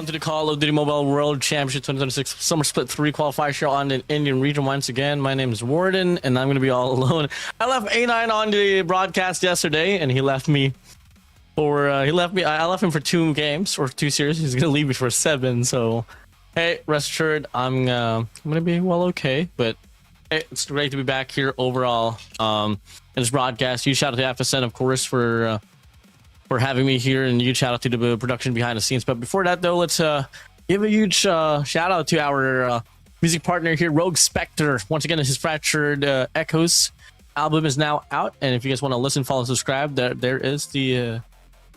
To the Call of Duty Mobile World Championship 2026 Summer Split 3 qualifier show on the Indian region. Once again, my name is Warden, and I'm going to be all alone. I left A9 on the broadcast yesterday, and he left me for I left him for 2 games or 2 series. He's going to leave me for 7. So, hey, rest assured, I'm going to be well okay. But hey, it's great to be back here overall in this broadcast. Huge shout out to FSN, of course, for having me here, and huge shout out to the production behind the scenes. But before that, though, let's give a huge shout out to our music partner here, Rogue Spectre. Once again, his Fractured Echoes album is now out, and if you guys want to listen, follow, subscribe, there is the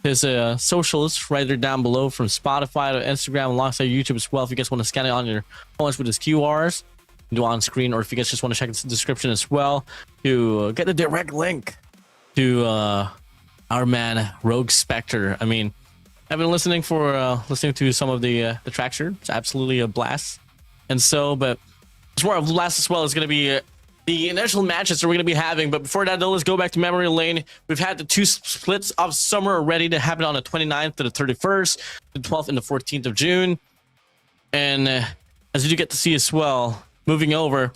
his socials right there down below, from Spotify to Instagram, alongside YouTube as well. If you guys want to scan it on your phones with his QRs, do on screen, or if you guys just want to check the description as well to get the direct link to our man Rogue Spectre. I mean, I've been listening to some of the tracks here. It's absolutely a blast. And so, but it's more of a blast as well. It's going to be the initial matches that we're going to be having. But before that, though, let's go back to memory lane. We've had the 2 splits of summer already to happen on the 29th to the 31st, the 12th and the 14th of June. And as you do get to see as well, moving over,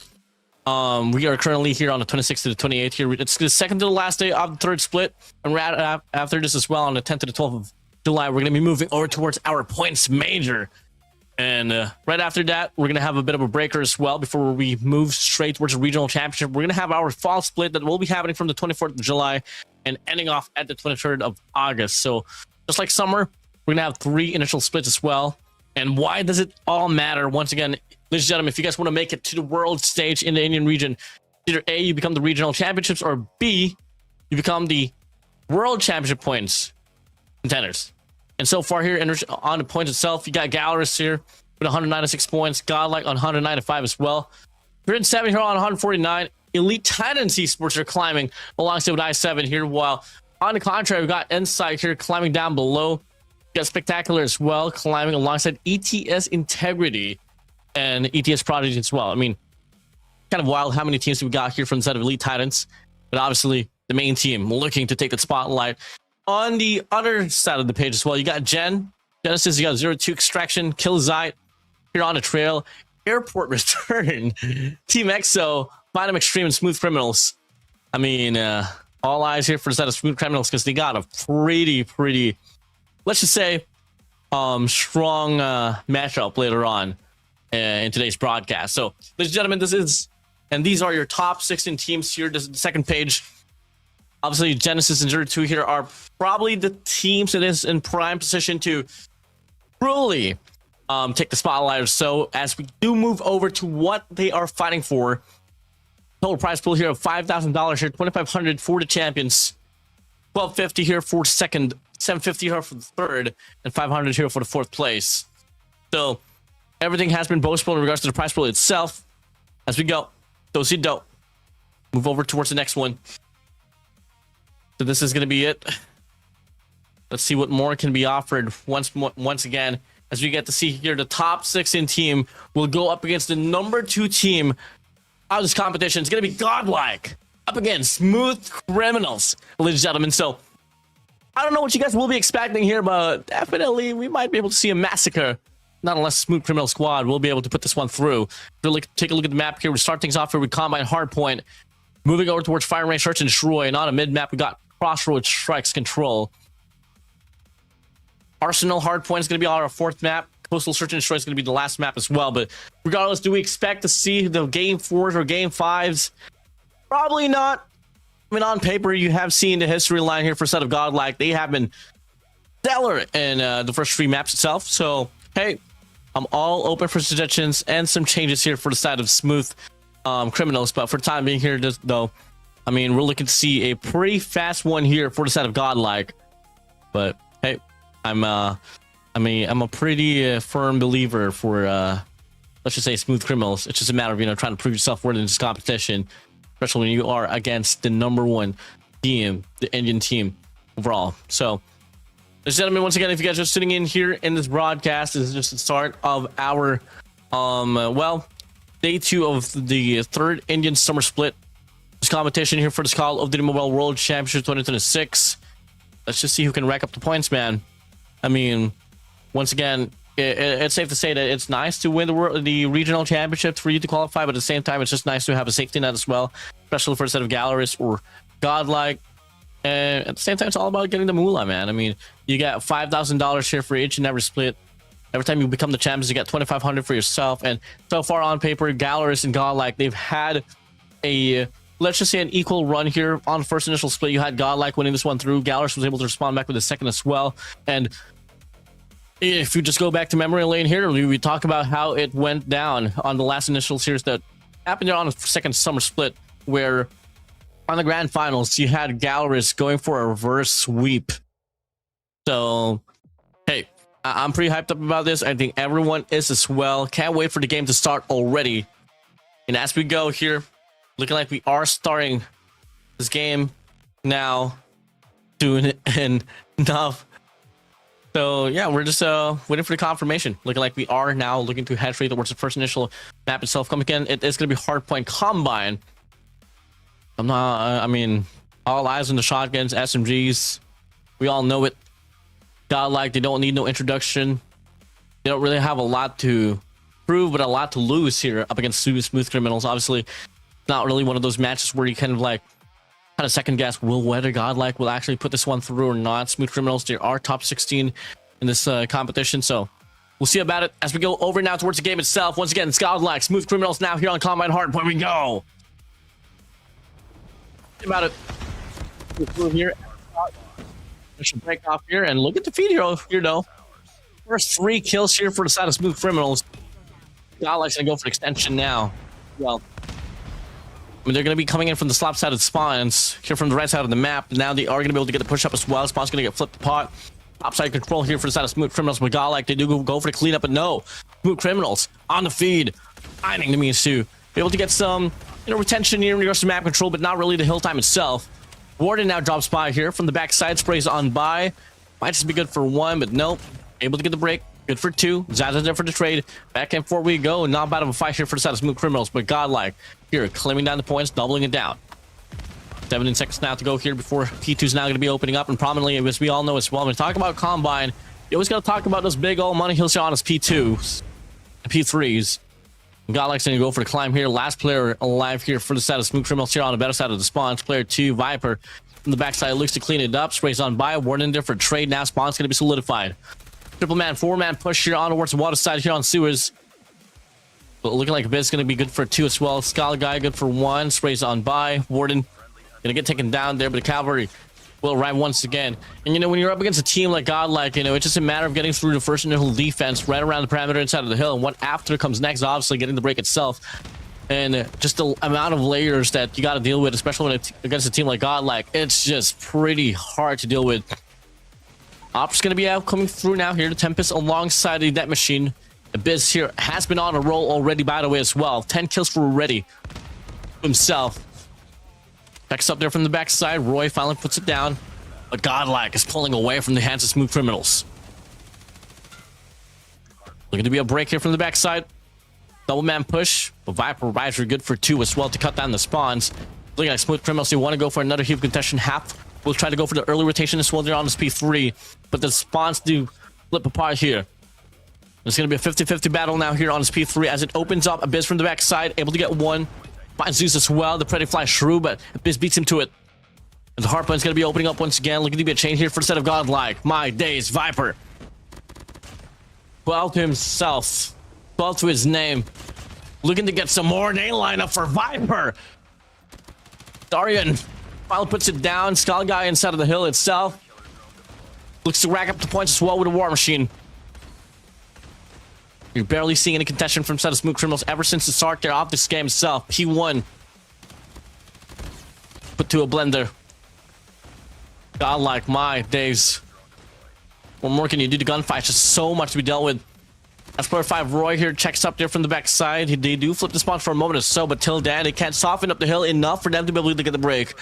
we are currently here on the 26th to the 28th here. It's the second to the last day of the 3rd split. And right after this as well, on the 10th to the 12th of July, we're going to be moving over towards our points major. And right after that, we're going to have a bit of a breaker as well before we move straight towards the regional championship. We're going to have our fall split that will be happening from the 24th of July and ending off at the 23rd of August. So just like summer, we're going to have 3 initial splits as well. And why does it all matter? Once again, ladies and gentlemen, if you guys want to make it to the world stage in the Indian region, either A, you become the regional championships, or B, you become the world championship points contenders. And so far here on the points itself, you got Gallerist here with 196 points, Godlike on 195 as well. Grid 7 here on 149. Elite Titans Esports are climbing alongside with I7 here, while on the contrary, we got Insight here climbing down below. We got Spectacular as well, climbing alongside ETS Integrity and ETS Prodigy as well. I mean, kind of wild how many teams we got here from the side of Elite Titans, but obviously the main team looking to take the spotlight. On the other side of the page as well, you got Genesis, you got 02 Extraction, Killzite here on the trail, Airport Return, Team EXO, Phantom Extreme, and Smooth Criminals. I mean, all eyes here for the side of Smooth Criminals because they got a pretty, let's just say, strong matchup later on in today's broadcast. So, ladies and gentlemen, these are your top 16 teams here. This is the second page. Obviously, Genesis and 02 here are probably the teams that is in prime position to truly take the spotlight or so, as we do move over to what they are fighting for. Total prize pool here of $5,000 here, $2,500 for the champions, $1,250 here for second, $750 here for the third, and $500 here for the 4th place. So everything has been boastful in regards to the prize pool itself. As we go, do-si-do. Move over towards the next one. So this is going to be it. Let's see what more can be offered once again, as we get to see here the top 16 team will go up against the number 2 team of this competition. It's going to be Godlike up against Smooth Criminals, ladies and gentlemen. So I don't know what you guys will be expecting here, but definitely we might be able to see a massacre. Not unless Smooth Criminal Squad will be able to put this one through. Really take a look at the map here. We start things off here with Combine Hardpoint. Moving over towards Fire Range Search and Destroy. And on a mid-map, we got Crossroads Strikes Control. Arsenal Hardpoint is going to be on our 4th map. Coastal Search and Destroy is going to be the last map as well. But regardless, do we expect to see the Game 4s or Game 5s? Probably not. I mean, on paper, you have seen the history line here for set of Godlike. They have been stellar in the first 3 maps itself. So, hey, I'm all open for suggestions and some changes here for the side of Smooth Criminals. But for the time being here, though, I mean, we're looking to see a pretty fast one here for the side of Godlike. But hey, I'm a pretty firm believer for let's just say smooth criminals. It's just a matter of, you know, trying to prove yourself worthy in this competition, especially when you are against the #1 team, the Indian team overall. So, ladies and gentlemen, once again, if you guys are sitting in here in this broadcast, this is just the start of our well, day 2 of the 3rd Indian summer split competition here for this Call of Duty Mobile World Championship 2026. Let's just see who can rack up the points, man. I mean, once again, it's safe to say that it's nice to win the regional championship for you to qualify, but at the same time, it's just nice to have a safety net as well, especially for a set of Galleries or Godlike. And at the same time, it's all about getting the moolah, man. I mean, you get $5,000 here for each and every split. Every time you become the champions, you get $2,500 for yourself. And so far on paper, Galleries and Godlike, they've had a, let's just say, an equal run here. On first initial split, you had Godlike winning this one through. Galleries was able to respond back with a second as well. And if you just go back to memory lane here, we talk about how it went down on the last initial series that happened there on the second summer split, where on the grand finals, you had Galleries going for a reverse sweep. So, hey, I'm pretty hyped up about this. I think everyone is as well. Can't wait for the game to start already. And as we go here, looking like we are starting this game now soon enough. So yeah, we're just waiting for the confirmation. Looking like we are now looking to head straight towards the first initial map itself. Come again, it is going to be Hardpoint Combine. I'm not, I mean, all eyes on the shotguns, SMGs. We all know it. Godlike, they don't need no introduction. They don't really have a lot to prove, but a lot to lose here up against smooth criminals. Obviously, not really one of those matches where you kind of second guess, will whether Godlike will actually put this one through or not. Smooth criminals, they are top 16 in this competition, so we'll see about it as we go over now towards the game itself. Once again, it's Godlike, smooth criminals now here on Combine Hardpoint. We go. See about it. Through here, should break off here, and look at the feed here though. First 3 kills here for the side of smooth criminals. Godlike's gonna go for extension now. Well, I mean, they're going to be coming in from the slop side of the spawns, here from the right side of the map. Now they are going to be able to get the push up as well. Spawn's going to get flipped apart. Topside control here for the side of smooth criminals. But Godlike, they do go for the cleanup, but no. Smooth criminals on the feed, finding the means to be able to get some, you know, retention here in regards to map control, but not really the hill time itself. Warden now drops by here from the backside, sprays on by. Might just be good for 1, but nope. Able to get the break. Good for 2. Zaza's there for the trade. Back and forth we go. Not bad of a fight here for the side of smooth criminals, but Godlike here claiming down the points, doubling it down. 17 seconds now to go here before P2 is now going to be opening up, and prominently, as we all know as well, when we talk about Combine, you always got to talk about those big old money hills here on his P2s, P3s. Godlike's going to go for the climb here. Last player alive here for the side of smooth criminals here on the better side of the spawns. Player 2, Viper, from the backside looks to clean it up. Sprays on by. Warden there for trade. Now spawn's going to be solidified. Triple man, 4-man push here on towards the water side here on sewers. But looking like Biz going to be good for 2 as well. Skull guy good for 1. Sprays on by. Warden going to get taken down there, but the cavalry will arrive once again. And you know, when you're up against a team like Godlike, you know, it's just a matter of getting through the first initial defense right around the perimeter inside of the hill. And what after comes next, obviously getting the break itself. And just the amount of layers that you got to deal with, especially when against a team like Godlike, it's just pretty hard to deal with. Op's going to be out coming through now here. The Tempest alongside the Net Machine. The Biz here has been on a roll already, by the way, as well. 10 kills for Reddy himself. Backs up there from the backside. Roy finally puts it down. But Godlike is pulling away from the hands of smooth criminals. Looking to be a break here from the backside. Double man push. But Viper Riser good for 2 as well to cut down the spawns. Looking like smooth criminals, they want to go for another heap contention half. We'll try to go for the early rotation as well there on this P3, but the spawns do flip apart here. It's going to be a 50-50 battle now here on this P3 as it opens up. Abyss from the backside, able to get 1. Finds Zeus as well. The Pretty Fly Shrew, but Abyss beats him to it. And the Hardpoint's going to be opening up once again. Looking to be a chain here for the set of Godlike. My days, Viper. 12 to himself. 12 to his name. Looking to get some more name lineup for Viper. Darian finally puts it down. Skull guy inside of the hill itself. Looks to rack up the points as well with a War Machine. You're barely seeing any contention from set of smooth criminals ever since the start there of this game itself. P1. Put to a blender. Godlike, my days. What more can you do? The gunfight, just so much to be dealt with. As player 5 Roy here checks up there from the back side. They do flip the spot for a moment or so, but till then, they can't soften up the hill enough for them to be able to get the break.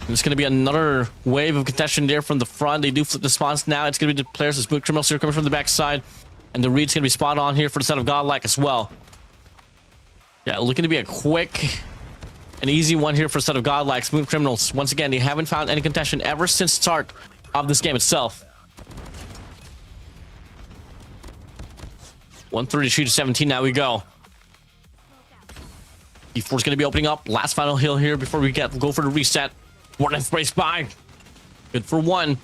It's going to be another wave of contention there from the front. They do flip the spawns now. It's going to be the players of Smooth Criminals here coming from the backside. And the read's going to be spot on here for the set of Godlike as well. Yeah, looking to be a quick and easy one here for the set of Godlike. Smooth Criminals, once again, they haven't found any contention ever since the start of this game itself. 133 to 17, now we go. E4's going to be opening up. Last final hill here before we go for the reset. Warden Plays by. Good for one.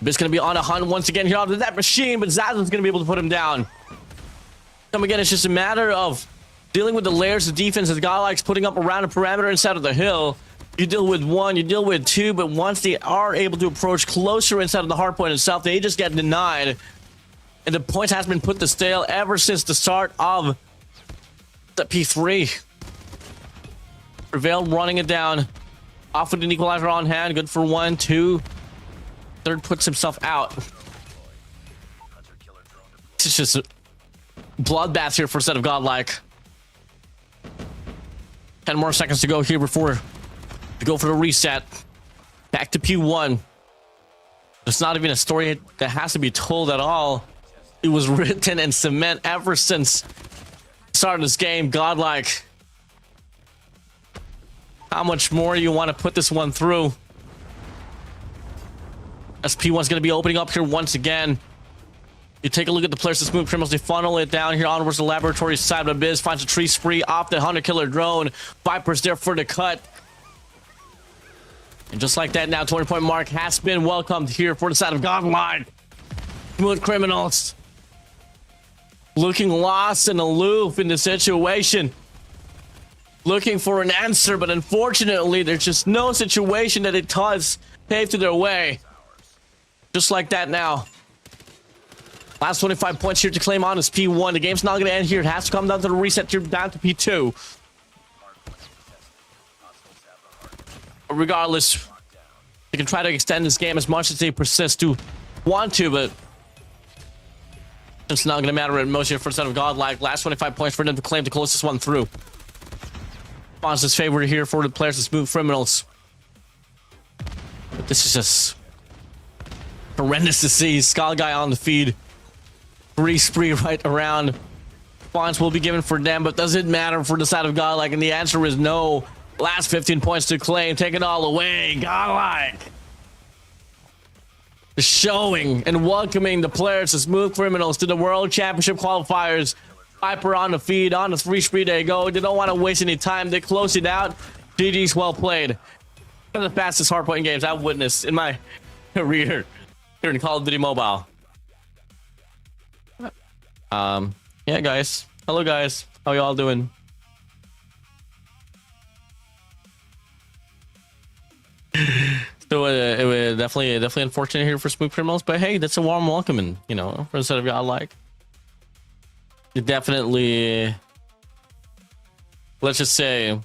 Biz going to be on a hunt once again here onto that machine, but Zaza's going to be able to put him down. Come again, it's just a matter of dealing with the layers of defense that Godlike's putting up around a parameter inside of the hill. You deal with one, you deal with two, but once they are able to approach closer inside of the hardpoint itself, they just get denied. And the point has been put to stale ever since the start of the P3. Prevail running it down. Off with an equalizer on hand. Good for one, two. Third puts himself out. It's just a bloodbath here for a set of Godlike. 10 more seconds to go here before we go for the reset. Back to P1. It's not even a story that has to be told at all. It was written in cement ever since the start of this game. Godlike. How much more you want to put this one through? SP1's going to be opening up here once again. You take a look at the players of Smooth Criminals. They funnel it down here onwards the laboratory side. But Biz finds a tree spree off the hunter killer drone. Viper's there for the cut. And just like that, now 20-point mark has been welcomed here for the side of Godlike. Smooth Criminals looking lost and aloof in the situation. Looking for an answer, but unfortunately, there's just no situation that it does pave to their way. Just like that now. Last 25 points here to claim on is P1. The game's not going to end here. It has to come down to the reset here, down to P2. Regardless, they can try to extend this game as much as they persist to want to, but it's not going to matter at most here for the set of Godlike. Last 25 points for them to claim the closest one through. Is favorite here for the players of Smooth Criminals. But this is just horrendous to see. Skull Guy on the feed. Free spree right around. Spawns will be given for them, but does it matter for the side of Godlike? And the answer is no. Last 15 points to claim. Take it all away. Godlike. Showing and welcoming the players of Smooth Criminals to the World Championship qualifiers. Viper on the feed, on the free spree they go. They don't want to waste any time. They close it out. GG's well played. One of the fastest hardpoint games I've witnessed in my career here in Call of Duty Mobile. Yeah, guys. Hello, guys. How y'all doing? So it was definitely unfortunate here for Smooth Criminals, but hey, that's a warm welcome, and you know, for the set of Godlike. It definitely, let's just say,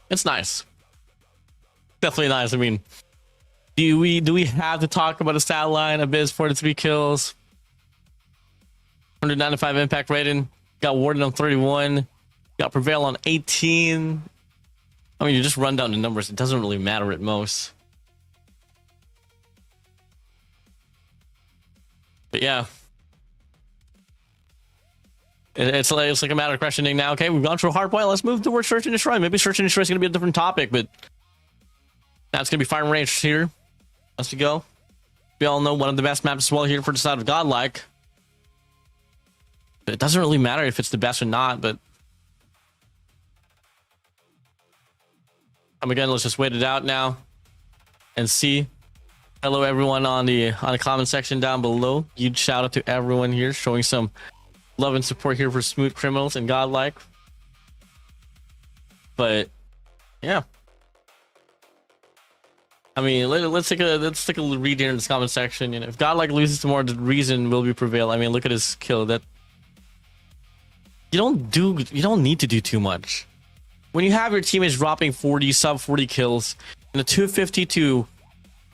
it's nice. Definitely nice. I mean, do we have to talk about a stat line? Abyss 43 kills, 195 impact rating. Got Warden on 31. Got Prevail on 18. I mean, you just run down the numbers. It doesn't really matter at most. But yeah. It's like a matter of questioning now. Okay, we've gone through a hard point. Let's move towards Search and Destroy. Maybe Search and Destroy is going to be a different topic, but that's going to be firing range here as we go. We all know one of the best maps as well here for the side of Godlike. But it doesn't really matter if it's the best or not, but again, let's just wait it out now and see. Hello everyone on the comment section down below. Huge shout out to everyone here showing some love and support here for Smooth Criminals and Godlike. But yeah, I mean, let's take a read here in this comment section. You know, if Godlike loses to more, the reason will be Prevail. I mean, look at his kill. That you don't need to do too much when you have your teammates dropping 40 sub 40 kills in a 250 to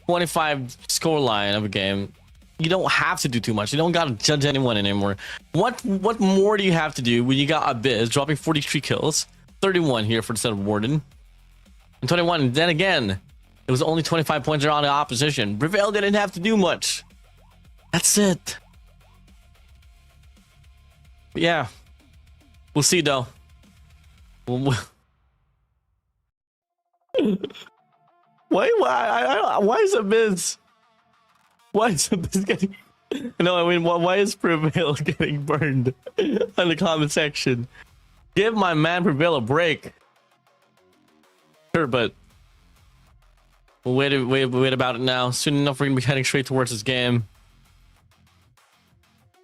25 score line of a game. you don't have to do too much. You don't gotta judge anyone anymore. What more do you have to do when you got Abyss dropping 43 kills, 31 here for the set of Warden, and 21? And then again, it was only 25 points around the opposition. Prevail didn't have to do much. That's it. But yeah, we'll see though. Why is Abyss? Why is Abyss getting? No, I mean, why is Prevail getting burned in the comment section? Give my man Prevail a break. Sure, but we'll wait about it now. Soon enough, we're gonna be heading straight towards this game.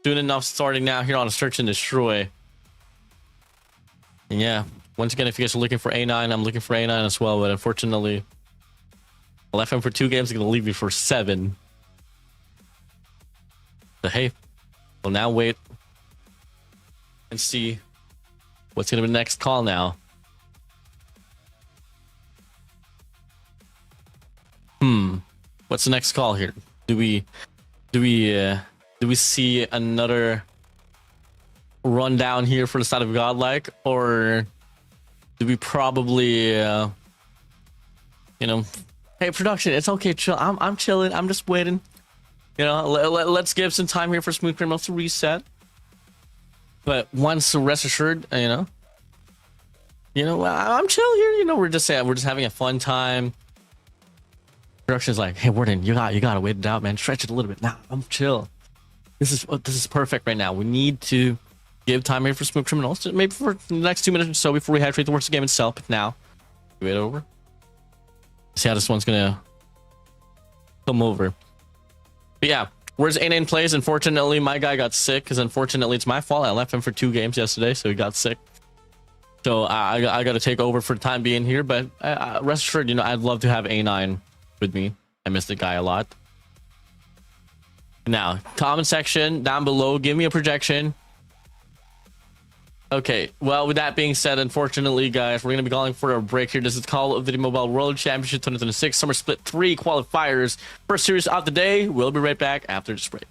Soon enough, starting now here on a Search and Destroy. And yeah, once again, if you guys are looking for A9, I'm looking for A9 as well. But unfortunately, I left him for 2 games. I'm gonna leave you for 7. So hey, we'll now wait and see what's gonna be the next call now. What's the next call here? Do we see another rundown here for the side of Godlike, or do we probably you know, hey production, it's okay, chill. I'm chilling. I'm just waiting. You know, let's give some time here for Smooth Criminals to reset. But once rest assured, you know, I'm chill here. You know, we're just having a fun time. Production's like, hey Warden, you gotta wait it out, man. Stretch it a little bit. Nah, I'm chill. This is perfect right now. We need to give time here for Smooth Criminals, maybe for the next 2 minutes or so before we head straight towards the game itself. But now, wait over. See how this one's gonna come over. But yeah, where's A9 Plays? Unfortunately, my guy got sick, because unfortunately it's my fault. I left him for 2 games yesterday, so he got sick. So I got to take over for the time being here. But rest assured, you know, I'd love to have A9 with me. I miss the guy a lot. Now, comment section down below, give me a projection. Okay, well, with that being said, unfortunately, guys, we're going to be calling for a break here. This is Call of Duty Mobile World Championship 2026 Summer Split 3 qualifiers. First series of the day. We'll be right back after this break.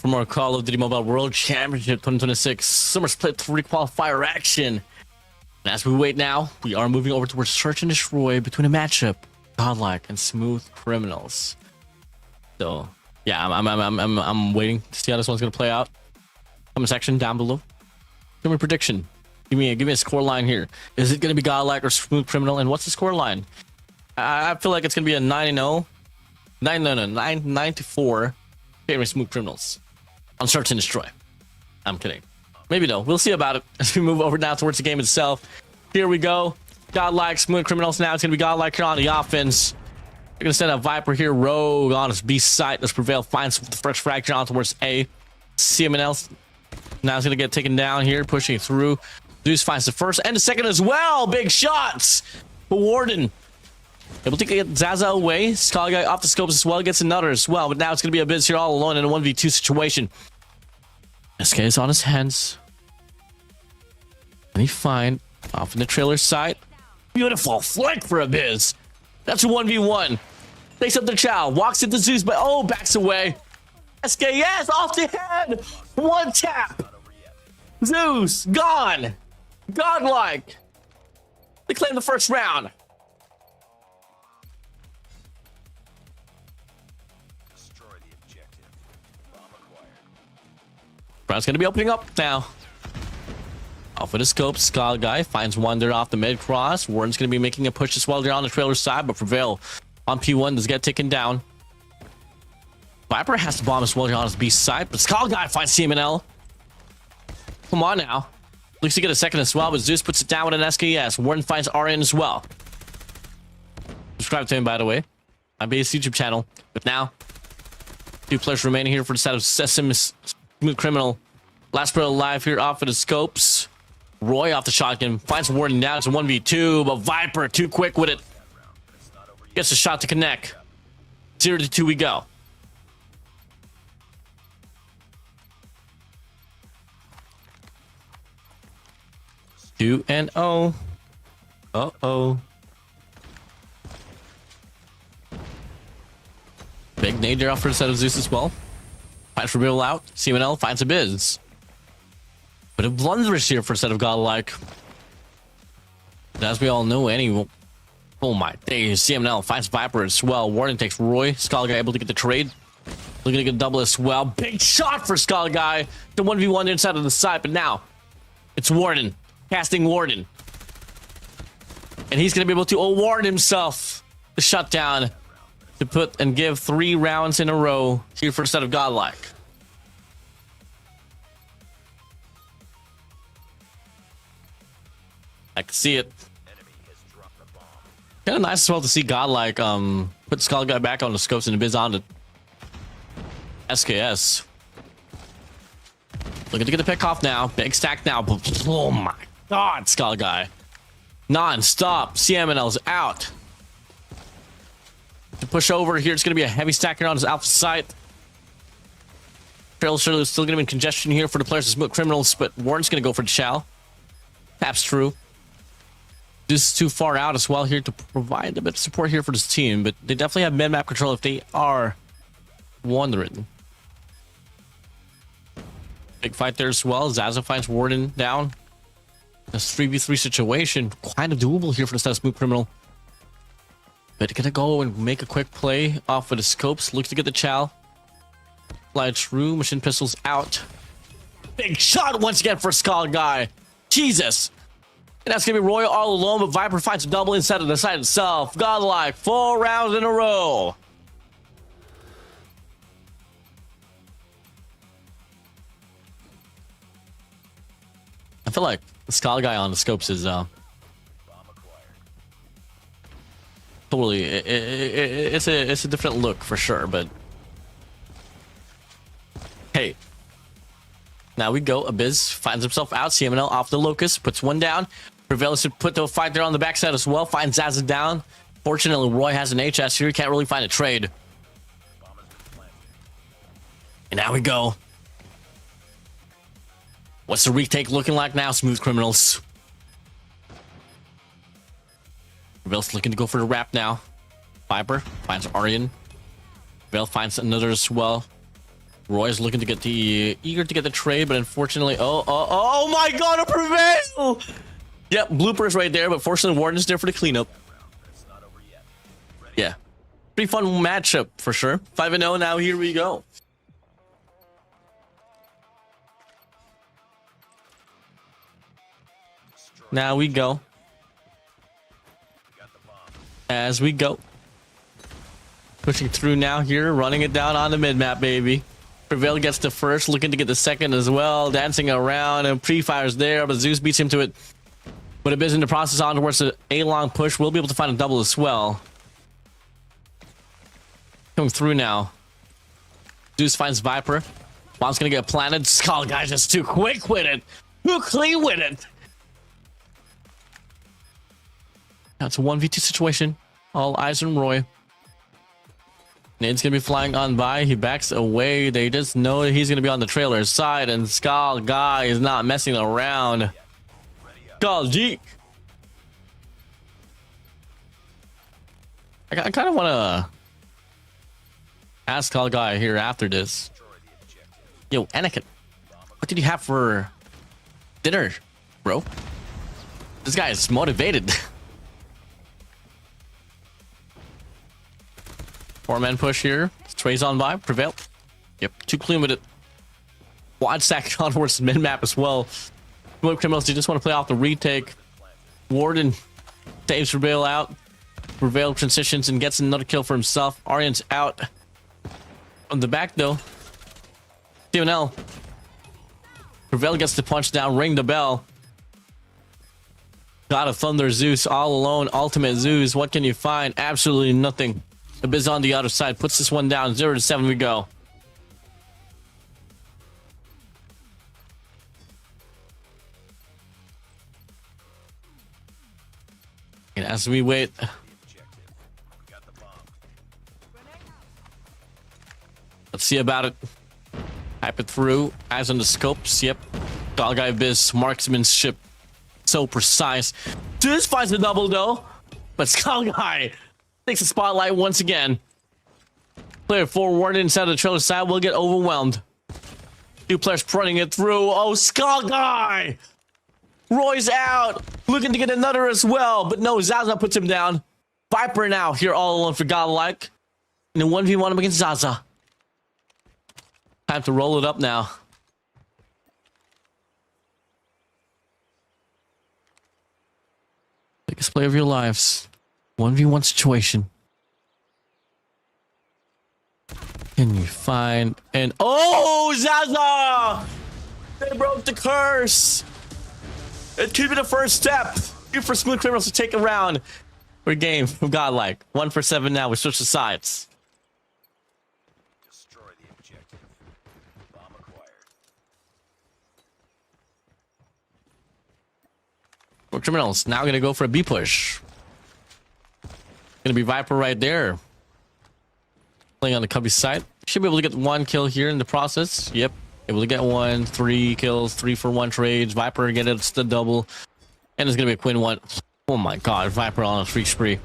For more Call of Duty Mobile World Championship 2026 Summer Split 3 qualifier action. And as we wait now, we are moving over towards Search and Destroy between a matchup Godlike and Smooth Criminals. So yeah, I'm waiting to see how this one's gonna play out. Comment section down below. Give me a prediction. Give me a score line here. Is it gonna be Godlike or Smooth Criminal? And what's the score line? I feel like it's gonna be a 9-0. 9-4. Favoring Smooth Criminals on Search and Destroy. I'm kidding. Maybe no. We'll see about it as we move over now towards the game itself. Here we go. Godlike Smooth Criminals now. It's gonna be Godlike here on the offense. They're gonna send a Viper here. Rogue on his B site. Let's Prevail. Finds the fresh fracture on towards A. CMNL now is gonna get taken down here, pushing through. Zeus finds the first and the second as well. Big shots for Warden. Able to get Zaza away. Skull Guy off the scopes as well. Gets another as well. But now it's gonna be a Biz here all alone in a 1v2 situation. SK is on his hands. And he find off in the trailer side. Beautiful flick for a Biz. That's a 1v1. Takes up the Chow. Walks into Zeus, but oh, backs away. SKS off the head. One tap. Zeus gone. Godlike. They claim the first round. Destroy the objective. Bomb acquired. Brown's gonna be opening up now. Off with the scope, Skull Guy finds one there off the mid cross. Warden's gonna be making a push as well there on the trailer side, but Prevail on P1 does get taken down. Viper has to bomb as well here on his B side, but Skull Guy finds CMNL. Come on now. Looks to get a second as well, but Zeus puts it down with an SKS. Warden finds RN as well. Subscribe to him, by the way, on his YouTube channel. But now, 2 players remaining here for the set of Sesame Smooth Criminal. Last player alive here off of the scopes. Roy off the shotgun finds Warden down. It's a 1v2, but Viper too quick with it. Gets a shot to connect. 0-2 we go. Two and oh. Uh-oh. Big nade off for the set of Zeus as well. Finds for middle out. CMNL finds a Biz. But a blunderous here for a set of Godlike. As we all know, oh my days. CMNL finds Viper as well. Warden takes Roy. Skull Guy able to get the trade. Looking to get a double as well. Big shot for Skull Guy. The 1v1 inside of the side, but now it's Warden. Casting Warden. And he's going to be able to award himself the shutdown to put and give 3 rounds in a row here for a set of Godlike. I can see it. Kind of nice as well to see Godlike put Skull Guy back on the scopes and the Biz on the SKS. Looking to get the pick off now. Big stack now. Oh my god, Skull Guy. Non-stop. CMNL's out. To push over here, it's going to be a heavy stack here on his alpha site. Trail is still going to be in congestion here for the players of Smooth Criminals, but Warren's going to go for the Chow. Taps through. This is too far out as well here to provide a bit of support here for this team, but they definitely have mid-map control if they are wondering. Big fight there as well. Zaza finds Warden down. This 3v3 situation, kind of doable here for the set of Smooth Criminal. But gonna go and make a quick play off of the scopes. Looks to get the Chow. Slide through. Machine pistols out. Big shot once again for Skull Guy. Jesus. And that's gonna be Roy all alone, but Viper finds a double inside of the side itself. Godlike, 4 rounds in a row. I feel like the Skull Guy on the scopes is totally it's a different look for sure, but hey. Now we go. Abyss finds himself out. CMNL off the Locust, puts one down. Prevail to put the fight there on the backside as well. Finds Zaza down. Fortunately, Roy has an HS here. He can't really find a trade. And now we go. What's the retake looking like now, Smooth Criminals? Prevail's looking to go for the wrap now. Viper finds Aryan. Prevail finds another as well. Roy's looking to get the eager to get the trade, but unfortunately, oh my god, a Prevail! Yep, bloopers right there, but fortunately Warden's there for the cleanup. Yeah, pretty fun matchup for sure. 5-0 now. Here we go. Now we go. as we go. Pushing through now here, running it down on the mid-map, baby. Prevail gets the first, looking to get the second as well. Dancing around, and pre-fires there, but Zeus beats him to it. But a bit in the process on towards the A-long push. We'll be able to find a double as well. Coming through now. Zeus finds Viper. Bomb's gonna get planted. Skull guy's just too quick with it. Too clean with it. Now it's a 1v2 situation. All eyes on Roy. Nade's gonna be flying on by. He backs away. They just know that he's gonna be on the trailer's side, and Skull guy is not messing around. Skull G. I kind of want to ask Skull guy here after this. Yo, Anakin, what did you have for dinner, bro? This guy is motivated. 4-man push here. Trey's on by. Prevail. Yep, too clean with it. Quad stack onwards to mid-map as well. Smoke criminals, they just want to play off the retake. Warden saves Prevail out. Prevail transitions and gets another kill for himself. Aryan's out. On the back though. TNL. Prevail gets the punch down, ring the bell. God of Thunder Zeus all alone. Ultimate Zeus. What can you find? Absolutely nothing. Abyss on the other side puts this one down. 0-7 we go. And as we wait, let's see about it. Type it through. Eyes on the scopes. Yep. Dog Eye Abyss marksmanship. So precise. Zeus finds the double though, but Skull Guy takes the spotlight once again. Player 4 Warden inside of the trailer side will get overwhelmed. Two players running it through. Oh, Skull Guy! Roy's out, looking to get another as well, but no, Zaza puts him down. Viper now here all alone for Godlike. And a 1v1 him against Zaza. Time to roll it up now. Biggest play of your lives. 1v1 situation. Can you find an... Oh, Zaza! They broke the curse! It could be the first step. Good for Smooth Criminals to take a round. We're game from Godlike. 1 for 7 now. We switch the sides. Destroy the objective. Bomb acquired. We're Criminals now going to go for a B push. Gonna be Viper right there. Playing on the Cubby side. Should be able to get 1 kill here in the process. Yep. Able to get 1, 3 kills, 3 for 1 trades. Viper get it, it's the double. And it's gonna be a Quinn 1. Oh my god, Viper on a free spree.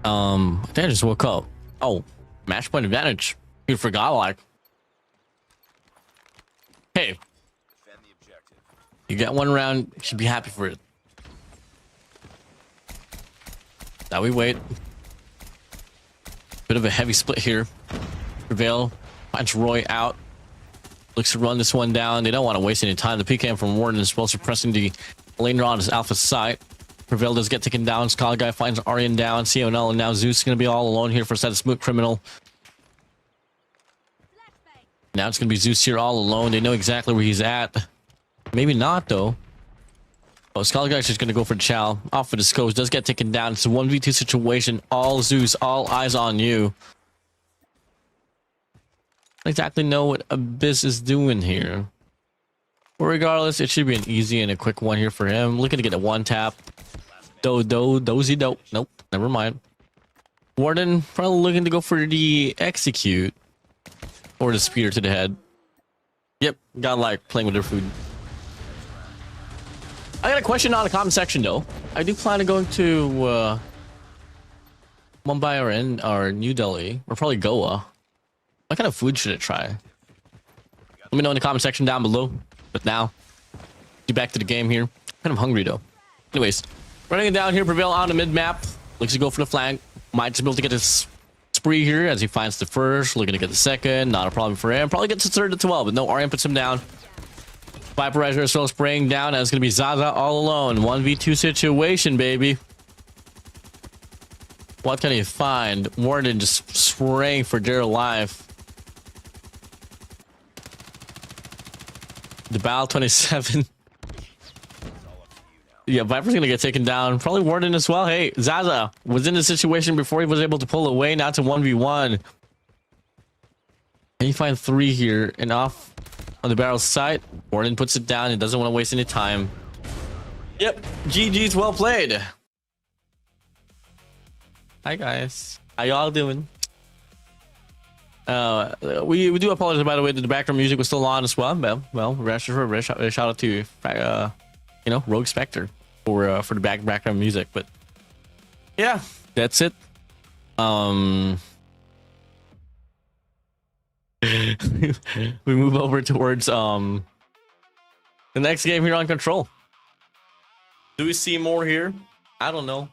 I think I just woke up. Oh, match point advantage. Good for Godlike. Hey. Defend the objective. You get 1 round, you should be happy for it. Now we wait. Bit of a heavy split here. Prevail finds Roy out. Looks to run this one down. They don't want to waste any time. The PKM from Warden is well suppressing the laner on his alpha side. Prevail does get taken down. Skull Guy finds Aryan down. CONL and now Zeus is going to be all alone here for a set of Smooth Criminal. Now it's going to be Zeus here all alone. They know exactly where he's at. Maybe not though. Oh, Skull Guy's just going to go for Chow. Off for the scopes. Does get taken down. It's a 1v2 situation. All Zeus. All eyes on you. Don't exactly know what Abyss is doing here. But regardless, it should be an easy and a quick one here for him. Looking to get a 1 tap. Dozy dope. Nope. Never mind. Warden probably looking to go for the execute. Or the speeder to the head. Yep. Godlike playing with their food. I got a question on the comment section though. I do plan on going to Mumbai or New Delhi, or probably Goa. What kind of food should I try? Let me know in the comment section down below. But now, get back to the game here. Kind of hungry though. Anyways, running it down here, Prevail on the mid map. Looks to go for the flank. Might just be able to get his spree here as he finds the first. Looking to get the second. Not a problem for him. Probably gets the third as well, but no, Aryan puts him down. Viperizer as well spraying down, and it's going to be Zaza all alone. 1v2 situation, baby. What can he find? Warden just spraying for dear life. The Battle 27. Yeah, Viper's gonna get taken down. Probably Warden as well. Hey, Zaza was in the situation before he was able to pull away. Now to 1v1. And you find 3 here and off on the barrel side. Warden puts it down. He doesn't want to waste any time. Yep, GG's well played. Hi guys, how y'all doing? We do apologize, by the way, that the background music was still on as well. Well, shout out to Rogue Spectre for the background music. But yeah, that's it. We move over towards the next game here on Control. Do we see more here? I don't know.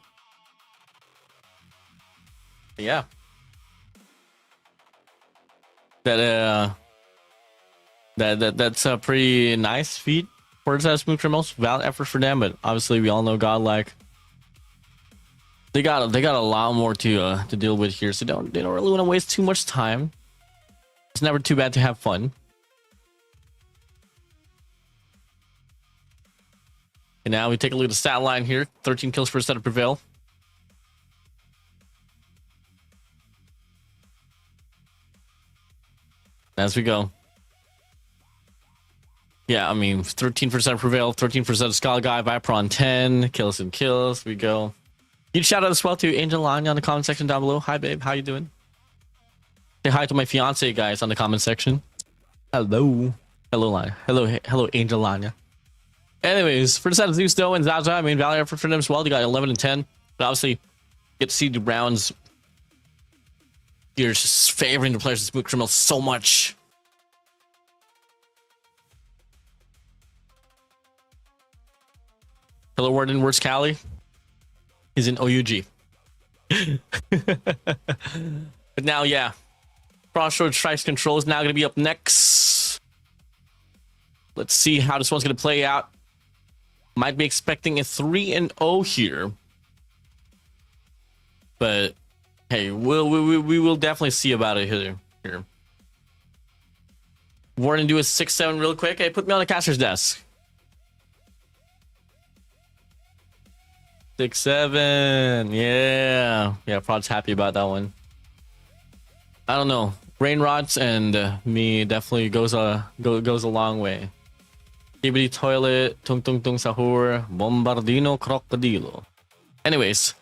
Yeah. That's a pretty nice feat for the Smooth Criminals. Valid effort for them, but obviously we all know Godlike. They got a lot more to deal with here, so they don't really want to waste too much time. It's never too bad to have fun. And now we take a look at the stat line here. 13 kills per set of Prevail. As we go. Yeah, I mean, 13% Prevail, 13% Skull Guy, Viper on 10, kills and kills. We go. Huge shout out as well to Angel Lanya on the comment section down below. Hi, babe. How you doing? Say hi to my fiance, guys, on the comment section. Hello. Hello, Lanya. Hello, Angel Lanya. Anyways, for the set of Zeus, though, and Zaza, I mean, valid effort for them as well. They got 11 and 10. But obviously, get to see the Browns. You're just favoring the players of Smooth Criminals so much. Hello, Warden. Where's Callie? He's in OUG. But now, yeah. Crossroads Strikes Control is now going to be up next. Let's see how this one's going to play out. Might be expecting a 3-0 here. But hey, we will definitely see about it here. Warden, do a 6-7 real quick. Hey, put me on the caster's desk. 6-7. Yeah, Prod's happy about that one. I don't know. Rain rods and me definitely goes a long way. Skibidi toilet, tung tung tung sahur, bombardino crocodilo. Anyways.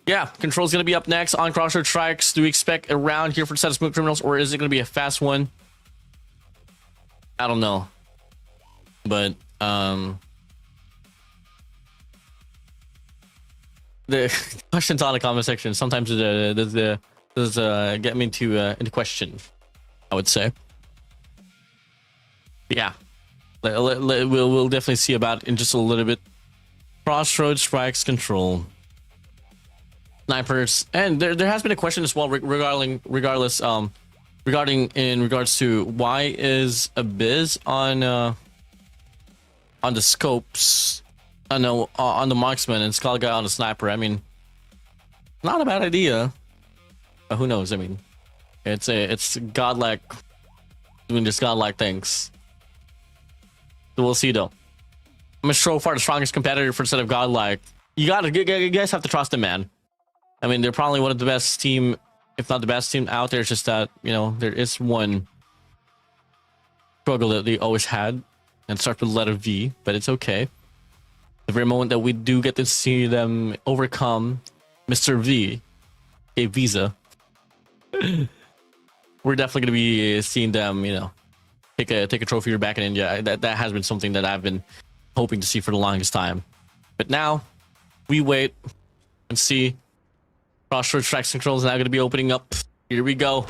Yeah, Control's going to be up next on Crossroads Strikes. Do we expect a round here for the set of Smooth Criminals, or is it going to be a fast one? I don't know. But, the questions on the comment section sometimes does get me into question, I would say. But yeah, we'll definitely see about it in just a little bit. Crossroads Strikes Control. Snipers, and there has been a question as well regarding in regards to why is Abyss on the scopes, I know on the marksman and Skull Guy on the sniper. I mean, not a bad idea. But who knows? I mean, it's Godlike doing just Godlike things. So we'll see though. I'm so far the strongest competitor for the set of Godlike. You guys have to trust him, man. I mean, they're probably one of the best team, if not the best team out there. It's just that, there is one struggle that they always had, and starts with the letter V, but it's okay. The very moment that we do get to see them overcome Mr. V, a Visa, we're definitely going to be seeing them, take a trophy back in India. That has been something that I've been hoping to see for the longest time. But now, we wait and see. Crossroads Strikes Control is now going to be opening up. Here we go.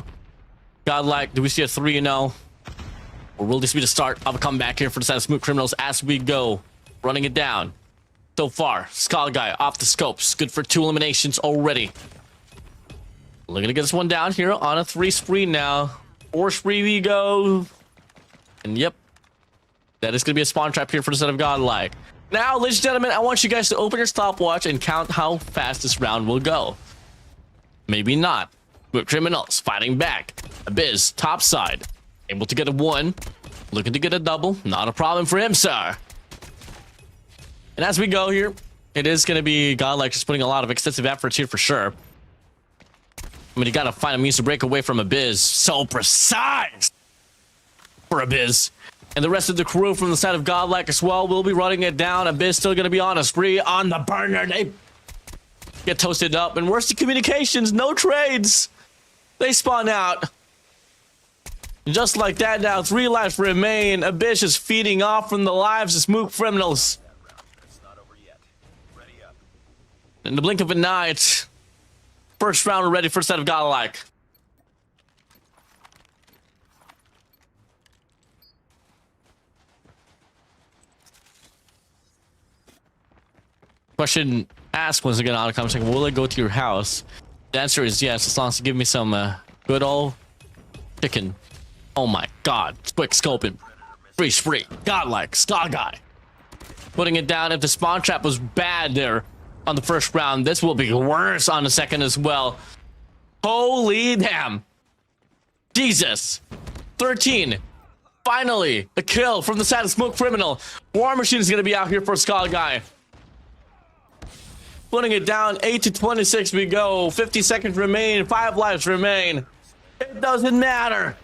Godlike, do we see a 3-0? Or will this be the start of a comeback here for the set of Smooth Criminals as we go? Running it down. So far, Skull Guy off the scopes. Good for 2 eliminations already. Looking to get this one down here on a 3 spree now. 4 spree we go. And yep. That is going to be a spawn trap here for the set of Godlike. Now, ladies and gentlemen, I want you guys to open your stopwatch and count how fast this round will go. Maybe not. With Criminals fighting back. Abyss, top side. Able to get a 1. Looking to get a double. Not a problem for him, sir. And as we go here, it is going to be Godlike just putting a lot of extensive efforts here for sure. I mean, you got to find a means to break away from Abyss. So precise for Abyss. And the rest of the crew from the side of Godlike as well will be running it down. Abyss still going to be on a spree on the burner. They get toasted up. And worst of communications, no trades. They spawn out. Just like that now, 3 lives remain. Abyss is feeding off from the lives of Smoke Criminals. It's not over yet. Ready up. In the blink of an eye, it's first round already for set of Godlike. Question asked once again on the comment section, will it go to your house? The answer is yes, as long as you give me some good old chicken. Oh my god, quick scoping. Free spree, Godlike, Star Guy. Putting it down. If the spawn trap was bad there on the first round, this will be worse on the second as well. Holy damn. Jesus. 13. Finally, a kill from the side of Smoke Criminal. War Machine is going to be out here for Star Guy. Putting it down, 8 to 26 we go. 50 seconds remain, 5 lives remain. It doesn't matter.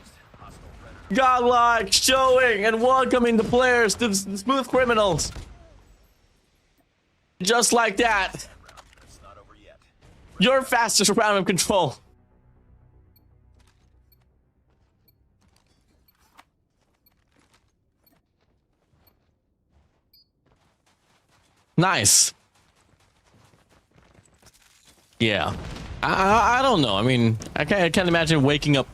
Godlike showing and welcoming the players to the Smooth Criminals. Just like that. It's not over yet. Your fastest round of control. Nice. Yeah. I don't know. I mean, I can't imagine waking up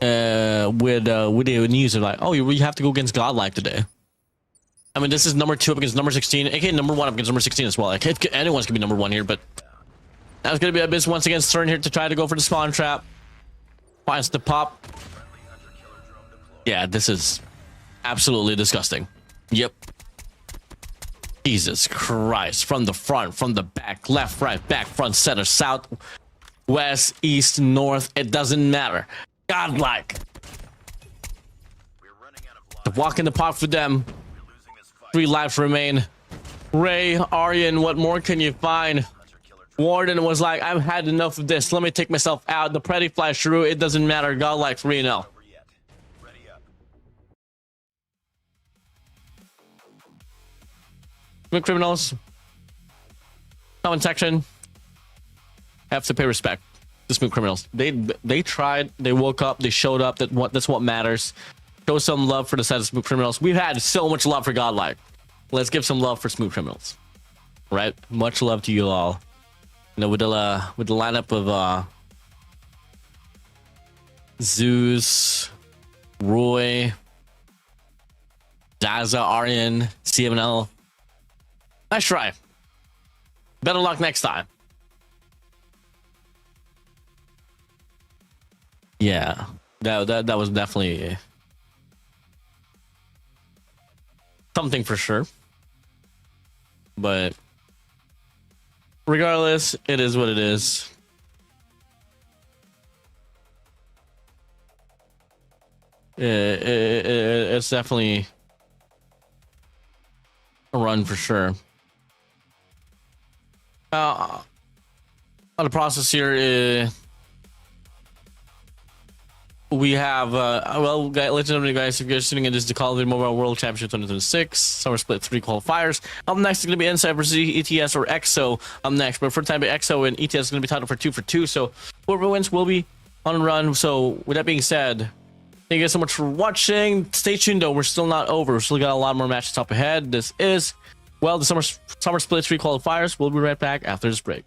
with the news of like, oh, you have to go against Godlike today. I mean, this is number 2 up against number 16, aka number 1 up against number 16 as well. Like, anyone's gonna be number 1 here, but that's gonna be Abyss once again turn here to try to go for the spawn trap. Finds the pop. Yeah, this is absolutely disgusting. Yep. Jesus Christ. From the front, from the back, left, right, back, front, center, south, west, east, north. It doesn't matter. Godlike. We're running out of The lives. walk in the pot for them. We're losing this fight. 3 lives remain. Ray, Aryan, what more can you find? Warden was like, I've had enough of this. Let me take myself out. The Pretty flash through. It doesn't matter. Godlike 3-0. Over yet. Ready up. Smooth Criminals. Comment section. Have to pay respect to Smooth Criminals. They tried. They woke up. They showed up. That's what matters. Show some love for the set of Smooth Criminals. We've had so much love for Godlike. Let's give some love for Smooth Criminals. Right? Much love to you all. You know, with the lineup of Zeus, Roy, Daza, Aryan, CMNL. Nice try. Better luck next time. Yeah, that was definitely something for sure. But regardless, it is what it is. It's definitely a run for sure. On the process here, we have well, ladies and gentlemen, guys, if you're tuning in, this is the Call of Duty Mobile World Championship 2026 Summer Split 3 qualifiers. Up next is going to be Inside versus ETS or EXO. Up next, but for the time being, EXO and ETS is going to be titled for 2 for 2. So whoever wins will be on run. So with that being said, thank you guys so much for watching. Stay tuned though, we're still not over. We're still got a lot more matches up ahead. This is, well, the Summer Split 3 qualifiers. We'll be right back after this break.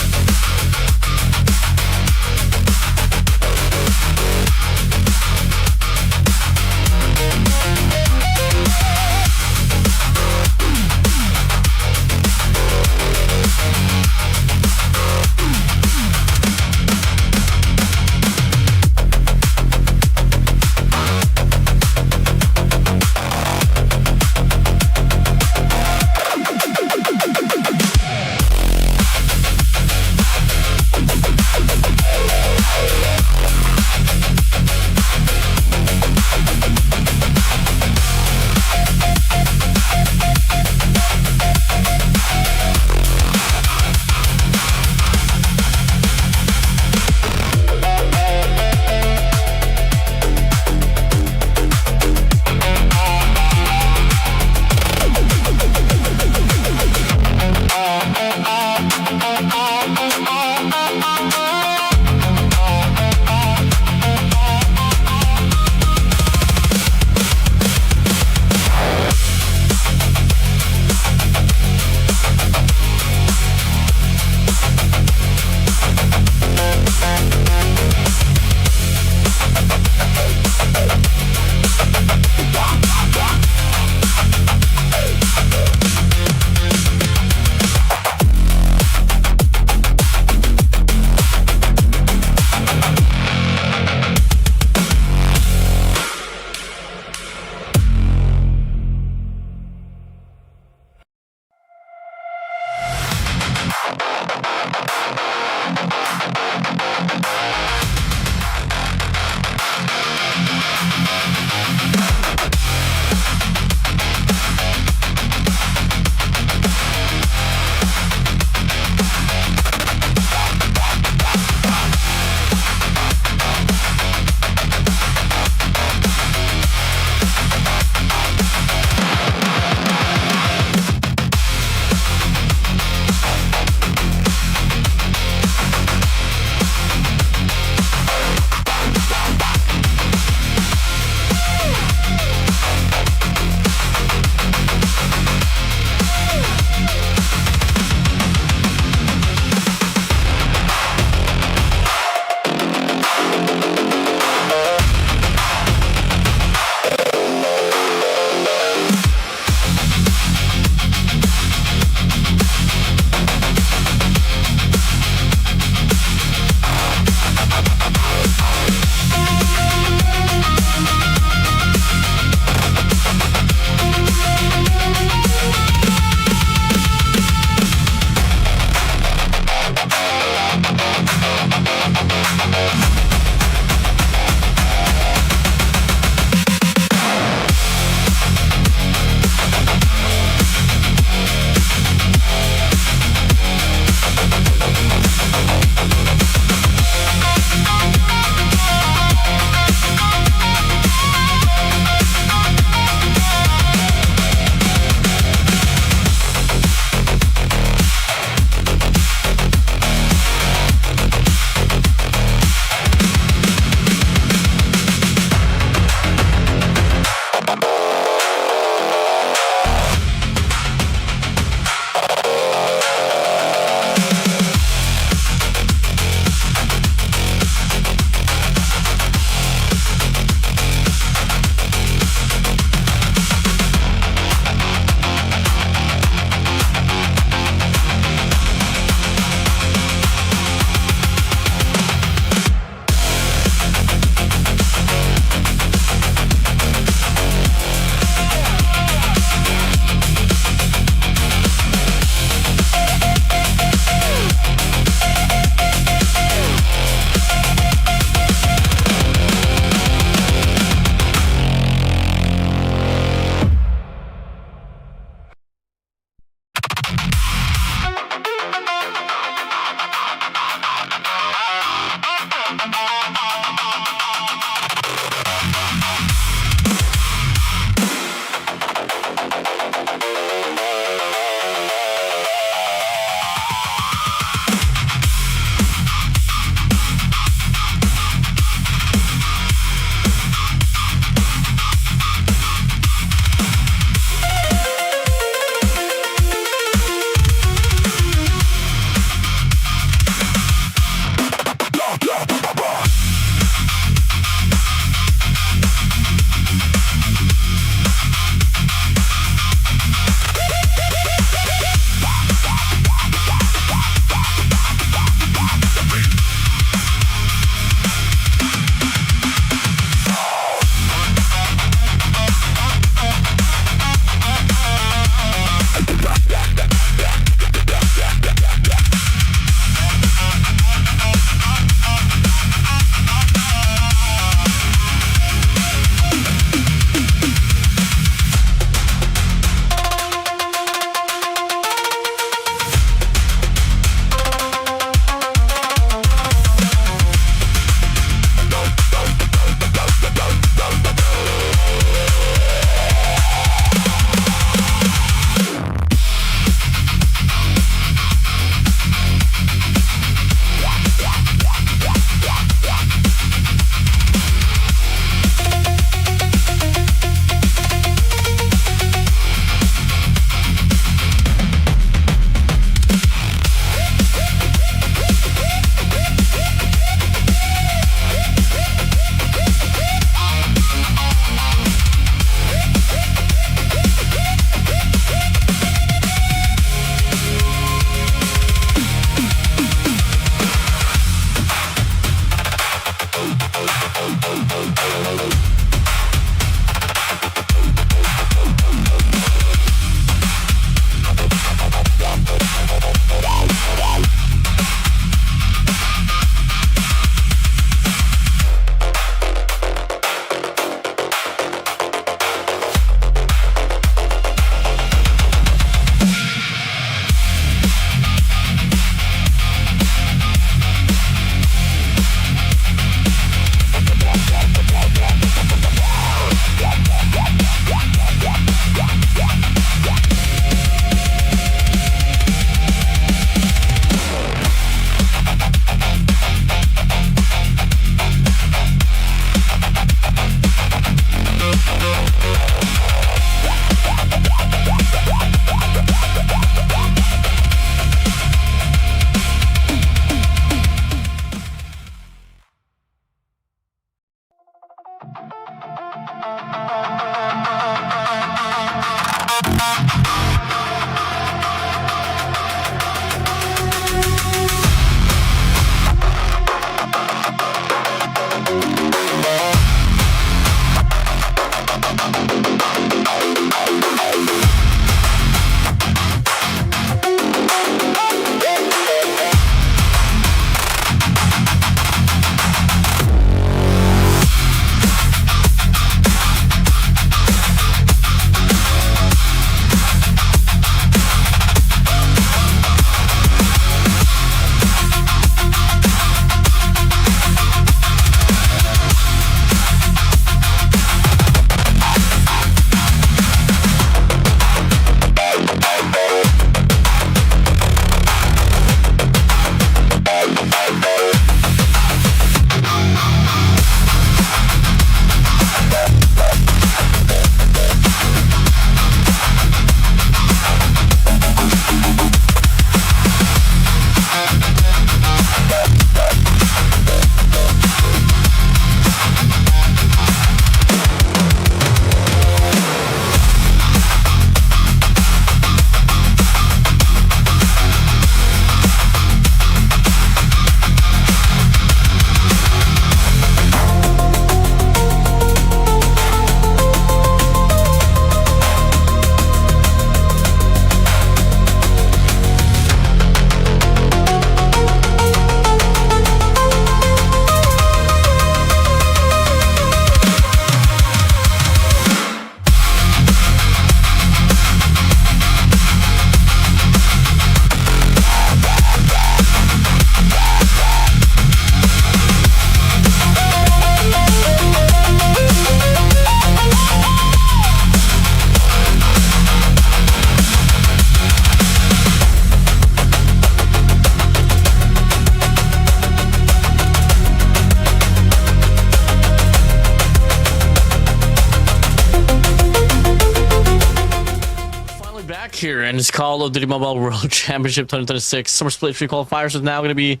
here in this Call of Duty Mobile World Championship 2026 Summer Split 3 qualifiers is now going to be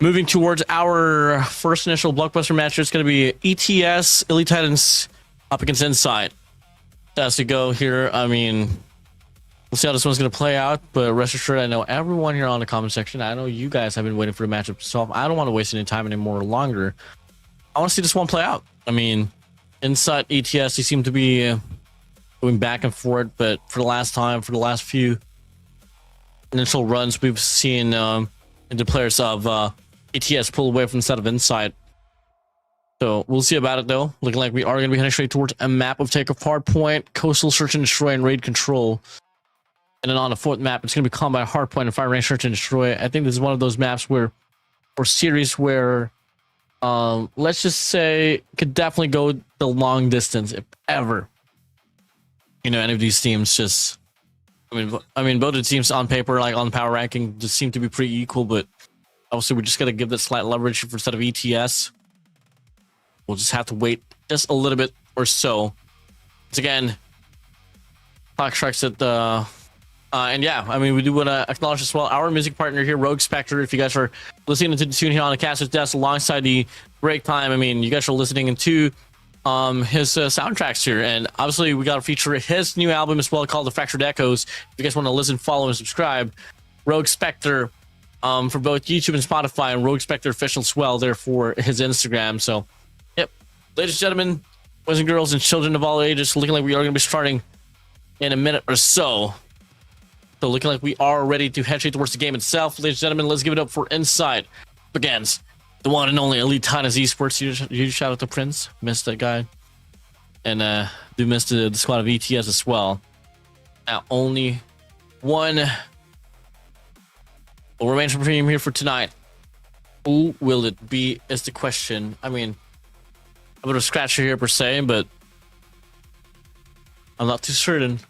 moving towards our first initial blockbuster match. It's going to be ETS Elite Titans up against Insight. As we go here, I mean, we'll see how this one's going to play out, but rest assured, I know everyone here on the comment section, I know you guys have been waiting for the matchup to solve. I don't want to waste any time anymore longer. I want to see this one play out. I mean, Insight, ETS, they seem to be going back and forth, but for the last few initial runs, we've seen the players of ETS pull away from the side of Insight. So we'll see about it though. Looking like we are going to be heading straight towards a map of Take Off Hardpoint, Coastal Search and Destroy, and Raid Control. And then on the fourth map, it's going to be Combat Hardpoint and Fire Range Search and Destroy. I think this is one of those maps where, or series where, let's just say, could definitely go the long distance if ever. You know, any of these teams just, I mean, both the teams on paper, like on power ranking, just seem to be pretty equal. But obviously, we just got to give that slight leverage for instead of ETS. We'll just have to wait just a little bit or so. Once again, clock strikes at the. And yeah, I mean, we do want to acknowledge as well our music partner here, Rogue Spectre. If you guys are listening to the tune here on the caster's desk alongside the break time, I mean, you guys are listening into his soundtracks here. And obviously, we got to feature his new album as well called The Fractured Echoes. If you guys want to listen, follow, and subscribe, Rogue Spectre for both YouTube and Spotify, and Rogue Spectre Official as well there for his Instagram. So, yep, ladies and gentlemen, boys and girls, and children of all ages, looking like we are going to be starting in a minute or so. So looking like we are ready to head straight towards the game itself. Ladies and gentlemen, let's give it up for Insight against the one and only Elite Titans Esports. Huge shout out to Prince. Missed that guy. And do miss the squad of ETS as well. Now only one will remain for premium here for tonight. Who will it be is the question. I mean, a bit of a scratcher here per se, but I'm not too certain.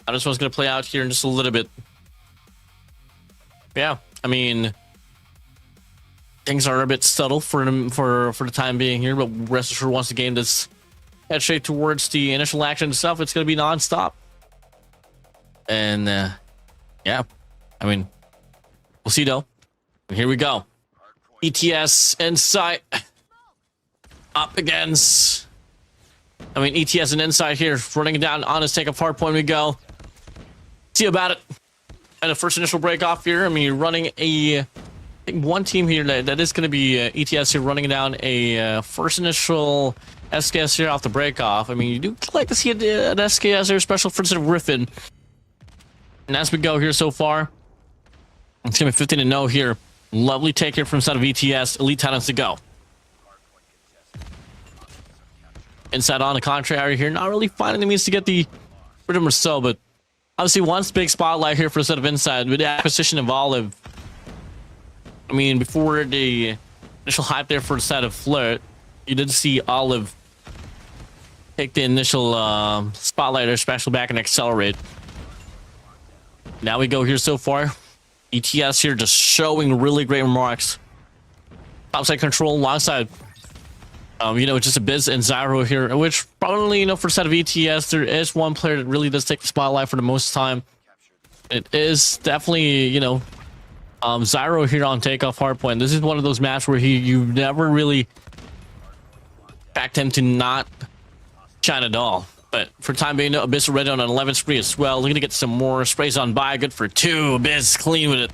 I just was going to play out here in just a little bit. Yeah, I mean, things are a bit subtle for the time being here, but rest assured, once the game does head straight towards the initial action itself, it's going to be non-stop. And yeah, I mean, we'll see though. And here we go. ETS Insight up against. I mean, ETS and Insight here running it down on his Take Off Hardpoint. We go. See about it. And the first initial break off here. I mean, you're running I think one team here that is going to be ETS here running down a first initial SKS here off the break off. I mean, you do like to see an SKS here, special for instead of Griffin. And as we go here so far, it's going to be 15-0 here. Lovely take here from inside of ETS. Elite Titans to go. Inside on the contrary here, not really finding the means to get the rhythm or so, but obviously once big spotlight here for the set of Inside with the acquisition of Olive. I mean, before the initial hype there for the side of Flirt, you did see Olive take the initial spotlight or special back and accelerate. Now we go here so far. ETS here just showing really great remarks. Topside control alongside you know, just a Biz and Zyro here, which probably, you know, for a set of ETS, there is one player that really does take the spotlight for the most time. It is definitely, you know, Zyro here on Takeoff Hardpoint. This is one of those maps where you never really backed him to not shine at all. But for the time being, Abyss already on an 11 spree as well. Looking to get some more sprays on by. Good for 2. Abyss clean with it.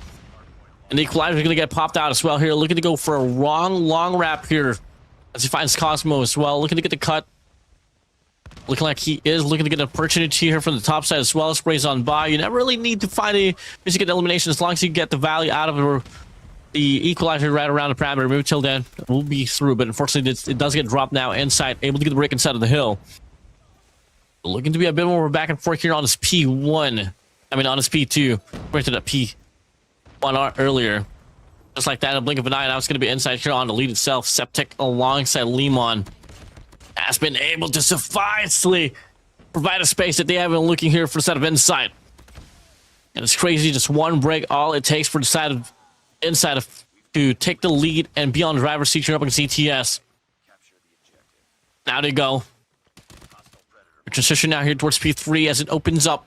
And the Equalizer is going to get popped out as well here. Looking to go for a long wrap here. As he finds Cosmo as well, looking to get the cut. Looking like he is looking to get an opportunity here from the top side as well. Sprays on by. You never really need to find a to get elimination as long as you get the value out of it or the Equalizer right around the parameter. Maybe till then we'll be through, but unfortunately it does get dropped now inside. Able to get the break inside of the hill. Looking to be a bit more back and forth here on his P1. I mean on his P2. Right to that P1 earlier. Just like that, in a blink of an eye, now it's going to be inside here on the lead itself. Septic alongside Lemon has been able to sufficiently provide a space that they have been looking here for the side of Inside. And it's crazy, just one break, all it takes for the side of Inside to take the lead and be on the driver's seat here up against ETS. Now they go. Transition now here towards P3 as it opens up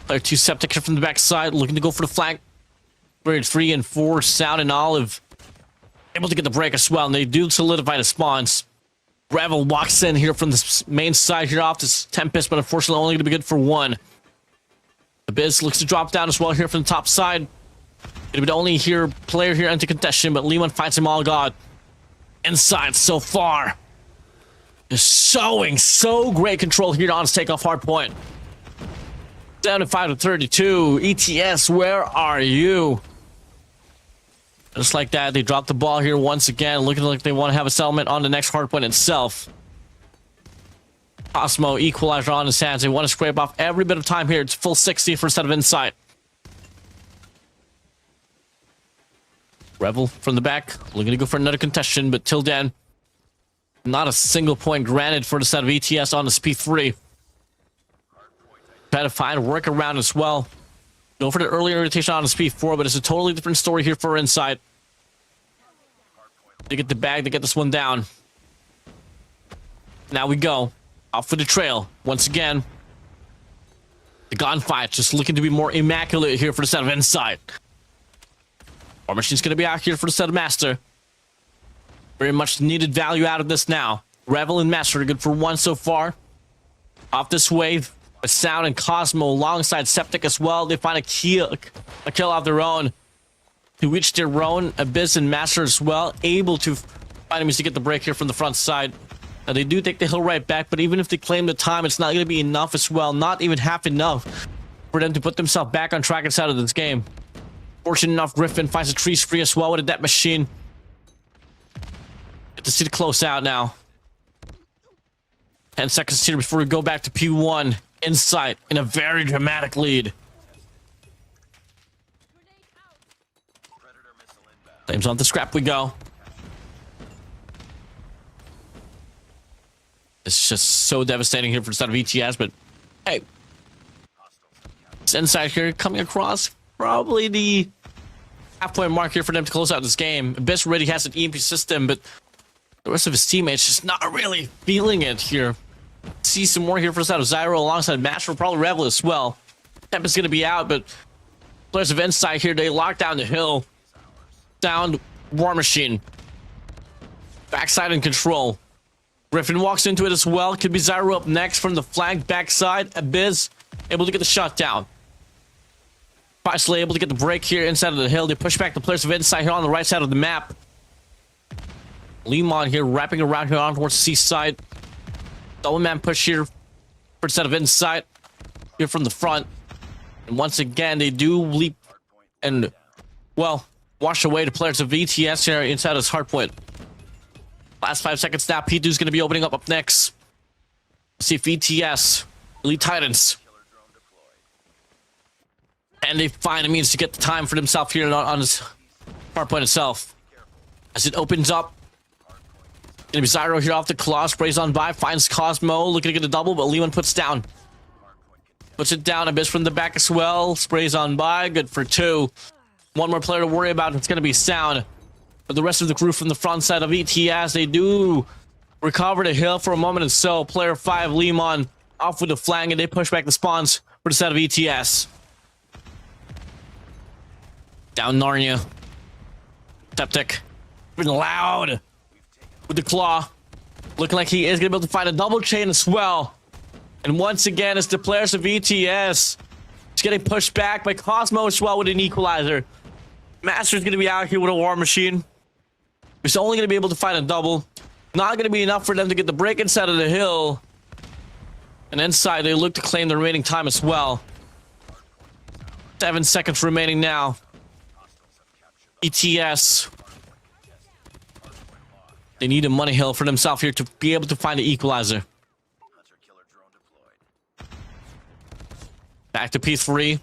Player 2 Septic here from the backside, looking to go for the flank. Player 3 and 4, Sound and Olive, able to get the break as well, and they do solidify the spawns. Revel walks in here from the main side here off this Tempest, but unfortunately only going to be good for one. Abyss looks to drop down as well here from the top side. Going to be the only player here into contention, but Lehman fights him all god. Inside so far. Just showing so great control here on his takeoff hard point. 75 to 32. ETS, where are you? Just like that, they drop the ball here once again, looking like they want to have a settlement on the next hardpoint itself. Cosmo equalizer on his hands. They want to scrape off every bit of time here. It's full 60 for a set of insight. Revel from the back, looking to go for another contestation, but till then, not a single point granted for the set of ETS on the P3. Try to find a workaround as well. Go for the earlier rotation on the P4, but it's a totally different story here for Insight. They get the bag, they get this one down. Now we go. Off for the trail. Once again, the gunfight just looking to be more immaculate here for the set of Insight. War Machine's going to be out here for the set of Master. Very much needed value out of this now. Revel and Master are good for one so far. Off this wave. Sound and Cosmo alongside Septic as well. They find a kill of their own to reach their own. Abyss and Master as well, able to find enemies to get the break here from the front side. Now they do take the hill right back, but even if they claim the time, it's not going to be enough as well. Not even half enough for them to put themselves back on track inside of this game. Fortunate enough, Griffin finds a tree spree as well with a death machine. Get to see the close out now. 10 seconds here before we go back to P1. Insight in a very dramatic lead. Flames on the scrap we go. It's just so devastating here for the side of ETS, but hey, it's Insight here coming across probably the halfway mark here for them to close out this game. Abyss already has an EMP system, but the rest of his teammates just not really feeling it here. See some more here for the side of Zyro alongside Master, probably Revel as well. Temp is going to be out, but players of Insight here, they lock down the hill. Sound, War Machine. Backside in control. Griffin walks into it as well. Could be Zyro up next from the flank backside. Abyss able to get the shot down. Finally able to get the break here inside of the hill. They push back the players of Insight here on the right side of the map. Lemon here wrapping around here on towards the seaside. Double man push here for a set of Insight here from the front. And once again, they do leap and, well, wash away the players of ETS here inside his hardpoint. Last 5 seconds now. P2's going to be opening up next. Let's see if ETS, Elite Titans, and they find a means to get the time for themselves here on his hardpoint itself. As it opens up, gonna be Zyro here off the claw, sprays on by, finds Cosmo, looking to get a double, but Lehman puts down. Puts it down, Abyss from the back as well, sprays on by, good for 2. One more player to worry about, it's gonna be Sound. But the rest of the crew from the front side of ETS, they do recover the hill for a moment, and so player 5, Lehman, off with the flank, and they push back the spawns for the set of ETS. Down Narnia. Septic. Been loud. With the claw. Looking like he is going to be able to find a double chain as well. And once again, it's the players of ETS. It's getting pushed back by Cosmo as well with an equalizer. Master's going to be out here with a War Machine. He's only going to be able to find a double. Not going to be enough for them to get the break inside of the hill. And inside, they look to claim the remaining time as well. 7 seconds remaining now. ETS. They need a money hill for themselves here to be able to find the equalizer. Back to P3.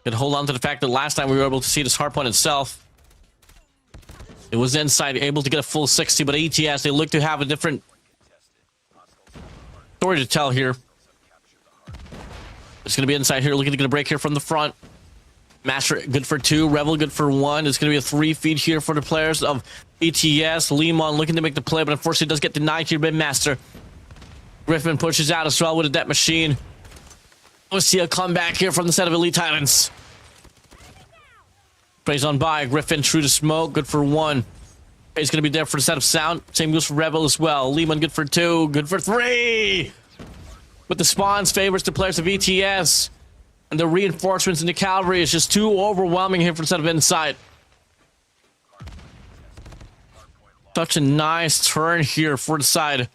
Can hold on to the fact that last time we were able to see this hardpoint itself. It was Inside, able to get a full 60, but ETS, they look to have a different story to tell here. It's going to be Inside here, looking to get a break here from the front. Master good for 2, Revel good for 1. It's going to be a 3 feed here for the players of ETS. Lemon looking to make the play, but unfortunately does get denied here by Master. Griffin pushes out as well with a death machine. We'll see a comeback here from the set of Elite Titans. Plays on by Griffin, true to smoke, good for 1. He's going to be there for the set of Sound. Same goes for Rebel as well. Lehman, good for 2, good for 3. But the spawns favors the players of ETS. And the reinforcements in the cavalry is just too overwhelming here for the set of Insight. Such a nice turn here for the side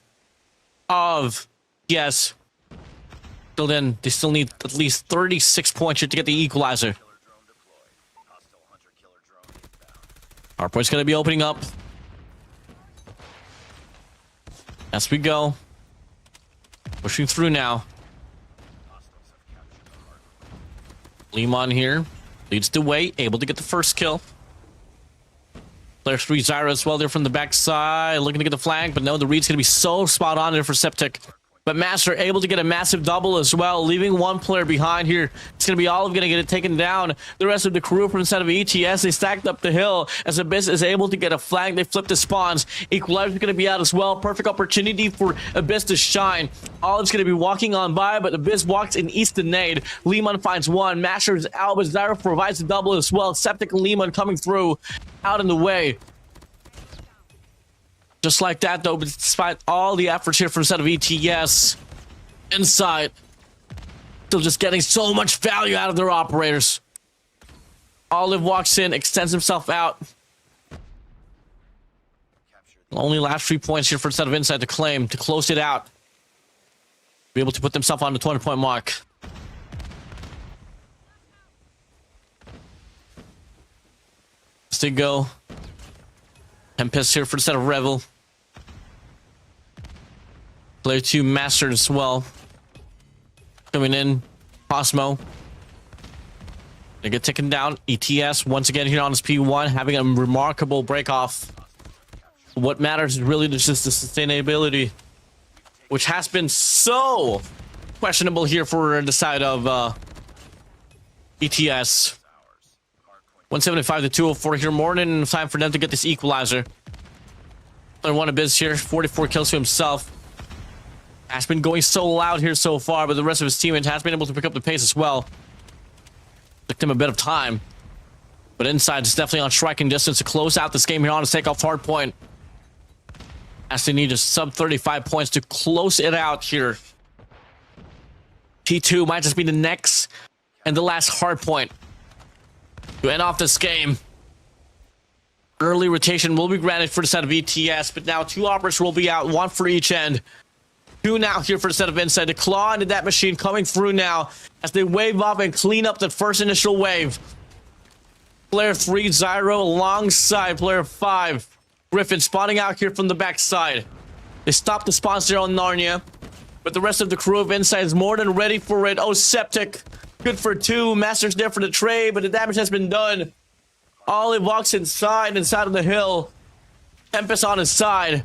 of yes. Till then, they still need at least 36 points here to get the equalizer. Hardpoint's going to be opening up. As we go. Pushing through now. Lehman here. Leads the way. Able to get the first kill. Player 3 Zyra as well there from the backside. Looking to get the flank. But no, the read's going to be so spot on there for Septic. But Master able to get a massive double as well, leaving one player behind here. It's going to be Olive going to get it taken down. The rest of the crew from the side of ETS, they stacked up the hill. As Abyss is able to get a flank, they flip the spawns. Equalizer is going to be out as well. Perfect opportunity for Abyss to shine. Olive's going to be walking on by, but Abyss walks in East and Nade. Lehman finds 1. Master is out, but Zyra provides the double as well. Septic and Lehman coming through, out in the way. Just like that, though, but despite all the efforts here from the set of ETS, Insight still just getting so much value out of their operators. Olive walks in, extends himself out. Only last 3 points here for the set of Insight to claim, to close it out. Be able to put themselves on the 20-point mark. As they go. Tempest here for the set of Revel. Player 2 Master as well. Coming in. Cosmo. They get taken down. ETS once again here on his P1, having a remarkable break off. What matters is really just the sustainability, which has been so questionable here for the side of ETS. 175 to 204 here. More than enough time for them to get this equalizer. Player 1 Abyss here. 44 kills to himself. Has been going so loud here so far, but the rest of his teammates has been able to pick up the pace as well. Took them a bit of time. But Inside is definitely on striking distance to close out this game here on a takeoff hard point. As they need just sub 35 points to close it out here. T2 might just be the next and the last hard point to end off this game. Early rotation will be granted for the set of ETS, but now 2 operators will be out, 1 for each end. 2 now here for the set of Inside. The claw into that machine coming through now as they wave up and clean up the first initial wave. Player 3 Zyro alongside player 5 Griffin spawning out here from the backside. They stop the spawns there on Narnia, but the rest of the crew of Inside is more than ready for it. Oh, Septic, good for 2. Master's there for the trade, but the damage has been done. Olive walks inside of the hill. Tempest on his side.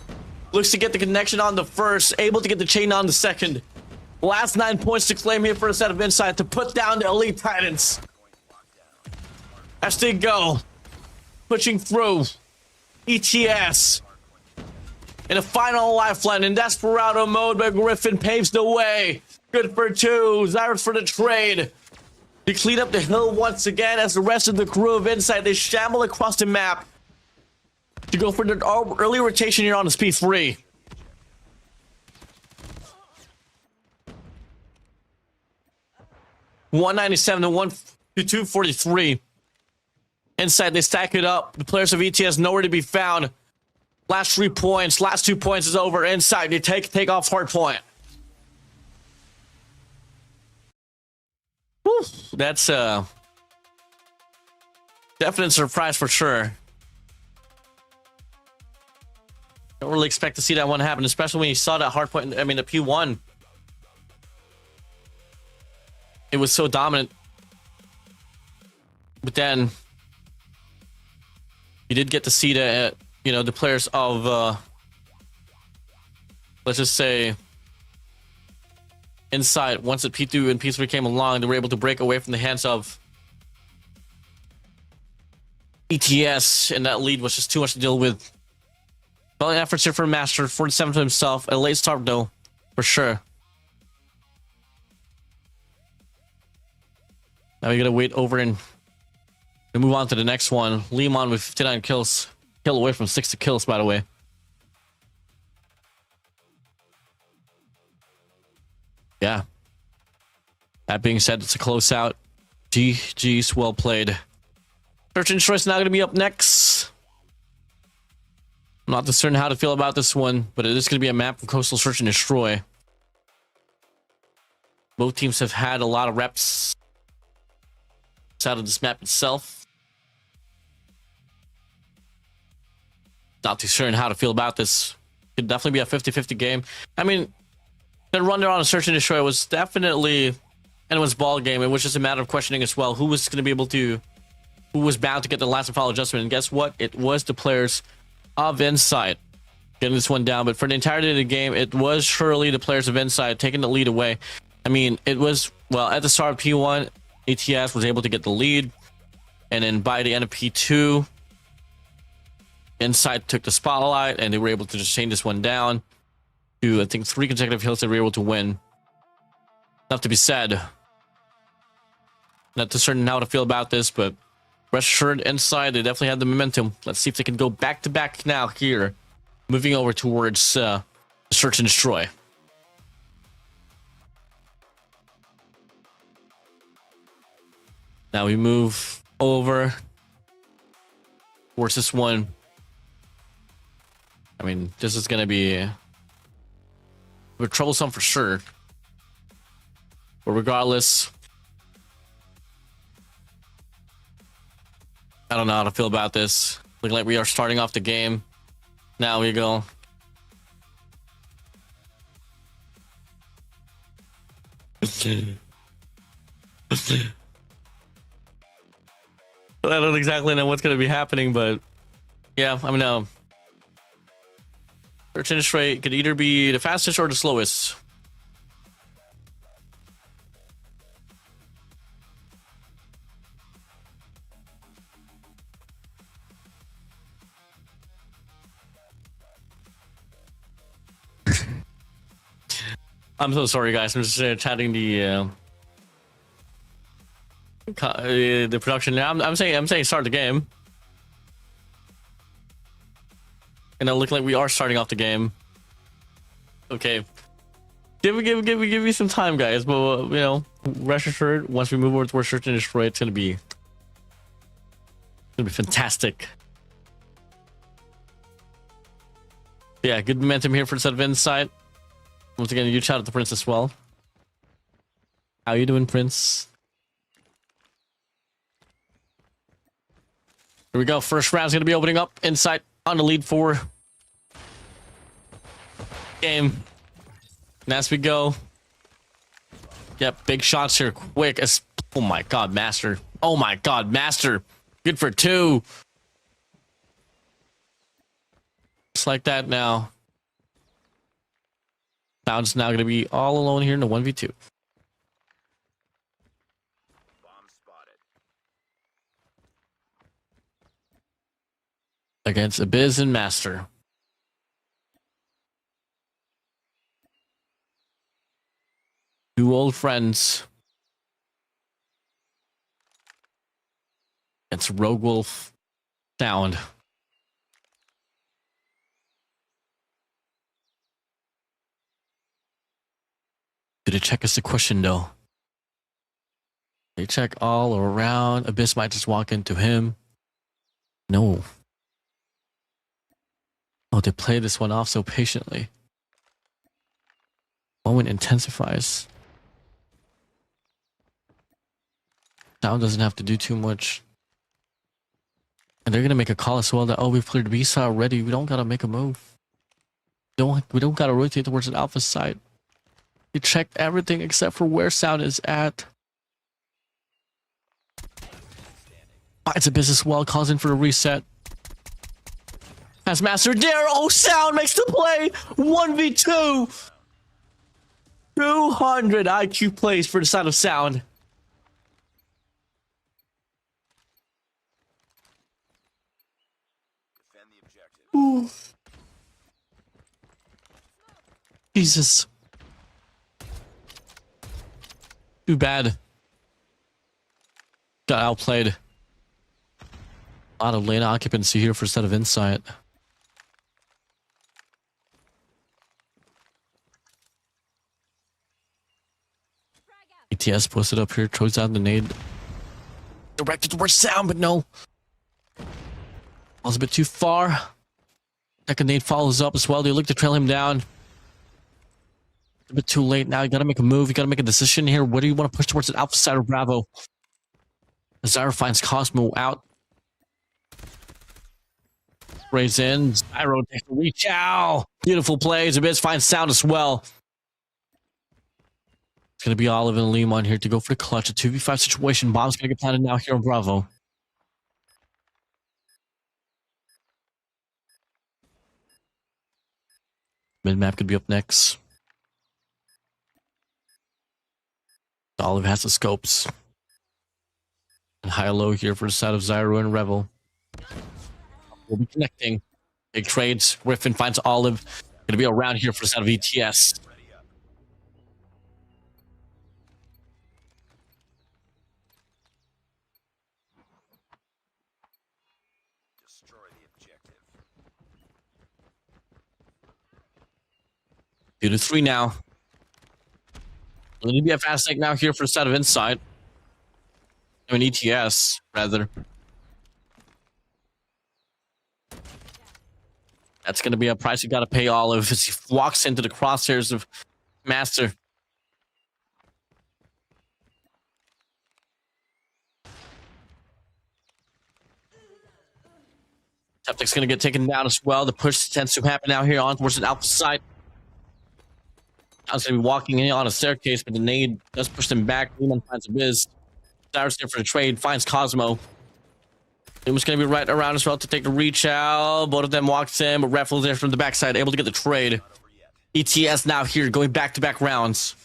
Looks to get the connection on the first, able to get the chain on the second. Last 9 points to claim here for a set of Insight to put down the Elite Titans. As they go, pushing through. ETS in a final lifeline in Desperado mode, but Griffin paves the way. Good for 2. Zyra for the trade. They clean up the hill once again as the rest of the crew of Insight, they shamble across the map to go for the early rotation here on the P3. $197 to 243. Inside, they stack it up. The players of ETS nowhere to be found. Last 3 points. Last 2 points is over. Inside, they take off hard point. Whew, that's a definite surprise for sure. Don't really expect to see that one happen, especially when you saw that hard point. I mean, the P1. It was so dominant. But then you did get to see the, the players of, let's just say, Inside. Once the P2 and P3 came along, they were able to break away from the hands of ETS, and that lead was just too much to deal with. Valiant efforts here for Master, 47 to himself. A late start, though, for sure. Now we gotta wait over and move on to the next one. Lehman with 59 kills. Kill away from 60 kills, by the way. Yeah. That being said, it's a close out. GG's, well played. Search and Destroy is now going to be up next. I'm not too certain how to feel about this one, but it is going to be a map of Coastal Search and Destroy. Both teams have had a lot of reps out of this map itself. Not too certain how to feel about this. Could definitely be a 50-50 game. I mean, the run there on a Search and Destroy was definitely anyone's ball game. It was just a matter of questioning as well who was going to be able to, who was bound to get the last and final adjustment. And guess what? It was the players of Insight getting this one down. But for the entirety of the game, it was surely the players of Insight taking the lead away. I mean, it was, well, at the start of P1, ATS was able to get the lead. And then by the end of P2, Insight took the spotlight and they were able to just chain this one down to, I think, 3 consecutive hills. They were able to win. Enough to be said. Not too certain how to feel about this, but rest assured, Insight, they definitely had the momentum. Let's see if they can go back to back now here. Moving over towards Search and Destroy. Now we move over towards this one. I mean, this is going to be a bit troublesome for sure. But regardless, I don't know how to feel about this. Looking like we are starting off the game. Now we go. I don't exactly know what's going to be happening, but yeah, I mean, Search and Destroy could either be the fastest or the slowest. I'm so sorry, guys. I'm just chatting the production. I'm saying start the game. And it look like we are starting off the game. Okay. Give me some time, guys. But you know, rest assured, once we move over towards Search and Destroy, it's gonna be fantastic. Yeah, good momentum here for the set of Insight. Once again, huge shout out to Prince as well. How you doing, Prince? Here we go. First round's gonna be opening up. Insight on the lead for game. And as we go, yep, big shots here, quick. As oh my god, Master! Oh my god, Master! Good for 2. Just like that now. Sound's now gonna be all alone here in the 1v2. Bomb spotted. Against Abyss and Master. Two old friends. It's Rogue Wolf Sound. Did it check us the question though? They check all around. Abyss might just walk into him. No. Oh, they play this one off so patiently. Moment intensifies. Sound doesn't have to do too much. And they're gonna make a call as well that, oh, we've cleared B side already. We don't gotta make a move. We don't gotta rotate towards an alpha site. You checked everything except for where Sound is at. Finds a business well, calls in for a reset. Has Master there. Oh, Sound makes the play. 1v2. 200 IQ plays for the side of Sound. Defend the objective. Ooh. Jesus. Too bad. Got outplayed. A lot of lane occupancy here for a set of insight. ETS posted up here, throws out the nade. Directed towards sound, but no. Was a bit too far. Second nade follows up as well. They look to trail him down. A bit too late now. You gotta make a move. You gotta make a decision here. What do you want to push towards it? Alpha side or Bravo? Zyro finds Cosmo out. Sprays in. Zyro takes a reach out. Beautiful plays. Abyss finds sound as well. It's going to be Olive and Lemon here to go for the clutch. A 2v5 situation. Bomb's going to get planted now here on Bravo. Mid-map could be up next. Olive has the scopes. And high-low here for the side of Zyro and Revel. We'll be connecting. Big trades. Griffin finds Olive. Going to be around here for the side of ETS. Destroy the objective. 2-3 now. Will need to be a fast take now here for the side of Inside. I mean, ETS, rather. That's going to be a price you got to pay Olive as he walks into the crosshairs of Master. Septic's going to get taken down as well. The push tends to happen now here on towards the Alpha side. I was going to be walking in on a staircase, but the nade does push them back. Lehman finds a biz. Cyrus there for the trade, finds Cosmo. Lehman's going to be right around as well to take the reach out. Both of them walks in, but Raffles there from the backside, able to get the trade. ETS now here, going back-to-back rounds.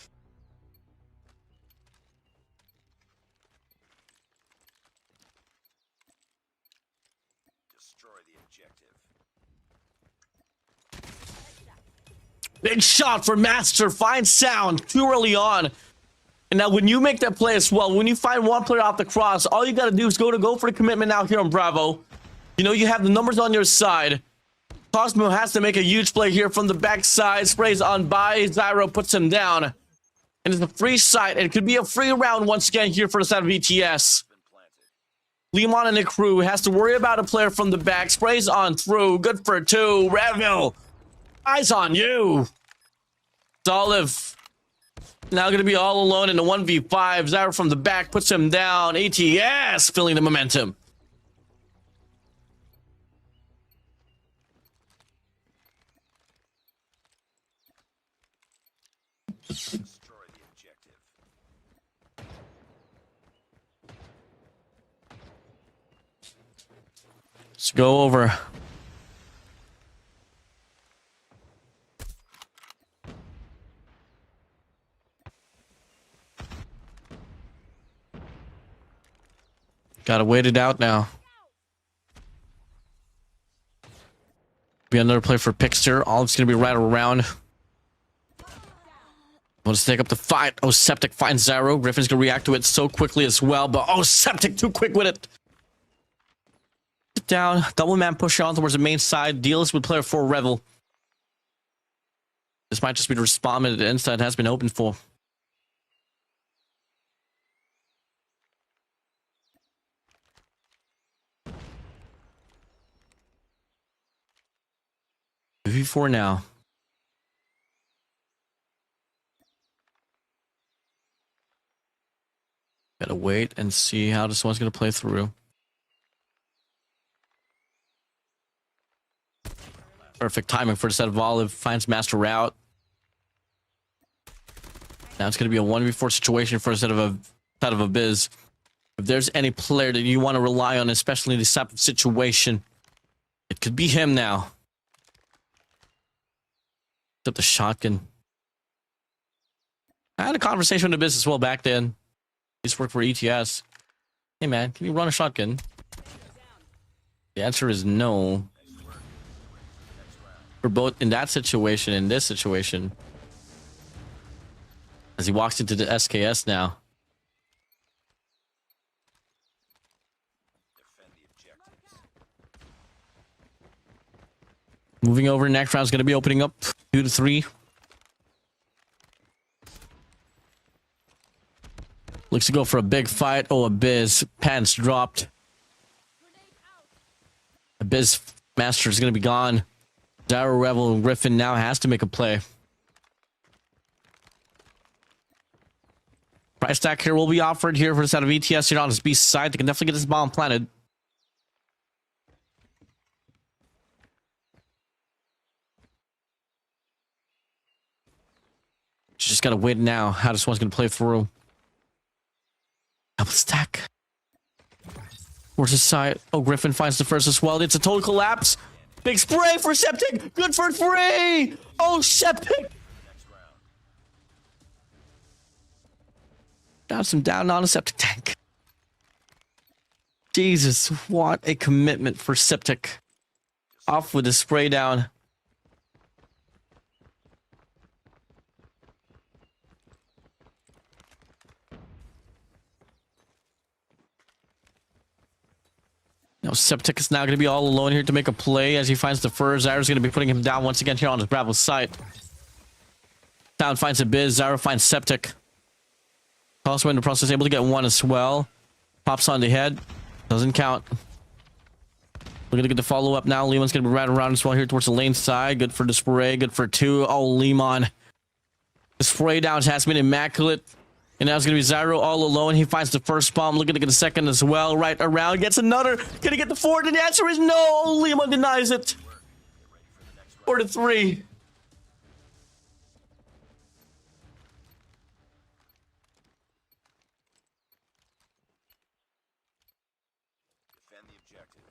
Destroy the objective. Big shot for Master, finds sound too early on. And now when you make that play as well, when you find one player off the cross, all you got to do is go for the commitment out here on Bravo. You know, you have the numbers on your side. Cosmo has to make a huge play here from the backside. Sprays on by. Zyro puts him down. And it's a free sight. And it could be a free round once again here for the side of ETS. Lemon and the crew has to worry about a player from the back. Sprays on through. Good for two. Revel. Eyes on you. Olive. Now going to be all alone in the 1v5. Zyro from the back puts him down. ATS feeling the momentum. Destroy the objective. Let's go over. Gotta wait it out now. Be another play for Pixter. Olive's gonna be right around. Want to take up the fight. Oh, Septic finds Zyro. Griffin's gonna react to it so quickly as well, but oh, Septic too quick with it. Down. Double man push on towards the main side. Deals with player 4 Revel. This might just be the respawn that the inside has been open for. V4 now. Gotta wait and see how this one's gonna play through. Perfect timing for the set of Olive. Finds Master out. Now it's gonna be a 1v4 situation for a set of a biz. If there's any player that you want to rely on, especially in this type of situation, it could be him now. Up the shotgun. I had a conversation with the business well back then. He used to work for ETS. Hey man, can you run a shotgun? The answer is no. For both in that situation and this situation. As he walks into the SKS now. Moving over, next round's going to be opening up 2 to 3. Looks to go for a big fight. Oh, Abyss. Pants dropped. Abyss Master is going to be gone. Zyro, Revel, and Griffin now has to make a play. Price tag here will be offered here for the side of ETS here on his beast side. They can definitely get this bomb planted. Just gotta wait now how this one's gonna play through. Double stack. Where's his side? Oh, Griffin finds the first as well. It's a total collapse. Big spray for Septic. Good for 3. Oh, Septic. Got some down on a Septic tank. Jesus, what a commitment for Septic. Off with the spray down. Now Septic is now going to be all alone here to make a play as he finds the fur. Zyro's going to be putting him down once again here on his Bravo site. Sound finds Abyss. Zyro finds Septic. Also in the process able to get one as well. Pops on the head. Doesn't count. We're going to get the follow up now. Lemon's going to be right around as well here towards the lane side. Good for the spray. Good for 2. Oh, Lemon. The spray down has been immaculate. And now it's going to be Zyro all alone. He finds the first bomb. Looking to get the second as well. Right around. Gets another. Gonna get the 4th. And the answer is no. Oh, Lima denies it. 4 to 3. Defend the objective.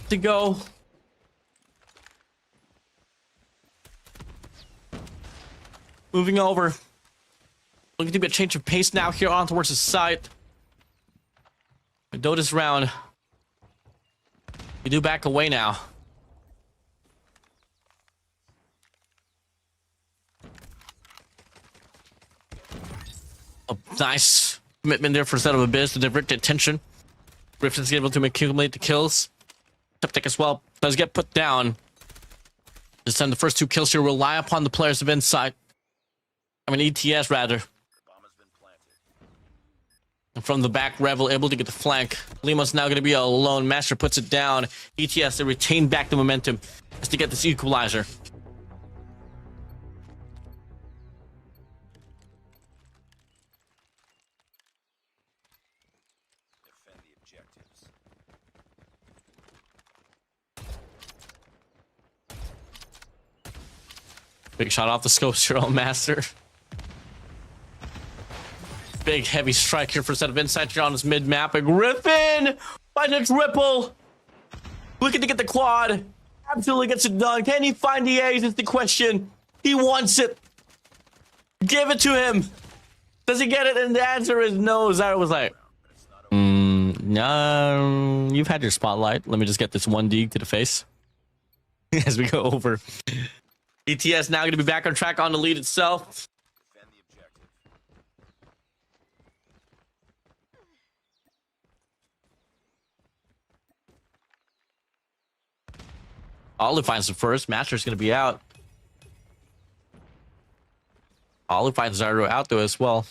To go. Moving over. Looking to be a change of pace now here on towards the side. We do this round. We do back away now. A nice commitment there for a set of Abyss to divert the attention. Griffin's able to accumulate the kills. Septic as well does get put down. This time the first 2 kills here rely upon the players of Inside. I mean ETS rather. Bomb has been planted. And from the back, Revel able to get the flank. Lima's now going to be alone. Master puts it down. ETS to retain back the momentum as to get this equalizer. Defend the objectives. Big shot off the scopes here on Master. Big heavy strike here for a set of Inside here on his mid map. A Griffin finds a triple. Looking to get the quad. Absolutely gets it done. Can he find the A's is the question. He wants it. Give it to him. Does he get it? And the answer is no. Zyro was like, no, you've had your spotlight. Let me just get this 1D to the face. As we go over. ETS now going to be back on track on the lead itself. Defend the objective. Olive finds the first. Master's going to be out. Olive finds Zyro out though as well.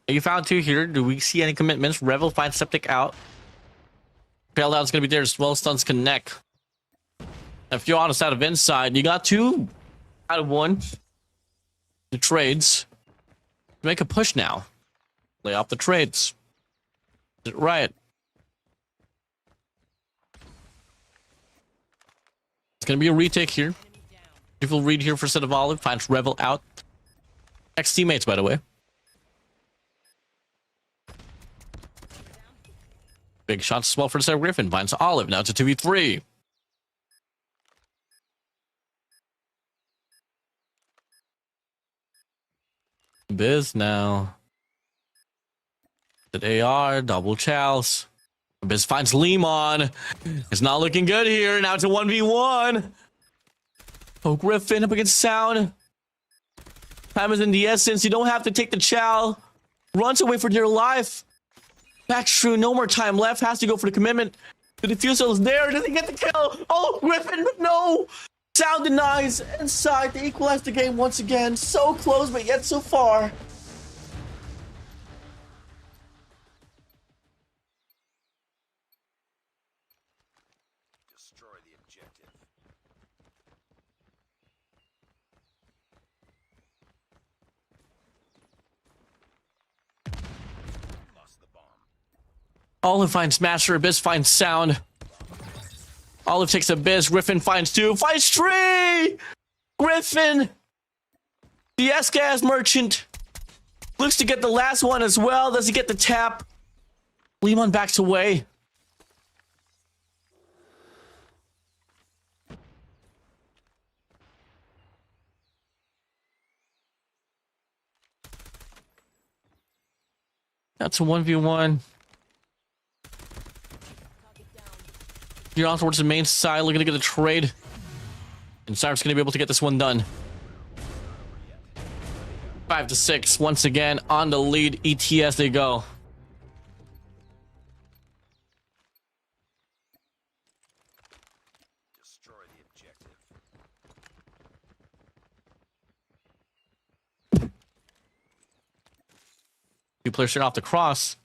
You found 2 here. Do we see any commitments? Revel finds Septic out. Trail down's going to be there as well. Stuns connect. If you're on the side of Inside, you got 2 out of 1. The trades. Make a push now. Lay off the trades. Is it right? It's going to be a retake here. Beautiful read here for set of Olive. Finds Revel out. Ex teammates, by the way. Big shots as well for the set of Griffin. Finds Olive. Now it's a 2v3. Biz now. The AR, double chows. Biz finds Lemon. It's not looking good here. Now it's a 1v1. Oh, Griffin up against Sound. Time is in the essence. You don't have to take the chow. Runs away for dear life. Max True, no more time left. Has to go for the commitment. The defusal is there. Does he get the kill? Oh, Griffin, no! Sound denies. Inside, they equalize the game once again. So close, but yet so far. Destroy the objective. Lost the bomb. Olive finds Master. Abyss finds Sound. Olive takes Abyss. Griffin finds 2. Finds 3! Griffin! The S-Gas Merchant looks to get the last one as well. Does he get the tap? Lehman backs away. That's a 1v1. Here on towards the main side, looking to get the trade. And Cyrus going to be able to get this one done. 5-6. Once again, on the lead. ETS they go. Destroy the objective. Two players straight off the cross.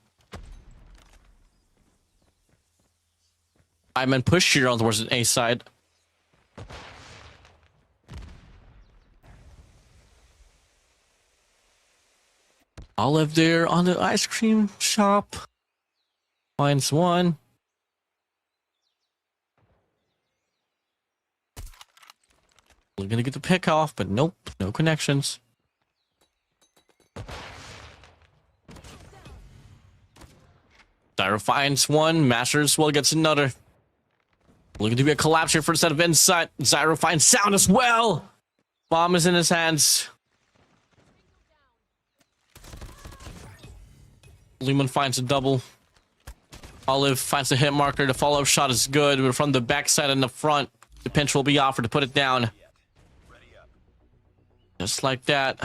5-man push here on towards the A side. Olive there on the ice cream shop. Finds one. We're gonna get the pick off, but nope, no connections. Zyro finds one. Masters well gets another. Looking to be a collapse here for the set of Insight. Zyro finds Sound as well. Bomb is in his hands. Lehman finds a double. Olive finds a hit marker. The follow-up shot is good, but from the backside and the front, the pinch will be offered to put it down. Ready up. Just like that.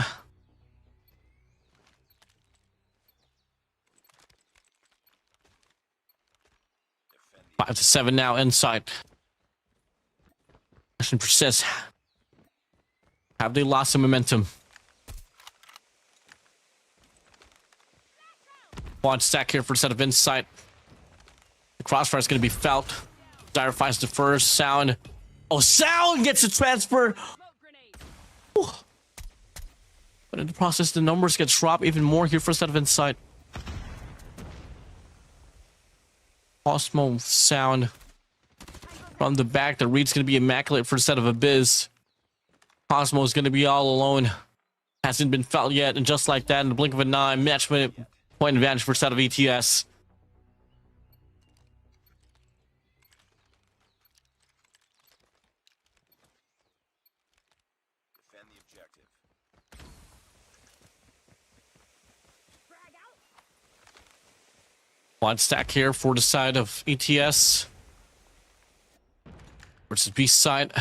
Defend the 5-7 now inside. Question persists. Have they lost some momentum? Quad stack here for a set of Insight. The crossfire is going to be felt. Zyro finds the first. Sound. Oh, Sound gets a transfer. Whew. But in the process, the numbers get dropped even more here for a set of Insight. Osmo Sound from the back. The read's going to be immaculate for a set of Abyss. Cosmo is going to be all alone. Hasn't been felt yet. And just like that, in the blink of an eye, match point advantage for a set of ETS. Defend the objective. Quad stack here for the side of ETS. Versus B side.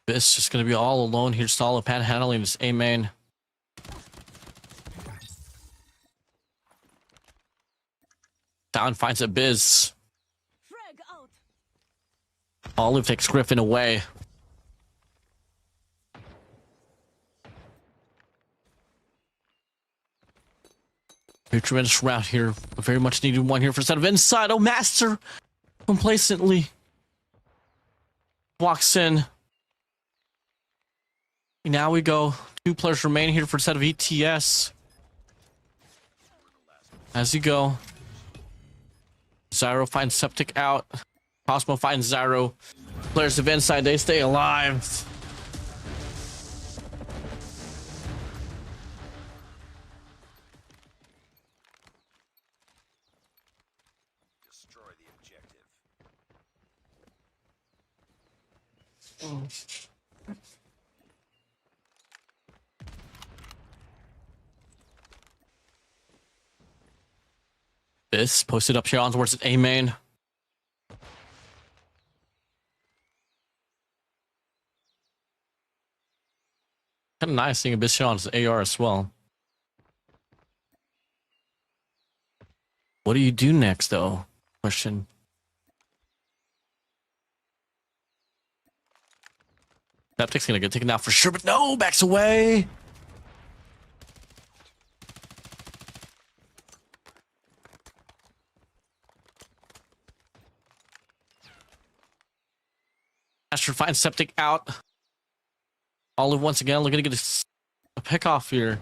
This is going to be all alone here. Solid pad handling this A main. Down finds Abyss. Olive takes Griffin away. Very tremendous route here. A very much needed one here for a set of Inside. Oh, Master complacently walks in. Now we go. 2 players remain here for a set of ETS. As you go. Zyro finds Septic out. Cosmo finds Zyro. Players of Inside, they stay alive. Destroy the objective. This posted up here on towards the A main. Kind of nice seeing Abyss on his AR as well. What do you do next, though? Question. Septic's gonna get taken out for sure, but no, backs away. Master finds Septic out. Olive once again looking to get a pick off here.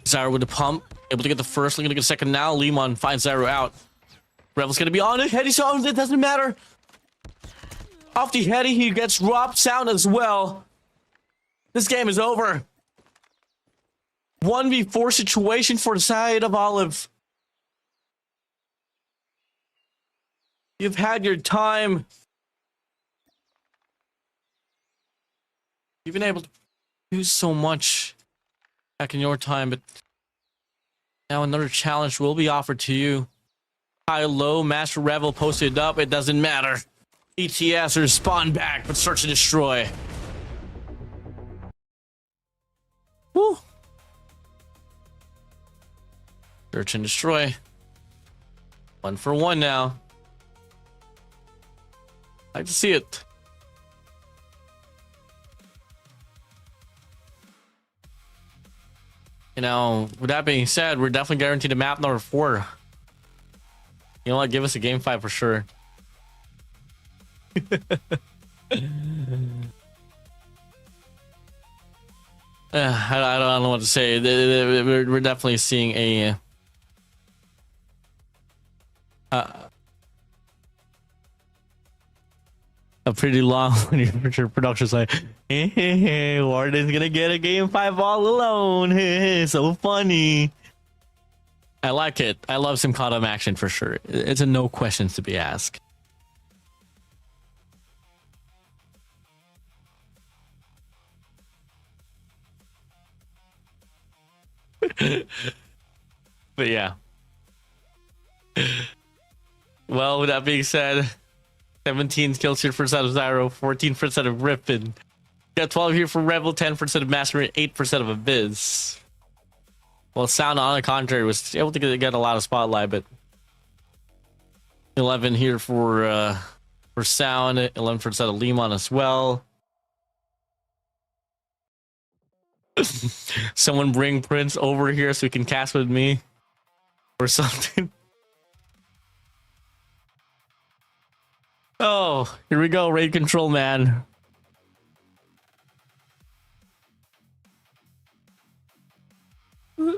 Zyro with the pump, able to get the first, looking to get the second now. Lemon finds Zyro out. Revel's gonna be on it. Heady sounds, it doesn't matter. Off the heady, he gets dropped sound as well. This game is over. 1v4 situation for the side of Olive. You've had your time. You've been able to do so much back in your time, but now another challenge will be offered to you. High, low, Master Revel posted up. It doesn't matter. ETS or spawn back, but search and destroy. Woo. Search and destroy. 1 for 1 now. I like to see it. You know, with that being said, we're definitely guaranteed a map number 4. You know what? Give us a game 5 for sure. I don't know what to say. We're definitely seeing a pretty long production's like, hey, Warden's gonna get a game 5 all alone. So funny. I like it. I love some CODM action for sure. It's a no questions to be asked. But yeah. Well, with that being said, 17 kills here for side of Zyro, 14% of Rippin. Got 12 here for Revel, 10% of Master, and 8% of Abyss. Well, Sound on the contrary was able to get a lot of spotlight, but 11 here for Sound, 11% of Lemon as well. Someone bring Prince over here so he can cast with me or something. Oh, here we go. Raid control, man.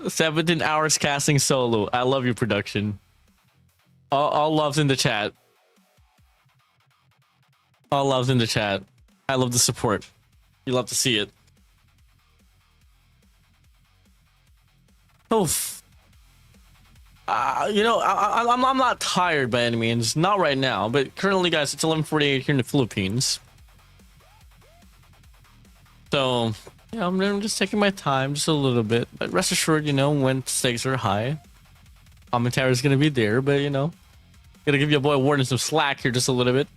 "17 hours casting solo." I love your production. All loves in the chat. All loves in the chat. I love the support. You love to see it. Oh, you know, I'm not tired by any means, not right now, but currently, guys, it's 11:48 here in the Philippines. So, yeah, I'm just taking my time just a little bit, but rest assured, you know, when stakes are high, commentary is gonna be there. But you know, gonna give your boy Warden some slack here just a little bit.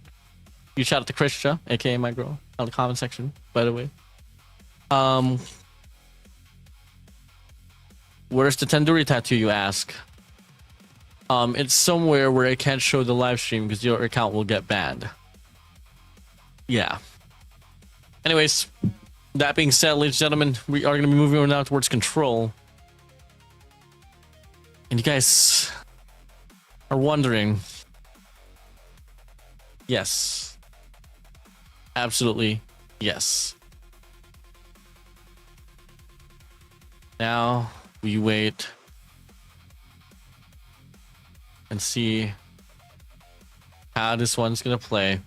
You shout out to Kristia, aka my girl, on the comment section, by the way. Where's the tandoori tattoo, you ask? It's somewhere where I can't show the live stream because your account will get banned. Yeah. Anyways, that being said, ladies and gentlemen, we are going to be moving on now towards control. And you guys are wondering. Yes. Absolutely. Yes. Now we wait and see how this one's gonna play.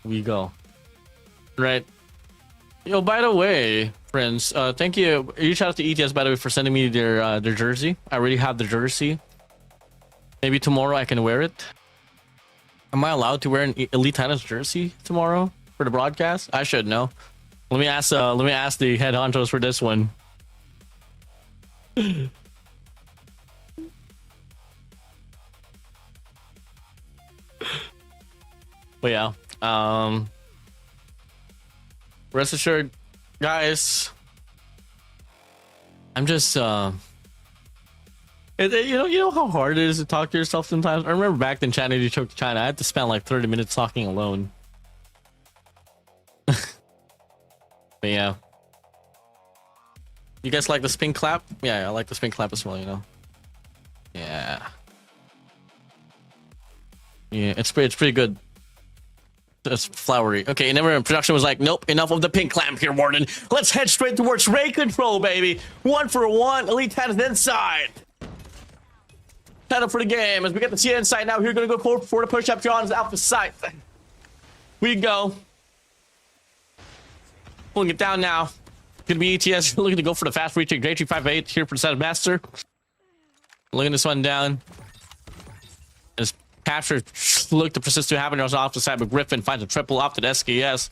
We go. Right. Yo, by the way, friends, thank you. Huge shout out to ETS, by the way, for sending me their jersey. I already have the jersey. Maybe tomorrow I can wear it. Am I allowed to wear an Elite Titans jersey tomorrow for the broadcast? I should know. Let me ask the head honchos for this one. But yeah, rest assured, guys, I'm just you know how hard it is to talk to yourself sometimes. I remember back in China, you took China. I had to spend like 30 minutes talking alone. But yeah. You guys like the spin clap? Yeah, I like the spin clap as well, you know. Yeah. Yeah, it's pretty good. It's flowery. Okay, never in production was like, nope, enough of the pink clamp here, Warden. Let's head straight towards Ray Control, baby. 1-for-1, Elite 10 is inside. Head up for the game as we get the CN side now. We're gonna go for the push-up. John's Alpha site. We go. Pulling it down now. Gonna be ETS looking to go for the fast reaching J358 here for the set of Master. Looking this one down. As capture look to persist to happen off the side, but Griffin finds a triple off to the SKS.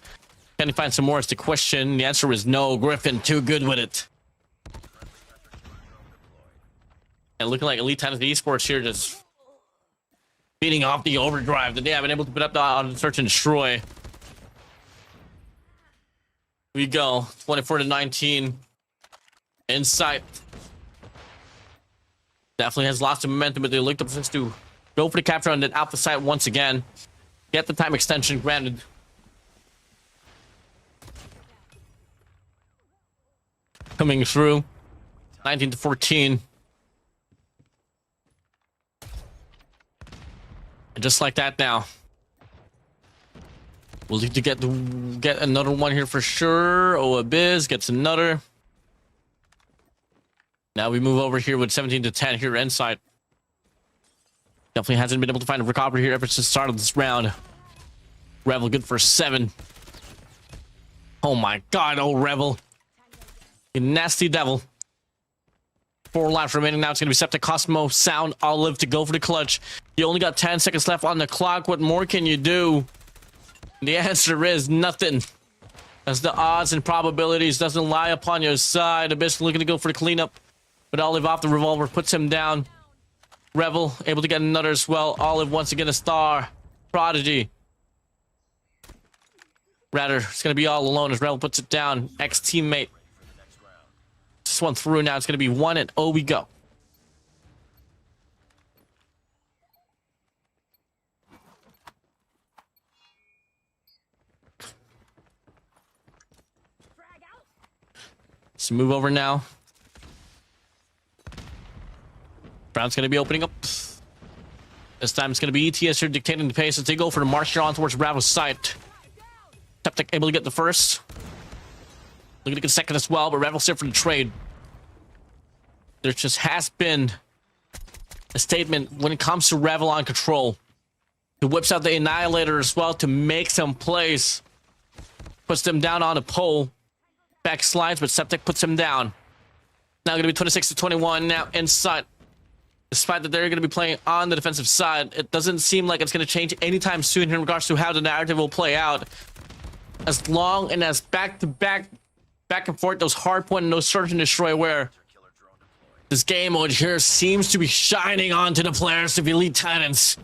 Can he find some more? Is the question. The answer is no. Griffin too good with it. And looking like Elite Times Esports here just beating off the overdrive that they haven't been able to put up on search and destroy. We go 24-19 inside. Definitely has lots of momentum, but they looked up to go for the capture on that Alpha site once again. Get the time extension granted. Coming through 19-14. And just like that now. We'll need to get another one here for sure. Oh, Abyss gets another. Now we move over here with 17-10 here inside. Definitely hasn't been able to find a recovery here ever since the start of this round. Revel good for 7. Oh my god, oh Revel. You nasty devil. 4 lives remaining now. It's going to be Septic, Cosmo, Sound, Olive to go for the clutch. You only got 10 seconds left on the clock. What more can you do? The answer is nothing. As the odds and probabilities doesn't lie upon your side. Abyss looking to go for the cleanup. But Olive off the revolver puts him down. Revel able to get another as well. Olive once again a star. Prodigy. Rather, it's going to be all alone as Revel puts it down. Ex-teammate. This one through now. It's going to be 1-0 we go. Let's move over now. Brown's going to be opening up. This time it's going to be ETS here dictating the pace as they go for the march here on towards Bravo's site. Septic able to get the first. Looking to get the second as well, but Revel's here for the trade. There just has been a statement when it comes to Revel on control. He whips out the Annihilator as well to make some plays. Puts them down on a pole. Back slides, but Septic puts him down. Now going to be 26-21 now inside. Despite that they're going to be playing on the defensive side, it doesn't seem like it's going to change anytime soon in regards to how the narrative will play out. As long and as back and forth, those hard point and those search and destroy where this game mode here seems to be shining onto the players of Elite Titans.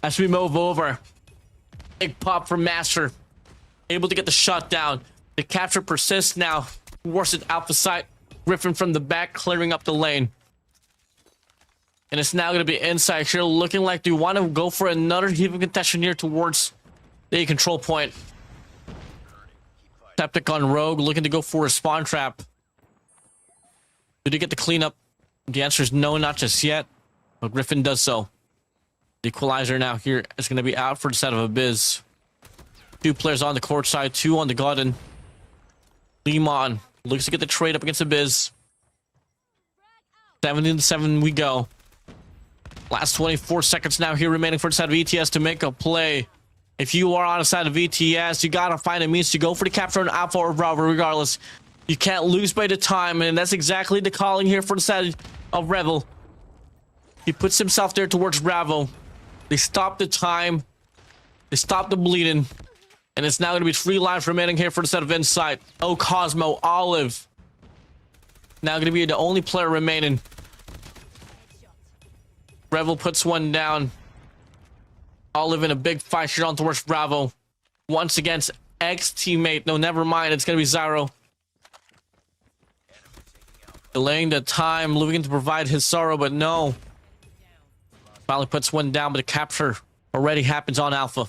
As we move over, big pop from Master, able to get the shot down. The capture persists now towards the Alpha site. Griffin from the back clearing up the lane. And it's now going to be inside here looking like do you want to go for another heap of contention here towards the control point. Septic on Rogue looking to go for a spawn trap. Did he get the cleanup? The answer is no, not just yet. But Griffin does so. The equalizer now here is going to be out for the set of Abyss. 2 players on the court side, 2 on the garden. Limon looks to get the trade up against Abyss. 17-7 we go. Last 24 seconds now here remaining for the side of ETS to make a play. If you are on the side of ETS, you gotta find a means to go for the capture on Alpha or Bravo regardless. You can't lose by the time, and that's exactly the calling here for the side of Revel. He puts himself there towards Bravo. They stop the time. They stop the bleeding. And it's now going to be 3 lives remaining here for the set of Insight. Oh, Cosmo, Olive. Now going to be the only player remaining. Revel puts one down. Olive in a big fight here on towards Bravo. Once against ex-teammate. No, never mind. It's going to be Zyro. Delaying the time, looking to provide his sorrow, but no. Finally puts one down, but the capture already happens on Alpha.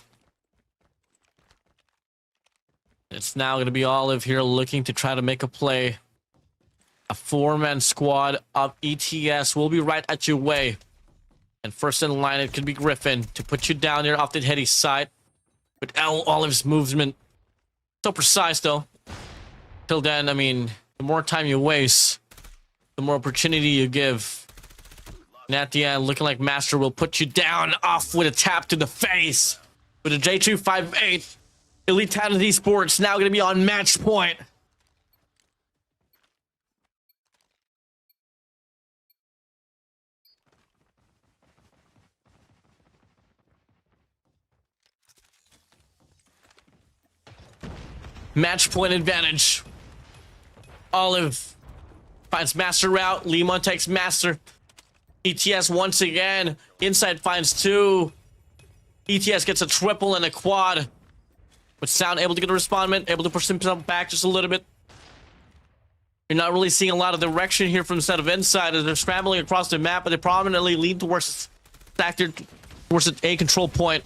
It's now going to be Olive here looking to try to make a play. A 4-man squad of ETS will be right at your way. And first in line, it could be Griffin to put you down here off the heady side. But Olive's movement, so precise though. Till then, I mean, the more time you waste, the more opportunity you give. And at the end, looking like Master will put you down off with a tap to the face. With a J258, Elite Talent Esports now going to be on match point. Match point advantage. Olive finds Master route. Limon takes Master. ETS once again. Inside finds 2. ETS gets a triple and a quad. But Sound able to get a respondment. Able to push himself back just a little bit. You're not really seeing a lot of direction here from the set of inside as they're scrambling across the map, but they prominently lead towards the A control point.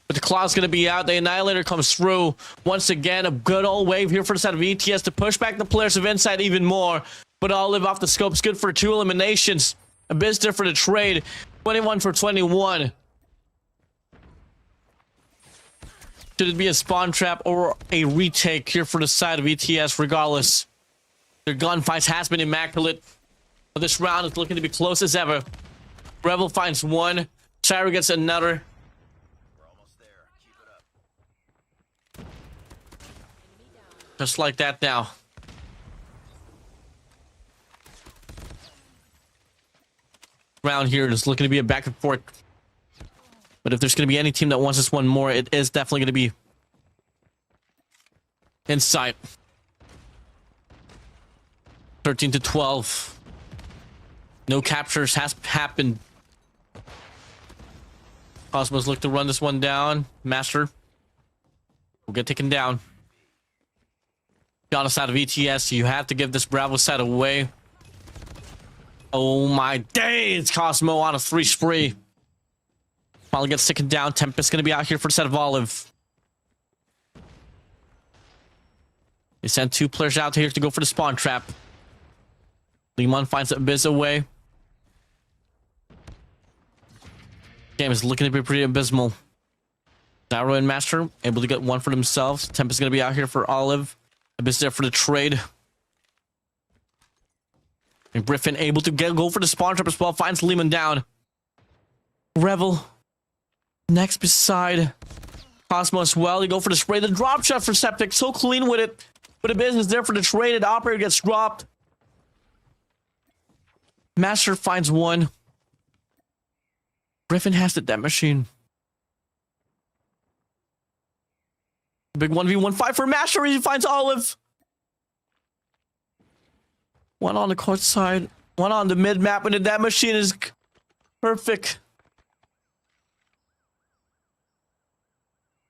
But the Claw's going to be out. The Annihilator comes through. Once again, a good old wave here for the side of ETS to push back the players of Inside even more. But Olive off the scope's good for 2 eliminations. A Bister for the trade. 21 for 21. Should it be a spawn trap or a retake here for the side of ETS regardless? Their gunfights has been immaculate. But this round is looking to be close as ever. Rebel finds 1. Shiro gets another. Just like that now. Round here is looking to be a back and forth. But if there's going to be any team that wants this one more, it is definitely going to be Inside. 13 to 12. No captures has happened. Cosmos look to run this one down. Master will get taken down. Got us out of ETS. You have to give this Bravo set away. Oh my days! Cosmo on a 3 spree. Finally gets taken down. Tempest gonna be out here for the set of Olive. They send 2 players out here to go for the spawn trap. Limon finds Abyss away. Game is looking to be pretty abysmal. Zyro and Master able to get 1 for themselves. Tempest gonna be out here for Olive. Abyss there for the trade. And Griffin able to go for the spawn trap as well. Finds Lehman down. Revel. Next beside Cosmo as well. You go for the spray. The drop shot for Septic. So clean with it. But Abyss is there for the trade. The operator gets dropped. Master finds 1. Griffin has the death machine. Big 1v1 fight for Master. He finds Olive. 1 on the court side. 1 on the mid map. And that machine is perfect.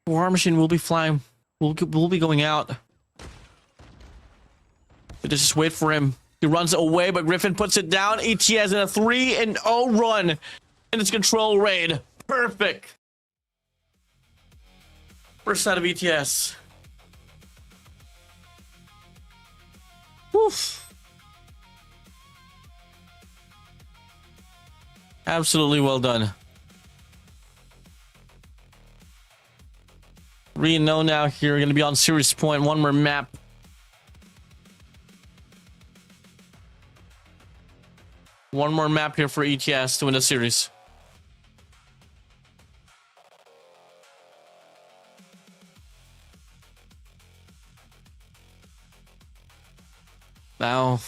War machine will be flying. We'll be going out. But just wait for him. He runs away, but Griffin puts it down. ETS in a 3-0 run in its control raid. Perfect. First side of ETS. Woof. Absolutely well done. 3-0 now here. We're going to be on series point. 1 more map. One more map here for ETS to win the series. Now,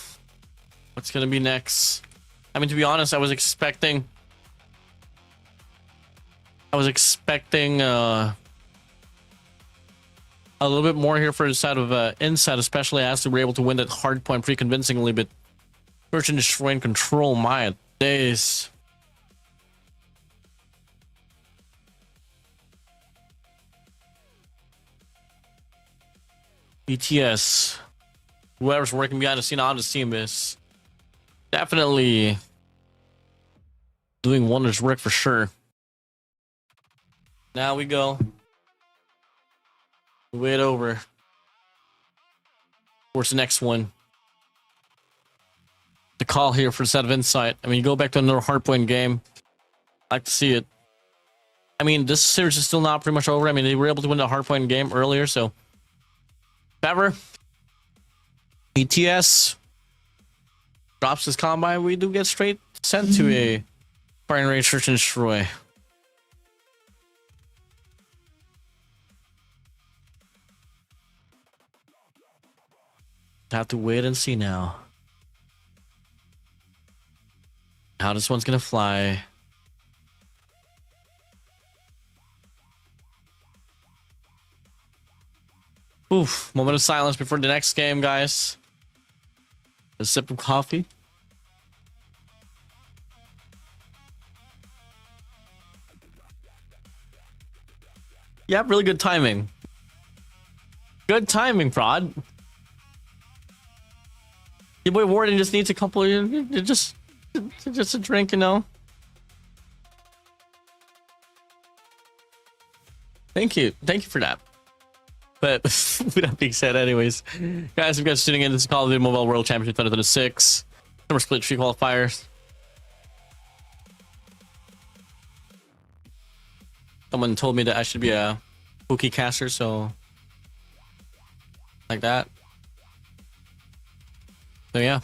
what's going to be next? I mean, to be honest, I was expecting a little bit more here for the side of Inside, especially as we were able to win that hard point pretty convincingly, but Search and Destroy and Control, my days. ETS. Whoever's working behind the scene on the team is Definitely doing wonders work for sure. Now we go. Wait over. Where's the next one? The call here for a set of insight. I mean, you go back to another hardpoint game. I like to see it. I mean, this series is still not pretty much over. I mean, they were able to win the hardpoint game earlier, so. If ever ETS drops his combine, we do get straight sent to a firing range search and destroy. Have to wait and see now. How this one's gonna fly. Oof, moment of silence before the next game, guys. A sip of coffee. Yeah, really good timing. Good timing, Prod. Your boy Warden just needs a couple of, just a drink, you know. Thank you for that. But with that being said, anyways, guys, if you guys are tuning in, this is Call of Duty Mobile World Championship 2026. Summer Split 3 qualifiers. Someone told me that I should be a Pookie caster, so like that. So yeah,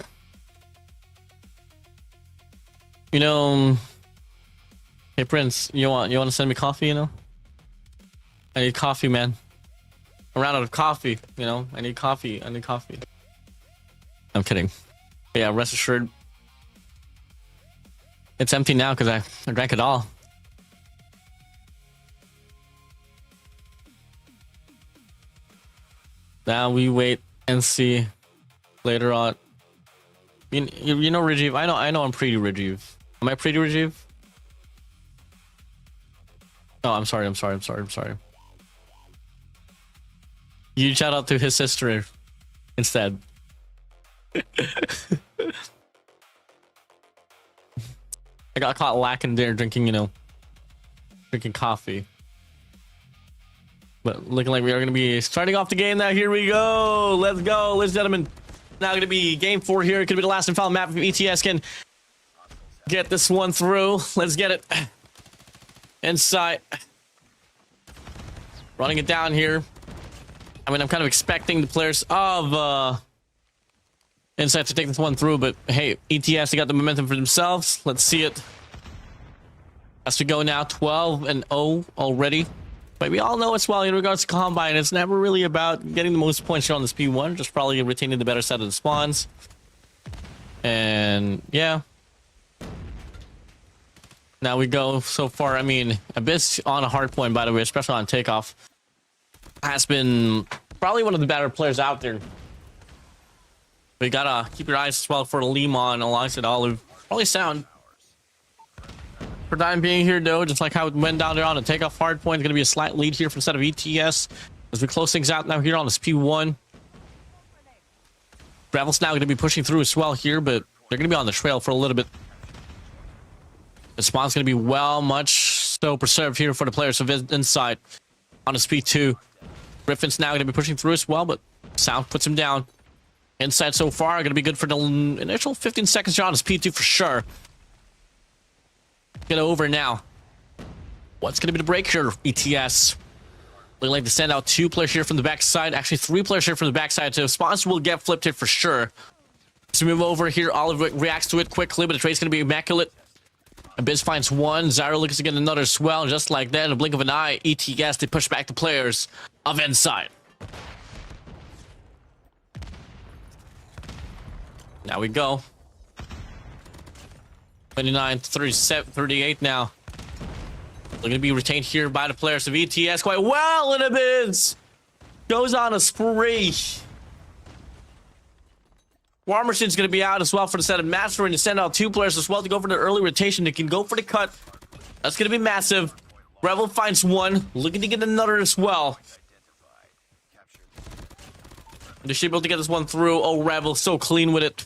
you know, hey Prince, you want to send me coffee? You know, I need coffee, man. I'm out of coffee. You know, I need coffee. I'm kidding. But yeah, rest assured, it's empty now because I drank it all. Now we wait and see later on. You know Rajiv. I know I'm pretty Rajiv. Am I pretty Rajiv? Oh, I'm sorry. You shout out to his sister instead. I got caught lacking there drinking coffee. But looking like we are going to be starting off the game now. Here we go. Let's go, ladies and gentlemen. Now going to be game 4 here. It could be the last and final map if ETS can get this one through. Let's get it. Inside. Running it down here. I mean, I'm kind of expecting the players of Insight to take this one through, but hey, ETS, they got the momentum for themselves. Let's see it. As we go now, 12-0 already. But we all know as well, in regards to Combine, it's never really about getting the most points here on this P1, just probably retaining the better set of the spawns. And yeah. Now we go so far. I mean, Abyss on a hard point, by the way, especially on takeoff, has been probably one of the better players out there. But you gotta keep your eyes as well for Lemon alongside Olive. Probably sound. For time being here, though, just like how it went down there on the takeoff hard point, going to be a slight lead here for the set of ETS as we close things out now here on this P1. Gravel's now going to be pushing through as well here, but they're going to be on the trail for a little bit. The spawn's going to be much so preserved here for the players of Insight on this P2. Griffin's now going to be pushing through as well, but Sound puts him down. Insight so far going to be good for the initial 15 seconds here on this P2 for sure. Get over now. What's going to be the break here, ETS? Looking like to send out 2 players here from the backside. Actually, 3 players here from the backside. So spawns will get flipped here for sure. So move over here. Olive reacts to it quickly, but the trade's going to be immaculate. Abyss finds 1. Zyro looks to get another as well. Just like that, in a blink of an eye, ETS, they push back the players of Insight. Now we go. 29, 37, 38 now. They're going to be retained here by the players of ETS quite well. And Abyss goes on a spree. War Machine's going to be out as well for the set of Master, and to send out 2 players as well to go for the early rotation. They can go for the cut. That's going to be massive. Rebel finds 1, looking to get another as well. They should be able to get this one through. Oh, Rebel so clean with it.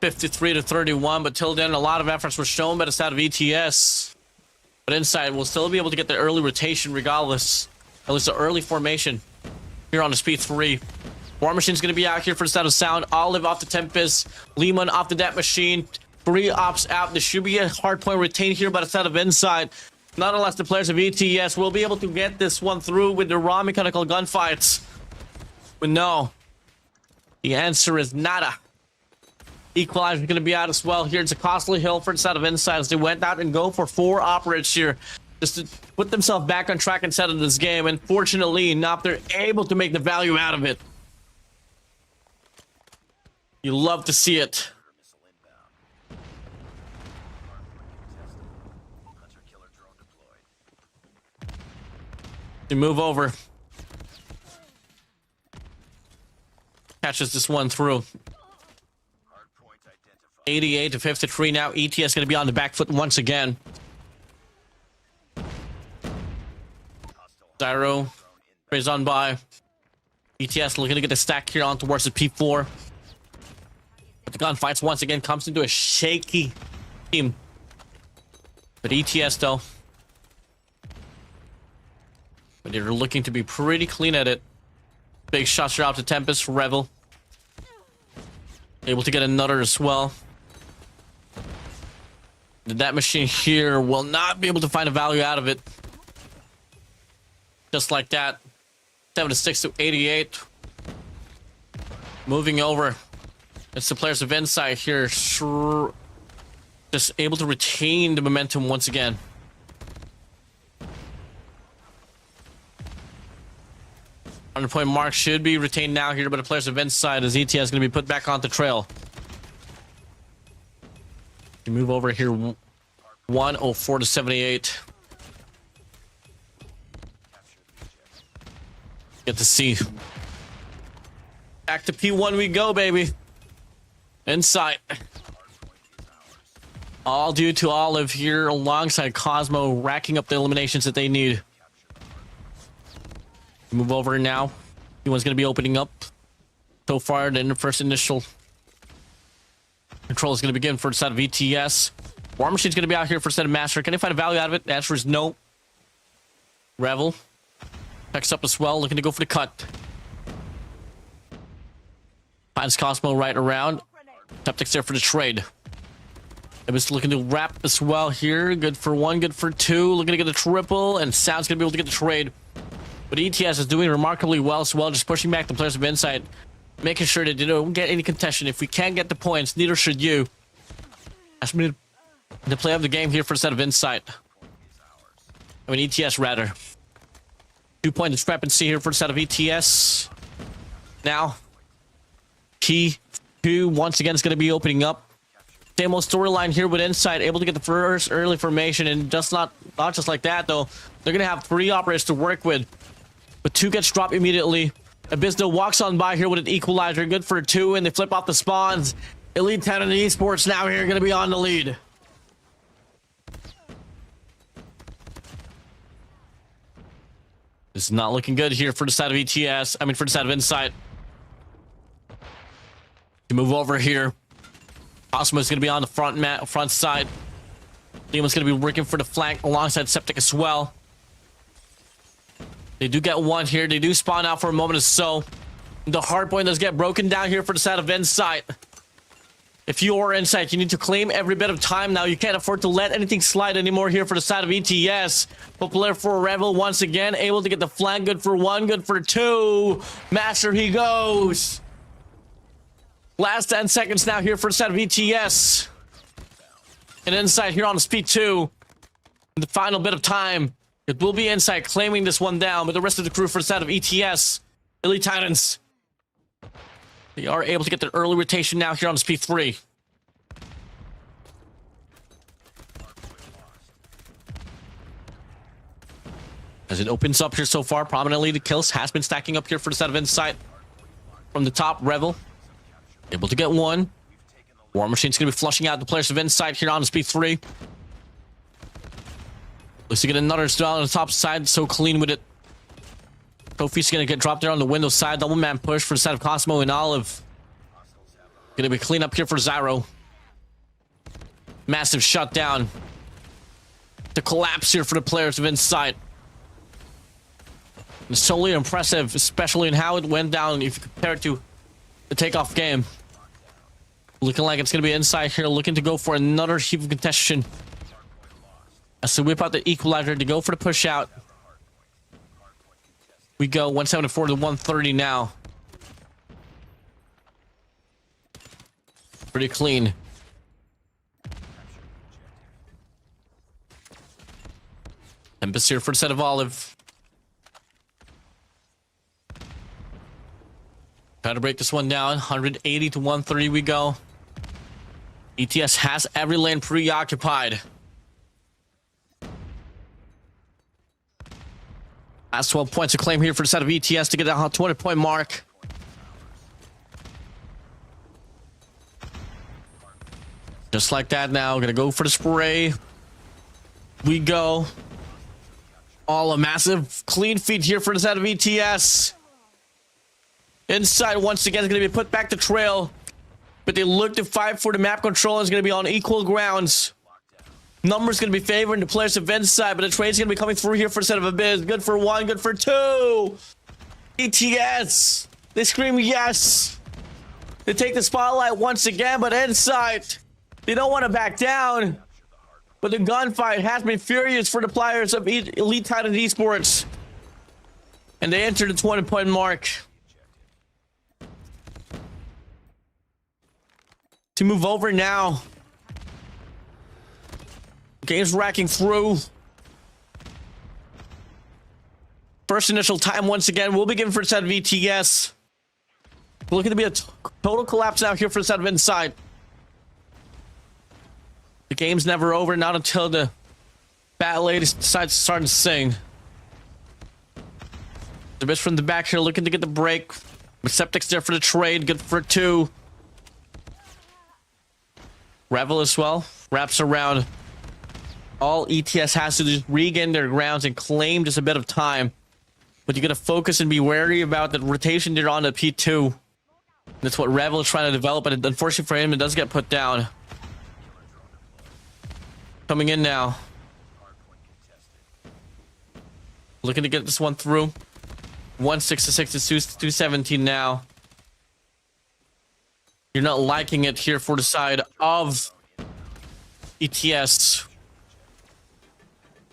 53 to 31, but till then, a lot of efforts were shown by the side of ETS. But inside, we'll still be able to get the early rotation regardless. At least the early formation here on the speed 3. War Machine's going to be out here for the side of Sound. Olive off the Tempest. Lehman off the Death Machine. 3 ops out. There should be a hard point retained here by the side of Inside. Nonetheless, the players of ETS will be able to get this one through with the raw mechanical gunfights. But no. The answer is nada. Equalizer going to be out as well. Here it's a costly hill for the side of Inside as they went out and go for 4 operates here just to put themselves back on track and set in this game. And fortunately enough, they're able to make the value out of it. You love to see it. They move over. Catches this one through. 88 to 53 now. ETS going to be on the back foot once again. Zyro plays on by. ETS looking to get the stack here on towards the P4. But the gunfights once again comes into a shaky team. But ETS though. But they're looking to be pretty clean at it. Big shots are out to Tempest, Revel. Able to get another as well. That machine here will not be able to find a value out of it. Just like that. 76 to 88. Moving over. It's the players of Inside here. Just able to retain the momentum once again. Point mark should be retained now here, but the players of Inside as ETS is going to be put back on the trail. You move over here 104 to 78. Get to see. Back to P1 we go, baby. Inside. All due to Olive here alongside Cosmo racking up the eliminations that they need. Move over now. P1's going to be opening up. So far, the first initial control is going to begin for the side of ETS. War Machine's going to be out here for a set of Master. Can they find a value out of it? The answer is no. Revel picks up as well, looking to go for the cut. Finds Cosmo right around. Septic's there for the trade. It was looking to wrap as well here. Good for 1, good for 2. Looking to get a triple, and Sound's going to be able to get the trade. But ETS is doing remarkably well as well, just pushing back the players of Inside, making sure that they don't get any contention. If we can't get the points, neither should you. That's me the play of the game here for a set of Inside. I mean, ETS rather. 2-point discrepancy here for a set of ETS. Now, Key 2 once again is going to be opening up. Same old storyline here with Inside, able to get the first early formation, and just not just like that though. They're going to have 3 operators to work with. But 2 gets dropped immediately. Abysmal walks on by here with an equalizer. Good for 2, and they flip off the spawns. Elite Talent Esports now here going to be on the lead. This is not looking good here for the side of ETS. I mean, for the side of Inside. To move over here. Cosmo is going to be on the front side. Demon's going to be working for the flank alongside Septic as well. They do get 1 here. They do spawn out for a moment or so. The hard point does get broken down here for the side of Inside. If you are Inside, you need to claim every bit of time now. You can't afford to let anything slide anymore here for the side of ETS. But player for Revel once again, able to get the flank. Good for 1, good for 2. Master he goes. Last 10 seconds now here for the side of ETS. And Inside here on the speed 2. In the final bit of time. It will be Inside claiming this one down, but the rest of the crew for the side of ETS, Elite Titans, they are able to get their early rotation now here on speed 3. As it opens up here so far, prominently the kills has been stacking up here for the side of Inside. From the top, Revel, able to get 1. War Machine's going to be flushing out the players of Inside here on speed 3. Looks to get another style on the top side, so clean with it. Trophy's gonna get dropped there on the window side. Double man push for the side of Cosmo and Olive. Gonna be clean up here for Zyro. Massive shutdown. The collapse here for the players of Insight. It's totally impressive, especially in how it went down if you compare it to the takeoff game. Looking like it's going to be Insight here, looking to go for another heap of contention. As they whip out the equalizer to go for the push out. We go 174 to 130 now. Pretty clean. Tempest here for the set of Olive. Try to break this one down. 180 to 130 we go. ETS has every lane preoccupied. Last 12 points to claim here for the set of ETS to get that 20-point mark. Just like that now. Gonna go for the spray. We go. All a massive clean feed here for the set of ETS. Inside once again is going to be put back to trail. But they look to fight for the map control. Is going to be on equal grounds. Numbers going to be favoring the players of Inside. But the trade's going to be coming through here for the set of Abyss. Good for one. Good for two. ETS. They scream yes. They take the spotlight once again. But Inside, they don't want to back down. But the gunfight has been furious for the players of Elite Titan Esports. And they enter the 20-point mark. To move over now. Game's racking through. First initial time once again will be given for the set of ETS. Looking to be a total collapse now here for the set of Inside. The game's never over, not until the bat lady decides to start to sing. The best from the back here looking to get the break. Receptic's there for the trade, good for two. Revel as well, wraps around. All ETS has to do is regain their grounds and claim just a bit of time. But you gotta focus and be wary about the rotation there on the P2. That's what Revel is trying to develop, but unfortunately for him, it does get put down. Coming in now. Looking to get this one through. 166 to 217 now. You're not liking it here for the side of ETS.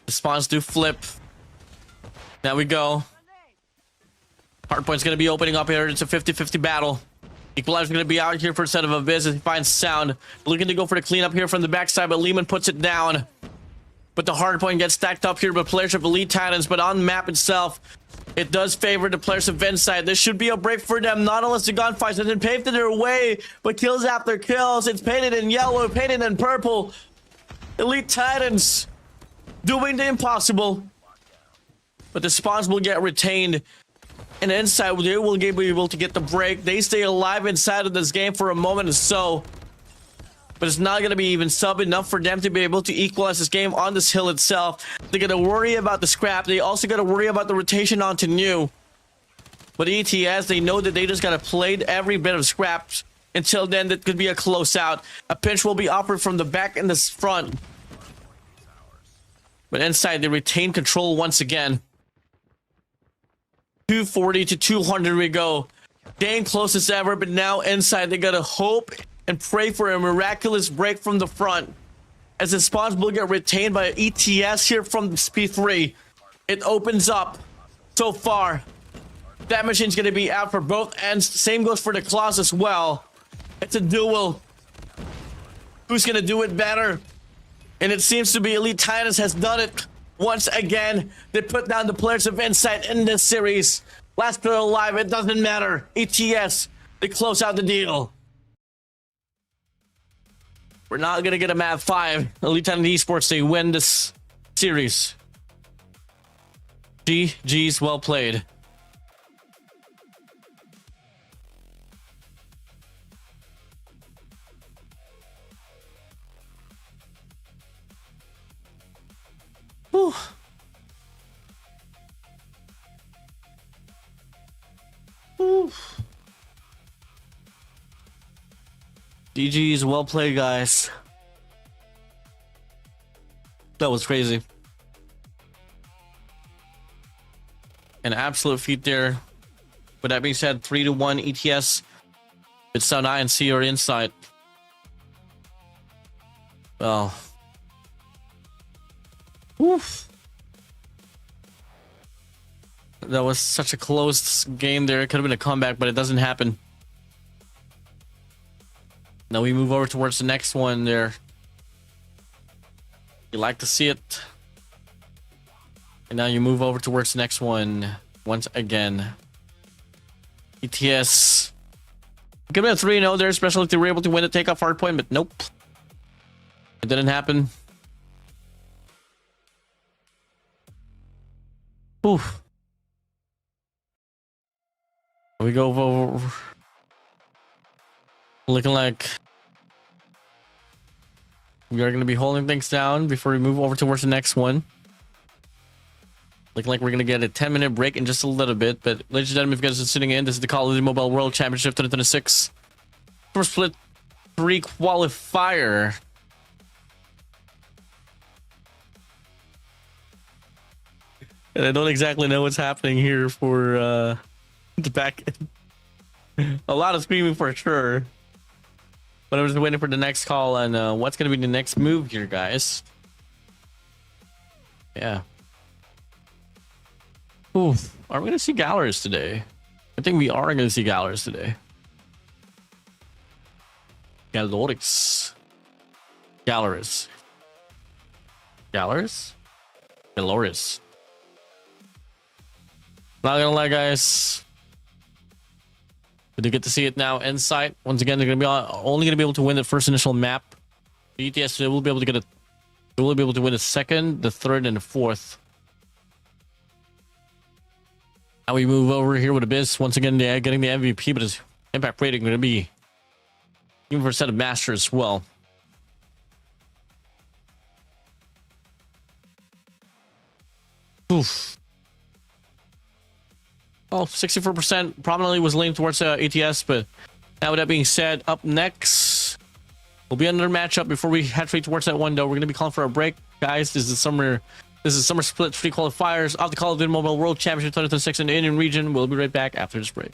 The spawns do flip. Now we go. Hardpoint's going to be opening up here. It's a 50-50 battle. Equalizer's going to be out here for a set of Abyss as he finds sound. Looking to go for the cleanup here from the backside, but Lehman puts it down. But the hardpoint gets stacked up here by players of Elite Titans, but on the map itself, it does favor the players of Inside. This should be a break for them, not unless the gunfights hasn't paved their way, but kills after kills. It's painted in yellow, painted in purple. Elite Titans doing the impossible. But the spawns will get retained. And Inside, they will be able to get the break. They stay alive inside of this game for a moment or so. But it's not going to be even sub enough for them to be able to equalize this game on this hill itself. They're going to worry about the scrap. They also got to worry about the rotation onto new. But ETS, they know that they just got to play every bit of scraps. Until then, that could be a close out. A pinch will be offered from the back and the front. But Inside, they retain control once again. 240 to 200 we go. Game close as ever, but now Inside, they gotta hope and pray for a miraculous break from the front. As the spawns will get retained by ETS here from P3. It opens up so far. That machine's gonna be out for both ends. Same goes for the claws as well. It's a duel. Who's gonna do it better? And it seems to be Elite Titans has done it. Once again, they put down the players of Insight in this series. Last player alive, it doesn't matter. ETS, they close out the deal. We're not going to get a map 5. Elite Titan Esports, they win this series. GG's well played. Whew. Whew. GG's, well played, guys. That was crazy. An absolute feat there. With that being said, 3-1 ETS. It's now I and C are inside. Well. Oof. That was such a close game there. It could have been a comeback, but it doesn't happen. Now we move over towards the next one there. You like to see it. And now you move over towards the next one once again. ETS. It could have been a 3-0 there, especially if they were able to win the takeoff hard point, but nope. It didn't happen. Oof. We go over. Looking like we are going to be holding things down before we move over towards the next one. Looking like we're going to get a 10-minute break in just a little bit. But ladies and gentlemen, if you guys are sitting in, this is the Call of Duty Mobile World Championship 2026. First split 3 qualifier. And I don't exactly know what's happening here for the back end. A lot of screaming for sure. But I'm just waiting for the next call on what's going to be the next move here, guys. Yeah. Oof. Are we going to see Galleries today? I think we are going to see Galleries today. Galorix. Galleries. Galleries? Galleries. Not gonna lie, guys. We do get to see it now. Insight. Once again, they're gonna be only gonna be able to win the first initial map. The ETS they will be able to get a. They will be able to win the second, the third, and the fourth. Now we move over here with Abyss. Once again, they're getting the MVP, but his impact rating gonna be even for a set of masters as well. Oof. Oh, 64% prominently was leaning towards ATS, but now with that being said, up next will be another matchup before we head straight towards that one, though. We're going to be calling for a break, guys. This is summer split 3 qualifiers of the Call of Duty Mobile World Championship 2026 in the Indian region. We'll be right back after this break.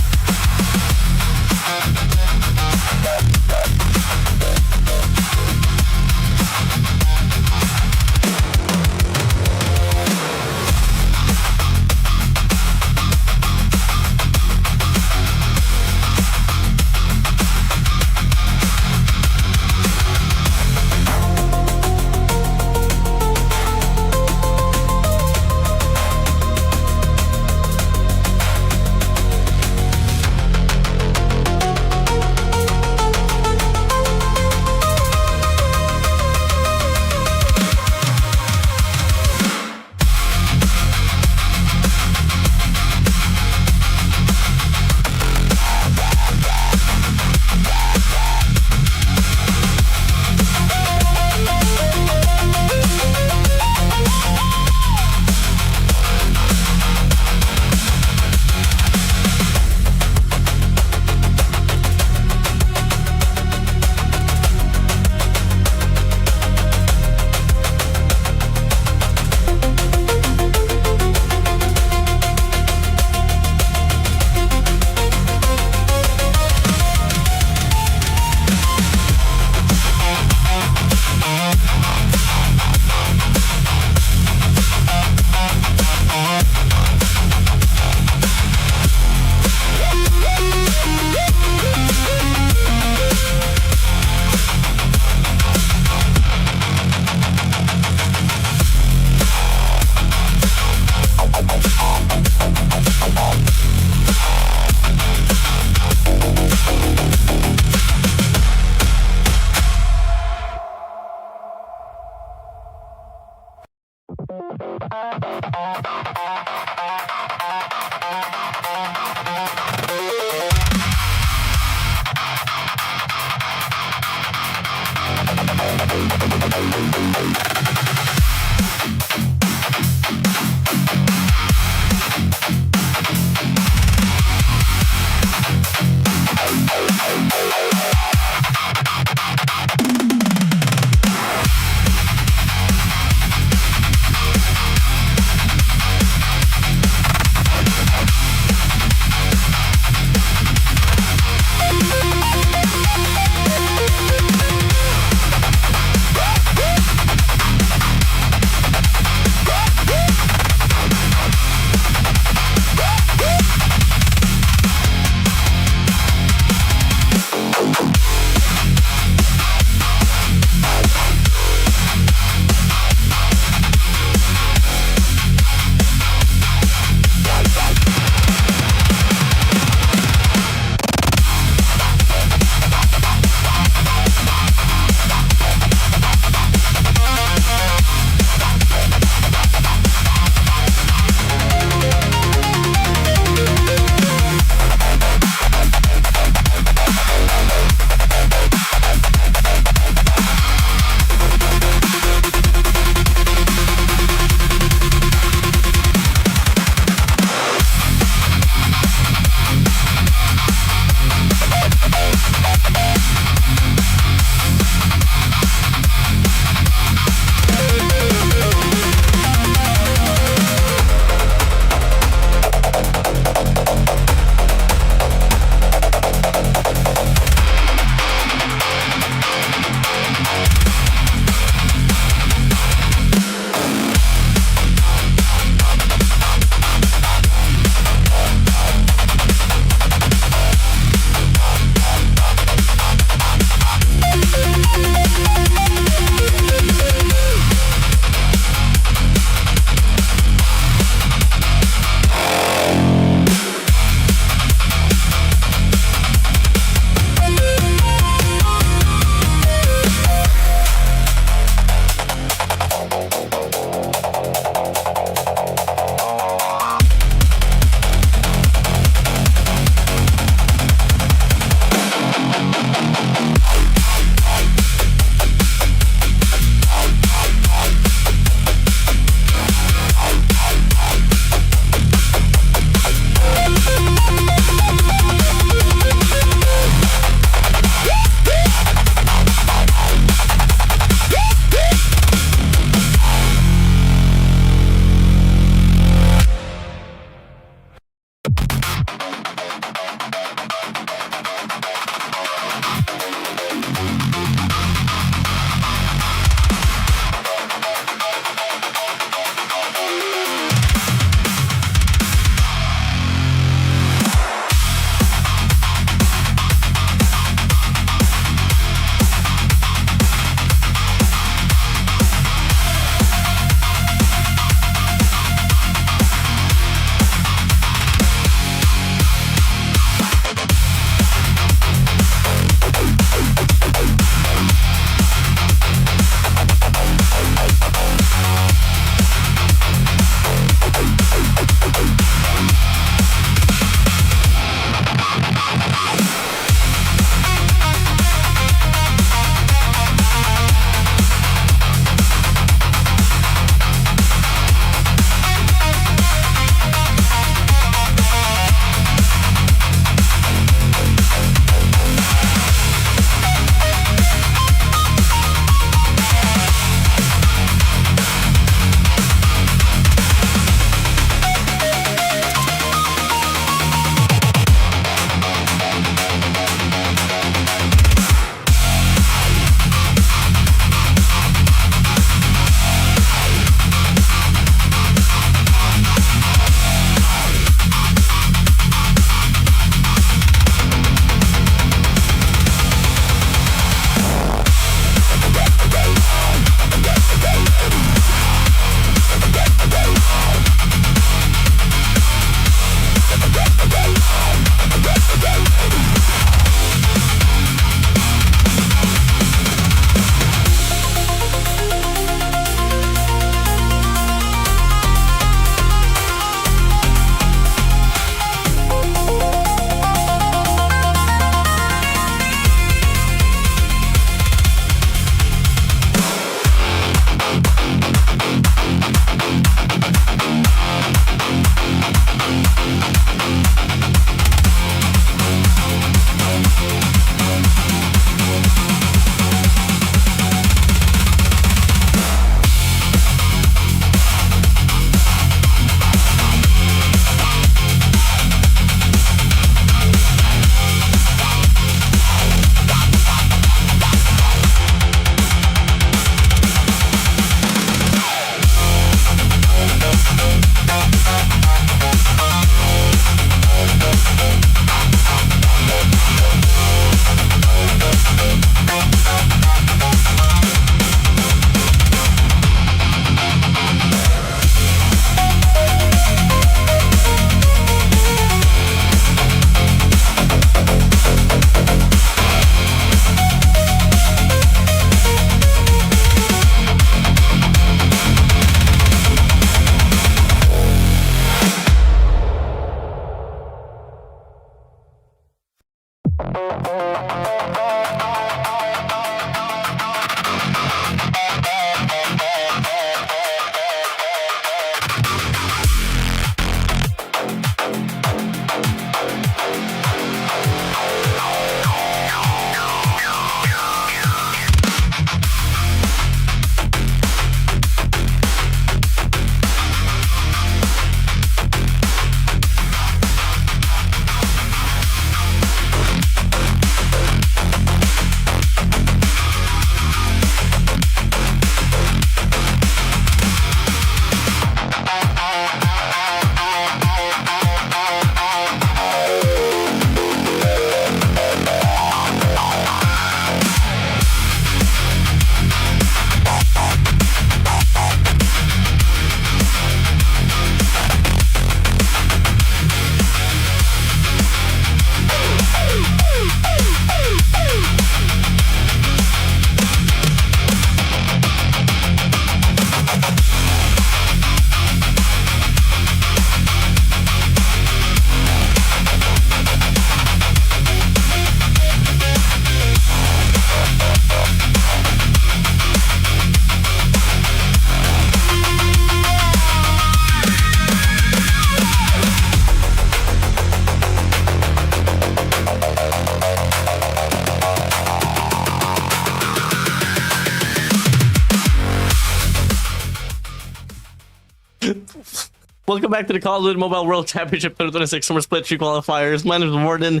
Welcome back to the Call of Duty Mobile World Championship 2026 Summer Split 3 qualifiers. My name is Warden.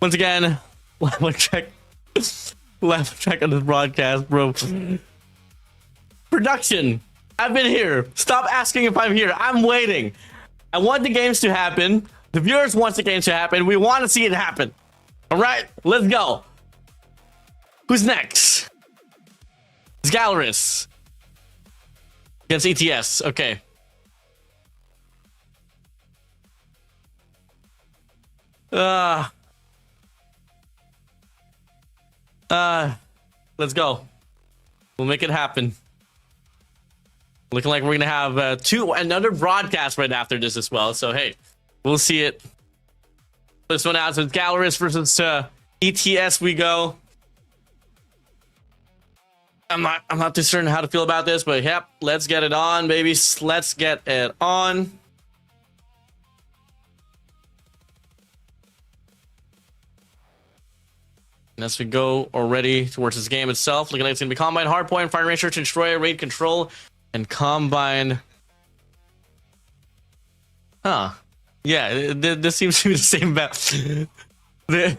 Once again, left track on this broadcast, bro. Production, I've been here. Stop asking if I'm here. I'm waiting. I want the games to happen. The viewers want the games to happen. We want to see it happen. All right, let's go. Who's next? It's Galaris against ETS. Okay. Let's go. We'll make it happen. Looking like we're gonna have another broadcast right after this as well. So hey, we'll see it. This one out. So it's Galaris versus ETS. We go. I'm not too certain how to feel about this, but yep, let's get it on, baby. Let's get it on. And as we go already towards this game itself, looking like it's going to be Combine, Hardpoint, Fire Range, Search and Destroy, Raid Control, and Combine. Huh. Yeah, this seems to be the same map. This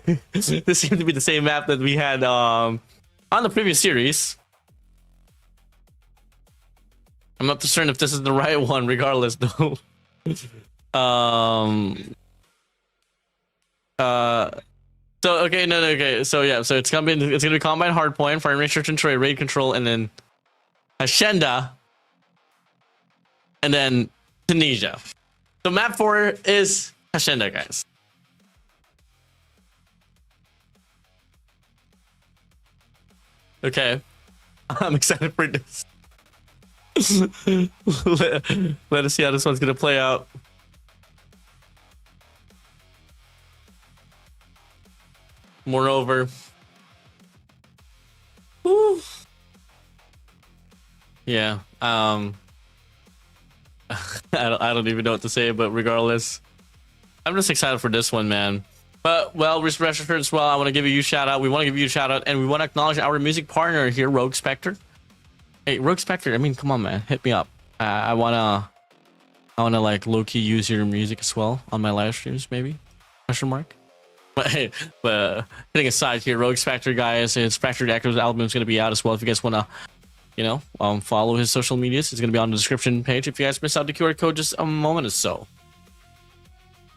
seems to be the same map that we had on the previous series. I'm not too certain if this is the right one, regardless, though. So okay, no, okay. So yeah, so it's gonna be Combine, Hardpoint, Fire Range, Search and Destroy, Raid Control, and then Hacienda, and then Tunisia. So map 4 is Hacienda, guys. Okay, I'm excited for this. Let us see how this one's gonna play out. Moreover, woo. Yeah, I don't even know what to say, but regardless, I'm just excited for this one, man. But well, rest assured as well, I want to give you a shout out. We want to give you a shout out, and we want to acknowledge our music partner here, Rogue Spectre. Hey, Rogue Spectre, I mean, come on, man, hit me up. I wanna like low key use your music as well on my live streams, maybe? Question mark. But hey, hitting aside here, Rogue Spectre, guys, his Spectre Echoes album is going to be out as well. If you guys want to, you know, follow his social medias, it's going to be on the description page. If you guys missed out the QR code just a moment or so.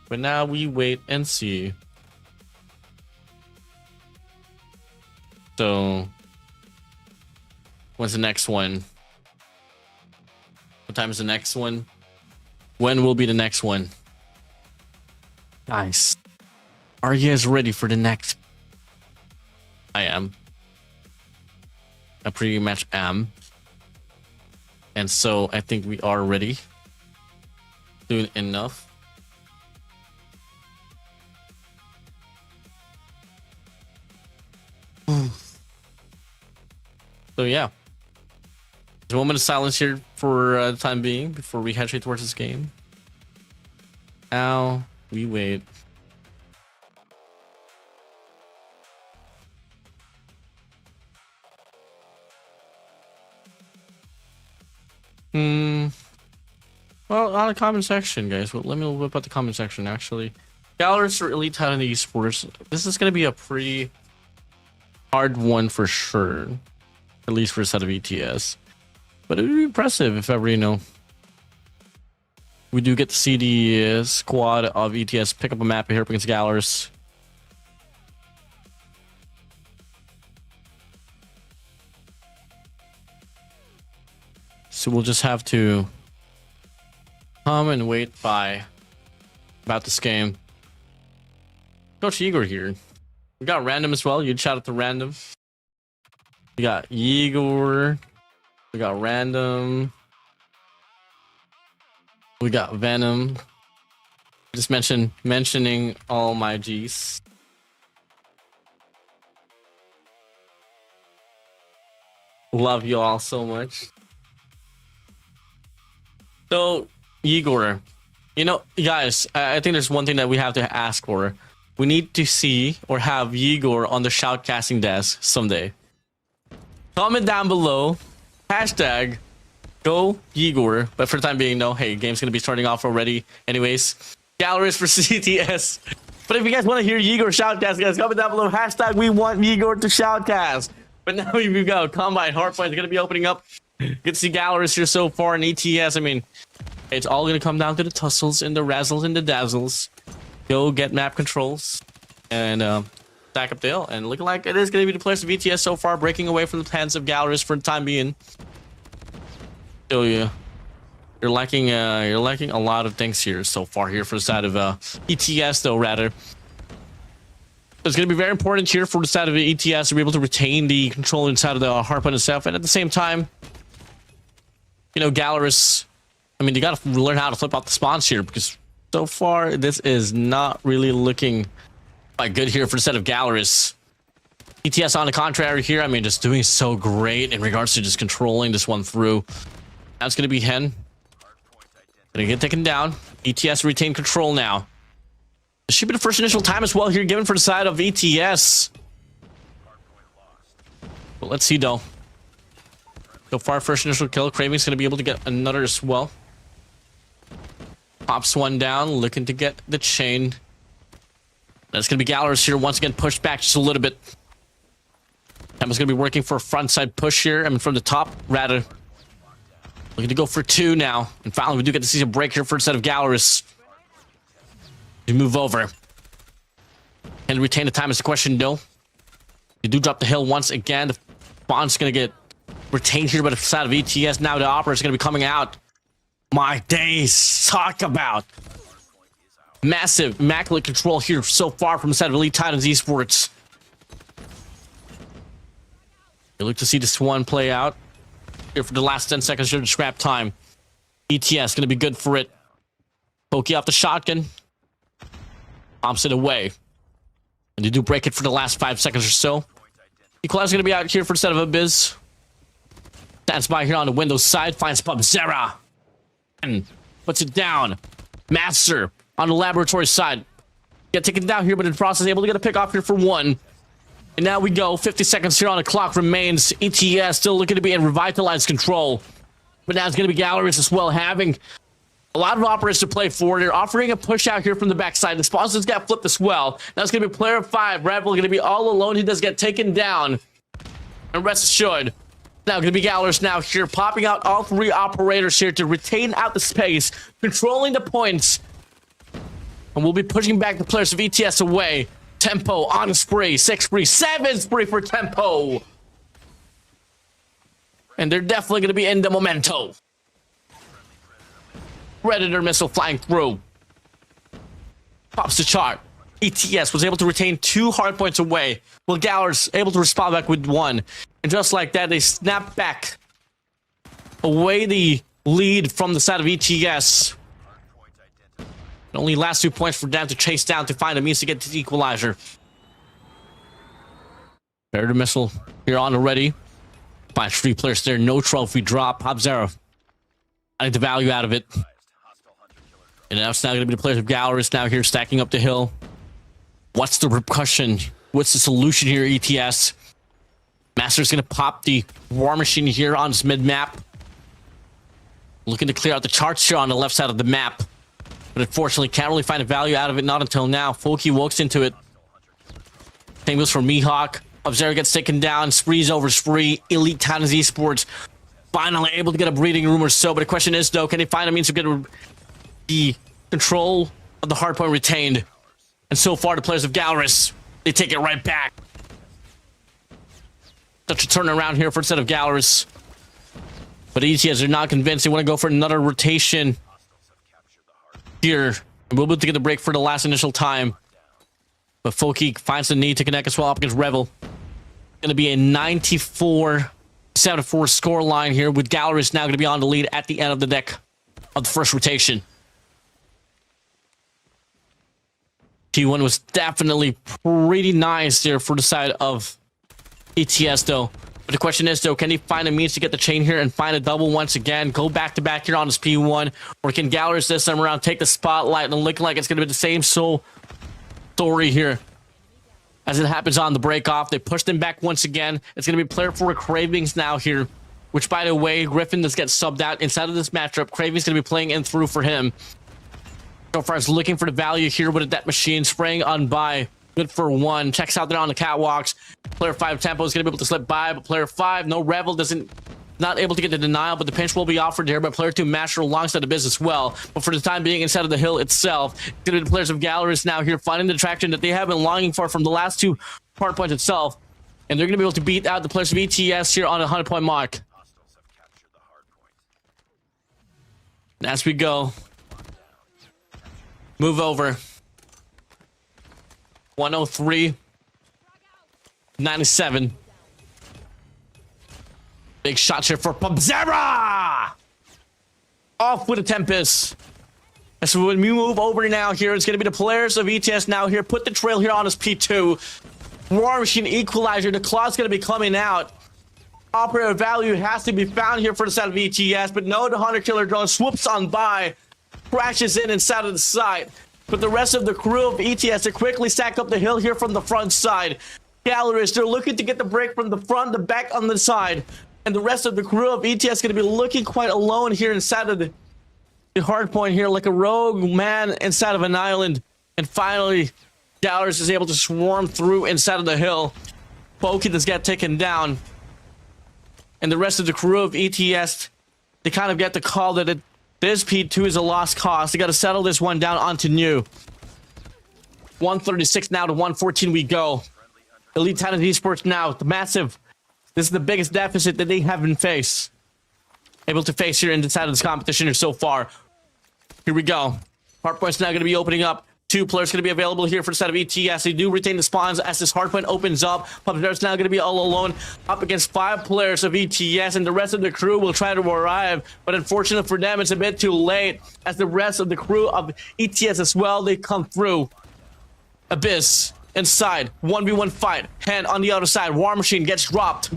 But now we wait and see. So, when's the next one? What time is the next one? When will be the next one? Nice. Are you guys ready for the next? I am. I pretty much am. And so I think we are ready. Soon enough. So yeah. There's a moment of silence here for the time being before we head straight towards this game. Now we wait. Well, on the comment section, guys. Well, let me whip out the comment section, actually. Galaris for Elite Ragnite Esports. This is going to be a pretty hard one for sure. At least for a set of ETS. But it would be impressive if ever, you know, we do get to see the squad of ETS pick up a map here against Galaris. So we'll just have to come and wait about this game. Coach Igor here. We got Random as well. You'd shout out to Random. We got Igor. We got Random. We got Venom. Just mentioning all my G's. Love you all so much. So, Igor, you know, guys, I think there's one thing that we have to ask for. We need to see or have Igor on the shoutcasting desk someday. Comment down below, hashtag go Igor. But for the time being, no. Hey, game's gonna be starting off already. Anyways, Galleries for CTS. But if you guys want to hear Igor shoutcast, guys, comment down below. Hashtag we want Igor to shoutcast. But now we go. Combine Hardpoint is gonna be opening up. Good to see Galleries here so far in ETS. I mean, it's all gonna come down to the tussles and the razzles and the dazzles. Go get map controls and stack up the hill. And looking like it is gonna be the players of ETS so far, breaking away from the hands of Galleries for the time being. So yeah, you're lacking a lot of things here so far here for the side of ETS though. Rather, it's going to be very important here for the side of the ETS to be able to retain the control inside of the Hardpoint itself, and at the same time, you know, Galleries, I mean, you got to learn how to flip out the spawns here, because so far this is not really looking quite good here for the set of Galleries. ETS on the contrary here, I mean, just doing so great in regards to just controlling this one through. That's going to be Hen. Gonna get taken down. ETS retain control now. This should be the first initial time as well here given for the side of ETS. But let's see though. So far, first initial kill. Craving's gonna be able to get another as well. Pops one down, looking to get the chain. That's gonna be Galleries here once again, pushed back just a little bit. Emma's gonna be working for a front side push here. I mean, from the top, rather. Looking to go for two now. And finally, we do get to see a break here for a set of Galleries. You move over. And retain the time is the question, though. You do drop the hill once again. The spawn's going to get retained here by the side of ETS. Now the operator's going to be coming out. My days. Talk about massive, immaculate control here so far from the side of Elite Titans Esports. You look to see this one play out. Here for the last 10 seconds here to scrap time. ETS gonna be good for it. Pokey off the shotgun. Pops it away. And you do break it for the last 5 seconds or so. Equalizer's gonna be out here for the set of Abyss. Stands by here on the Windows side. Finds Pubzera. And puts it down. Master on the laboratory side. Get taken down here, but in the process, able to get a pick off here for one. And now we go. 50 seconds here on the clock remains. ETS still looking to be in revitalized control. But now it's going to be Galleries as well, having a lot of operators to play for. They're offering a push out here from the backside. The sponsors got flipped as well. Now it's going to be player 5. Rebel going to be all alone. He does get taken down. And rest assured, now going to be Galleries now here, popping out all 3 operators here to retain out the space, controlling the points. And we'll be pushing back the players of ETS away. Tempo on spree, 6 spree, 7 spree for Tempo. And they're definitely going to be in the momento. Predator missile flying through. Pops the chart. ETS was able to retain 2 hard points away, while Galleries able to respond back with 1. And just like that, they snap back away the lead from the side of ETS. It only last 2 points for them to chase down to find a means to get to the equalizer. Predator missile here on already. Finds 3 players there. No trophy drop. Pubzera. I need the value out of it. And now it's now going to be the players of Galleries now here stacking up the hill. What's the repercussion? What's the solution here, ETS? Master's going to pop the War Machine here on his mid-map. Looking to clear out the charts here on the left side of the map. But unfortunately, can't really find a value out of it, not until now. Folky walks into it. Same goes for Mihawk. Pubzera gets taken down. Spree's over spree. Elite Titans Esports finally able to get a breathing room or so. But the question is, though, can they find a means to get the control of the hardpoint retained? And so far, the players of Galleries, they take it right back. Such a turnaround here for a set of Galleries. But ETS are not convinced. They want to go for another rotation here. And we'll be able to get the break for the last initial time. But Folky finds the need to connect as well up against Revel. Going to be a 94-74 score line here, with Galleries now going to be on the lead at the end of the deck of the first rotation. T1 was definitely pretty nice there for the side of ETS, though. But the question is, though, can he find a means to get the chain here and find a double once again? Go back-to-back here on his P1? Or can Galleries this time around take the spotlight and looking like it's going to be the same story here as it happens on the break off? They pushed him back once again. It's going to be player 4 Cravings now here. which, by the way, Griffin just gets subbed out inside of this matchup. Kraven's going to be playing in through for him. So far, is looking for the value here with a Death Machine, spraying on by. Good for one. Checks out there on the catwalks. Player 5 Tempo is going to be able to slip by, but player 5, no Revel, not able to get the denial, but the pinch will be offered here by player 2 Master alongside the Biz as well. But for the time being, inside of the hill itself, it's going to be the players of Gallerist now here finding the traction that they have been longing for from the last two hard points itself. And they're going to be able to beat out the players of ETS here on a 100-point mark. Hostiles have captured the hard point. And as we go, move over. 103, 97. Big shots here for Pubzera! Off with a Tempest. And so when we move over now here, it's going to be the players of ETS now here. Put the trail here on his P2. War Machine Equalizer. The Claw's going to be coming out. Operator value has to be found here for the side of ETS. But no, the Hunter Killer drone swoops on by. Crashes in inside of the site. But the rest of the crew of ETS to quickly stack up the hill here from the front side. Gallerist, they're looking to get the break from the front, the back on the side. And the rest of the crew of ETS is going to be looking quite alone here inside of the hard point here, like a rogue man inside of an island. And finally, Gallerist is able to swarm through inside of the hill. Pokey just got taken down. And the rest of the crew of ETS, they kind of get the call that this P2 is a lost cause. They got to settle this one down onto new. 136 now to 114 we go. Elite Talent Esports now, the massive. This is the biggest deficit that they have been able to face here inside of this competition here so far. Here we go. Hardpoint's now going to be opening up. 2 players going to be available here for the side of ETS. They do retain the spawns as this hardpoint opens up. Pubzera's now going to be all alone up against 5 players of ETS, and the rest of the crew will try to arrive. But unfortunately for them, it's a bit too late as the rest of the crew of ETS as well, they come through. Abyss inside. 1v1 fight. Hand on the other side. War Machine gets dropped.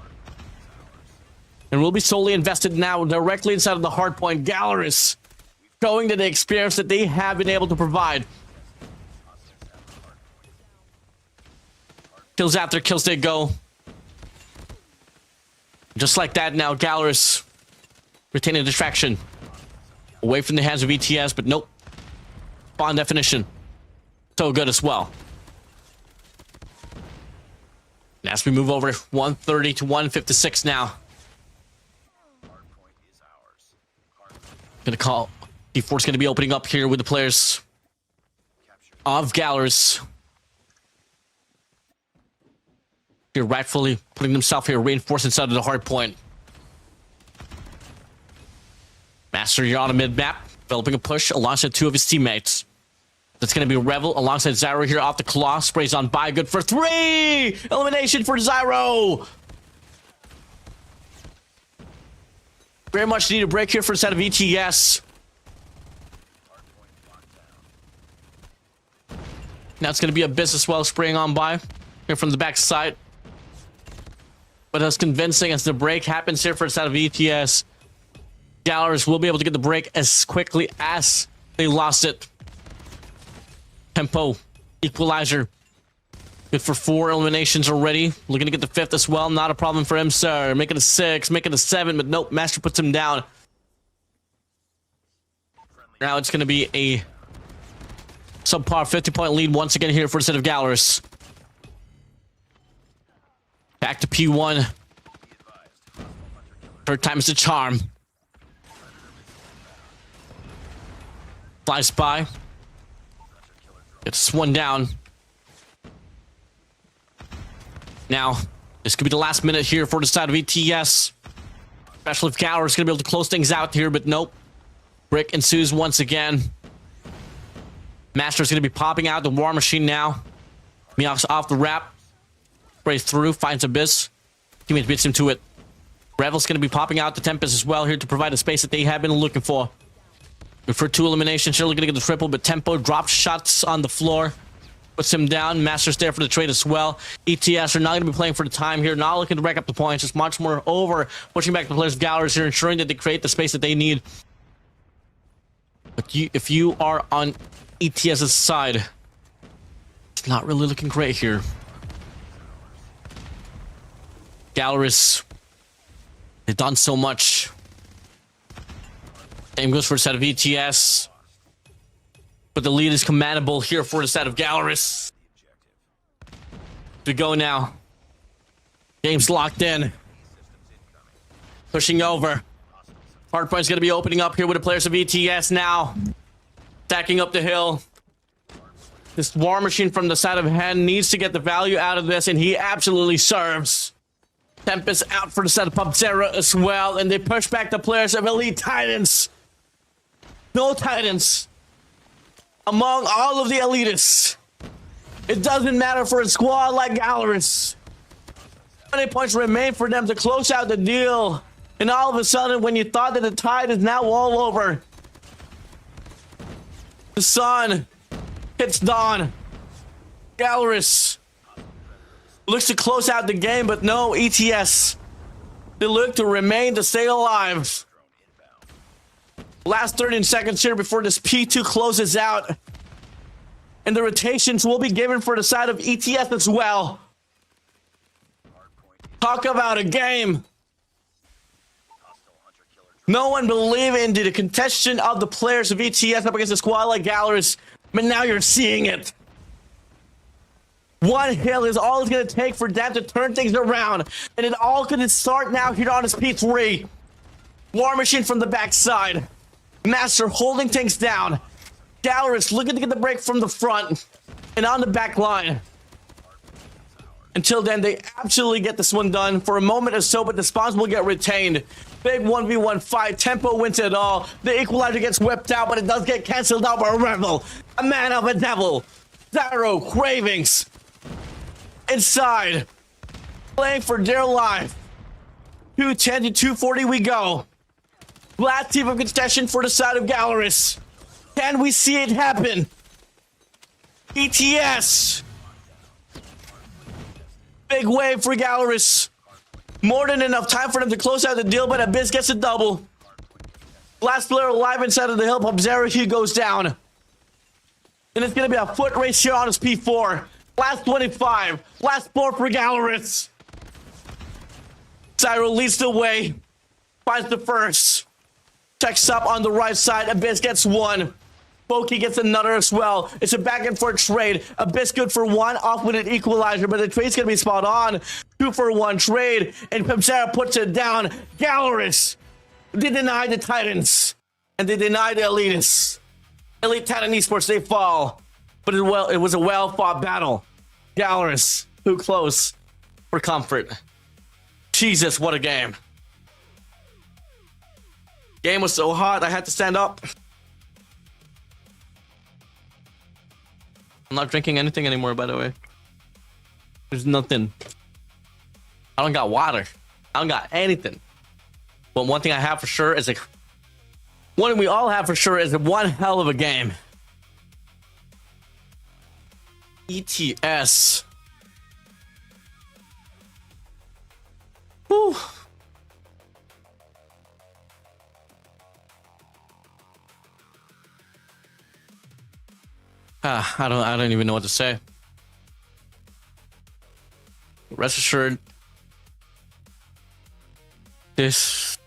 And will be solely invested now directly inside of the hardpoint. Gallerist showing that the experience that they have been able to provide. Kills after kills they go. Just like that now, Gallerist retaining distraction. Away from the hands of ETS, but nope. Spawn definition. So good as well. And as we move over, 130 to 156 now. Gonna call. D4's gonna be opening up here with the players of Gallerist. Here rightfully putting themselves here reinforced inside of the hard point. Master, you're on a mid map, developing a push alongside 2 of his teammates. That's going to be Revel alongside Zyro here off the claw. Sprays on by. Good for 3! Elimination for Zyro! Very much need a break here for the side of ETS. Now it's going to be Abyss as well, spraying on by here from the back side. But that's convincing as the break happens here for the side of ETS. Gallerist will be able to get the break as quickly as they lost it. Tempo, Equalizer. Good for 4 eliminations already. Looking to get the 5th as well. Not a problem for him, sir. Make it a 6, make it a 7, but nope. Master puts him down. Now it's going to be a subpar 50-point lead once again here for the set of Gallerist. Back to P1. 3rd time is the charm. Flies by. Gets one down. Now, this could be the last minute here for the side of ETS. Especially if Gallerist is going to be able to close things out here, but nope. Brick ensues once again. Master's going to be popping out the War Machine now. Miak's off the wrap. Sprays through, finds Abyss. Teammate beats him to it. Revel's going to be popping out the Tempest as well here to provide a space that they have been looking for. Good for 2 eliminations. Surely going to get the triple, but Tempo drops shots on the floor. Puts him down. Master's there for the trade as well. ETS are not going to be playing for the time here. Not looking to rack up the points. It's much more over. Pushing back the players of Gallerist here, ensuring that they create the space that they need. But if you are on ETS's side, it's not really looking great here. Gallerist They've done so much. Same goes for the set of ETS. But the lead is commandable here for the set of Galaris. We go now. Game's locked in. Pushing over. Hardpoint's going to be opening up here with the players of ETS now. Stacking up the hill. This War Machine from the side of Hen needs to get the value out of this, and he absolutely serves. Tempest out for the set of Pub-Zero as well, and they push back the players of Elite Titans. No Titans among all of the elitists. It doesn't matter for a squad like Galaris. 20 points remain for them to close out the deal. And all of a sudden, when you thought that the tide is now all over, the sun hits dawn. Galaris looks to close out the game, but no, ETS. They look to remain, to stay alive. Last 13 seconds here before this P2 closes out. And the rotations will be given for the side of ETS as well. Talk about a game. No one believed in the contention of the players of ETS up against a squad like Galaris, but now you're seeing it. One hill is all it's going to take for them to turn things around, and it all could start now here on this P3. War Machine from the backside. Master holding things down. Galaris looking to get the break from the front and on the back line. Until then, they absolutely get this one done for a moment or so, but the spawns will get retained. Big 1v1 fight. Tempo wins it all. The equalizer gets whipped out, but it does get canceled out by a Rebel. A man of a devil. Zyro Cravings. Inside. Playing for dear life. 210 to 240 we go. Last team of contention for the side of Galaris. Can we see it happen? ETS. Big wave for Galaris. More than enough time for them to close out the deal, but Abyss gets a double. Last player alive inside of the hill, Pub-Zero, he goes down. And it's going to be a foot race here on his P4. Last 25. Last 4 for Galaris. Zyro leads the way. Finds the first. Checks up on the right side. Abyss gets one. Pokey gets another as well. It's a back and forth trade. Abyss good for one, off with an equalizer, but the trade's gonna be spot on. 2-for-1 trade, and Pub-Zero puts it down. Galaris, they deny the Titans, and they deny the elitists. Elite Titan Esports, they fall, but it was a well-fought battle. Galaris, too close for comfort. Jesus, what a game. Game was so hot, I had to stand up. I'm not drinking anything anymore, by the way. There's nothing. I don't got water. I don't got anything. But one thing I have for sure is one thing we all have for sure is one hell of a game. ETS. Whew. I don't even know what to say. Rest assured, this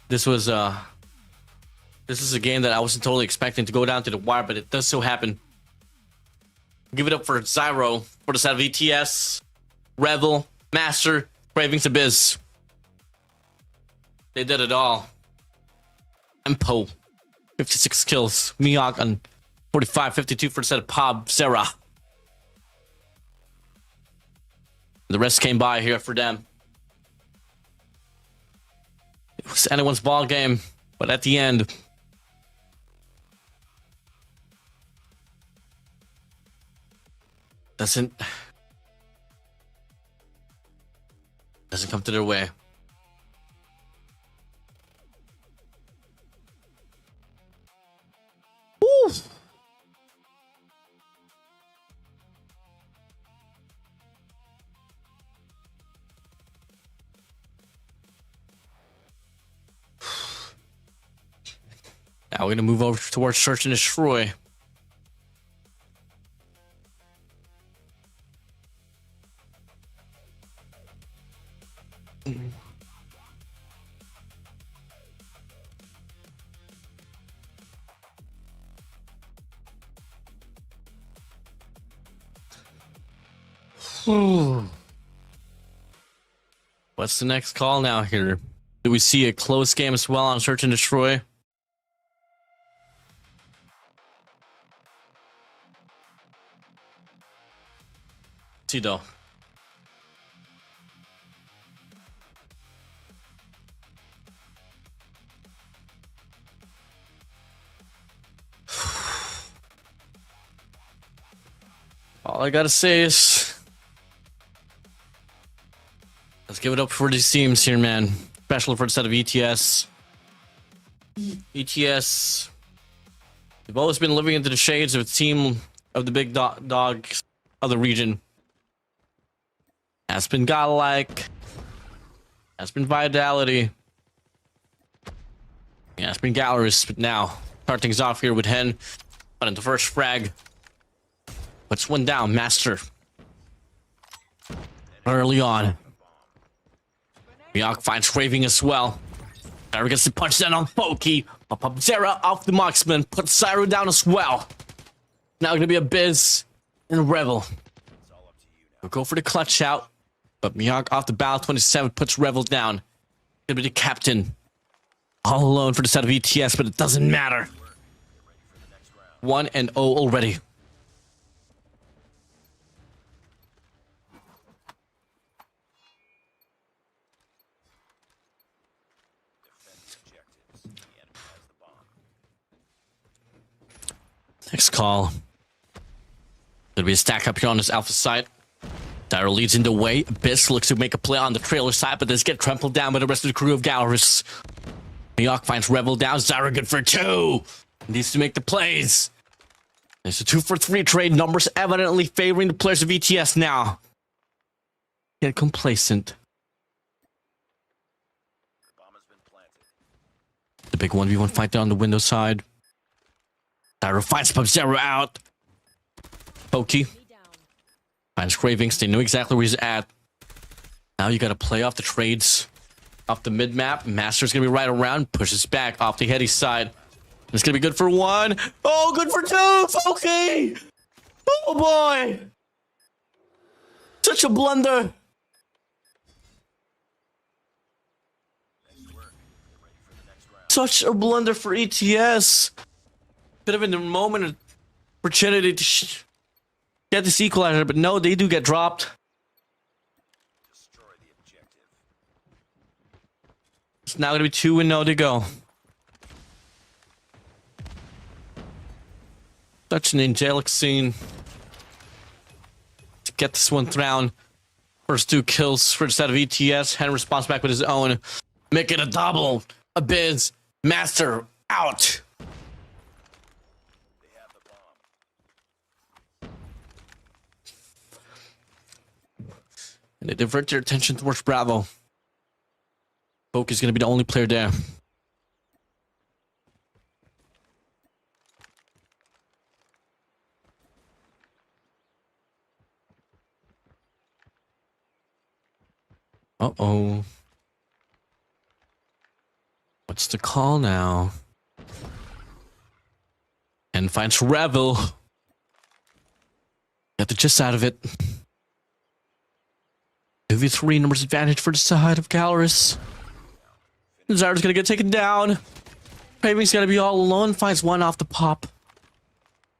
is a game that I wasn't totally expecting to go down to the wire, but it does so happen. Give it up for Zyro for the side of ETS, Revel, Master, Cravings Abyss. They did it all. Empo, 56 kills. Miyok on 45, 52 for the set of Pub-Zero. The rest came by here for them. It was anyone's ball game, but at the end, doesn't come to their way. Woo! Now we're gonna move over towards Search and Destroy. What's the next call now here? Do we see a close game as well on Search and Destroy? See though. All I gotta say is, let's give it up for these teams here, man. Especially for the set of ETS. ETS, they've always been living into the shades of a team of the big dogs of the region. Has been godlike. Has been vitality. Yeah, it's been Gallerist, but now start things off here with Hen. But in the first frag, puts one down, Master. Early on. Miyok finds Craving as well. Zyra gets the punch down on Pokey. Up Zera off the marksman. Puts Zyra down as well. Now gonna be a Biz and a Revel. We'll go for the clutch out. But Miyok off the bow, 27 puts Revel down. Gonna be the captain. All alone for the set of ETS, but it doesn't matter. 1-0 already. Next call. Gonna be a stack up here on this alpha side. Zyra leads in the way. Abyss looks to make a play on the trailer side, but does get trampled down by the rest of the crew of Gallerist. Miyok finds Revel down. Zyra good for 2. Needs to make the plays. There's a 2-for-3 trade. Numbers evidently favoring the players of ETS now. Get complacent. The big 1v1 fight down the window side. Zyra finds Pub-Zero out. Pokey finds Cravings. They know exactly where he's at. Now you gotta play off the trades. Off the mid-map. Master's gonna be right around. Pushes back off the heady side. It's gonna be good for 1. Oh, good for 2! Pokey! Oh boy! Such a blunder! Such a blunder for ETS. Could have been the moment of opportunity to get this equalizer, but no, they do get dropped. Destroy the objective. It's now gonna be 2-0 to go. Such an angelic scene to get this one down. First 2 kills for the set of ETS. Hen responds back with his own. Make it a double. A Biz. Master out. They have the bomb. And they divert their attention towards Bravo. Poke is going to be the only player there. Uh-oh. What's the call now? And finds Revel. Got the gist out of it. 2v3 numbers advantage for the side of Gallerist. Zyra's gonna get taken down. Craving's gonna be all alone. Finds 1 off the pop.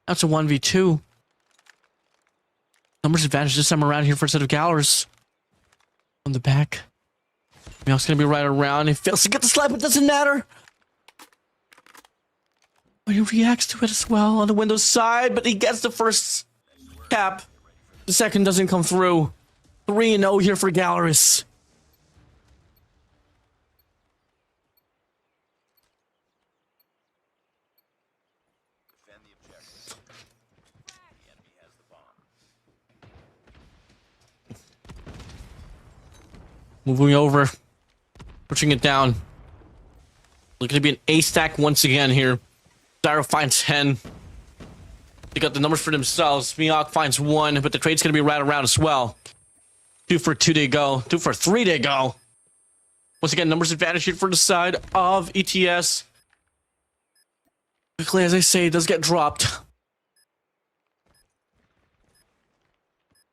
That's a 1v2. Numbers advantage this time around here for a set of Gallerist. On the back. Miyok's gonna be right around. He fails to get the slap, but it doesn't matter. But he reacts to it as well on the Windows side, but he gets the first cap. The second doesn't come through. 3-0 here for Gallerist. Defend the objective. The enemy has the bomb. Moving over. Pushing it down. Looking to be an A stack once again here. Zyra finds 10. They got the numbers for themselves. Miyok finds 1, but the trade's going to be right around as well. 2 for 2 they go. 2 for 3 they go. Once again, numbers advantage here for the side of ETS. Quickly, as I say, it does get dropped.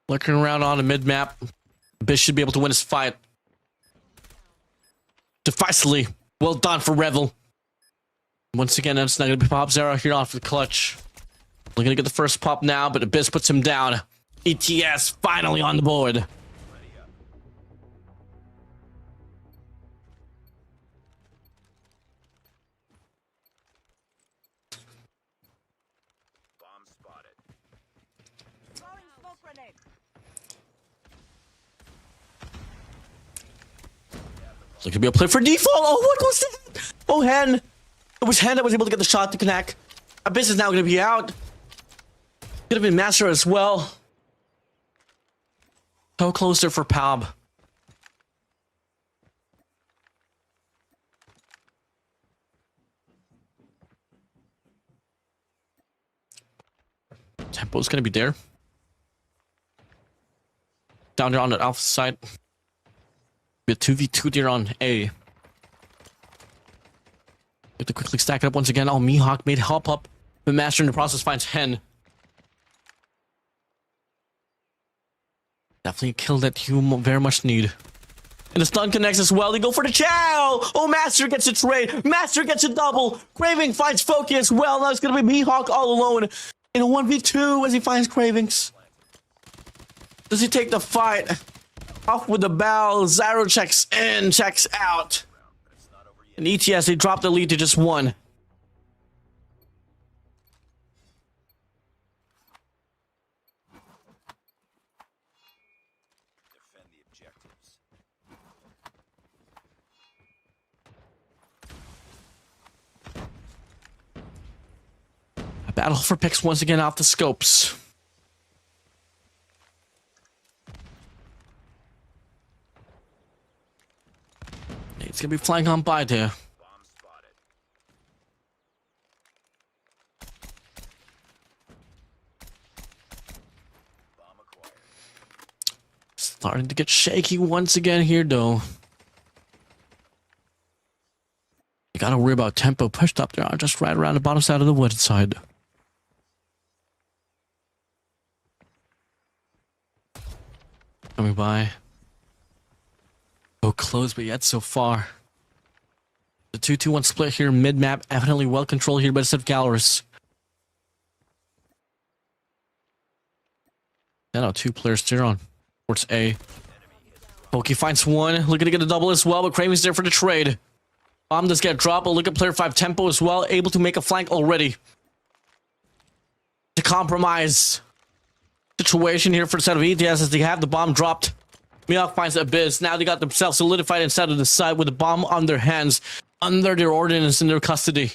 Looking around on the mid-map. Biz should be able to win his fight. Decisively. Well done for Revel. Once again, it's not going to be Pop Zero here off the clutch. We're going to get the first pop now, but Abyss puts him down. ETS finally on the board. Ready up. Bomb spotted. Throwing smoke grenade. So it could be a play for default. Oh, what was that? Oh, Hen. It was Hen that was able to get the shot to connect. Abyss is now going to be out. Could have been Master as well. So close there for Palb. Tempo's going to be there. Down there on the alpha side. Be a 2v2 there on A. Have to quickly stack it up once again. Oh, Mihawk made help up. But Master in the process finds Hen. Definitely a kill that you very much need. And the stun connects as well. They go for the chow. Oh, Master gets a trade. Master gets a double. Craving finds Foki as well. Now it's going to be Mihawk all alone in a 1v2 as he finds Cravings. Does he take the fight? Off with the bow. Zyro checks in, checks out. And ETS, they drop the lead to just 1. Defend the objectives. A battle for picks once again off the scopes. It's gonna be flying on by there. Bomb spotted. Bomb acquired. Starting to get shaky once again here, though. You gotta worry about tempo pushed up there, just right around the bottom side of the wood side. Coming by. So close, but yet so far. The 2-2-1 split here, mid-map, evidently well controlled here by the set of Galorus. And now 2 players there on towards A. Pokey finds 1, looking to get a double as well, but Craven's there for the trade. Bomb does get dropped, but look at player 5 Tempo as well, able to make a flank already. To compromise situation here for the set of ETS as they have the bomb dropped. Mihawk finds Abyss. Now they got themselves solidified inside of the side with the bomb on their hands, under their ordnance in their custody.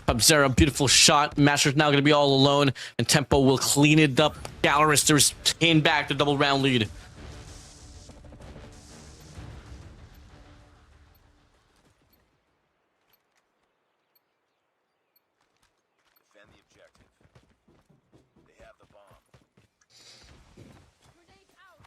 Sub-Zero, beautiful shot. Master's now going to be all alone, and Tempo will clean it up. Galorus to retain back the double round lead. Defend the objective. They have the bomb. Grenade out.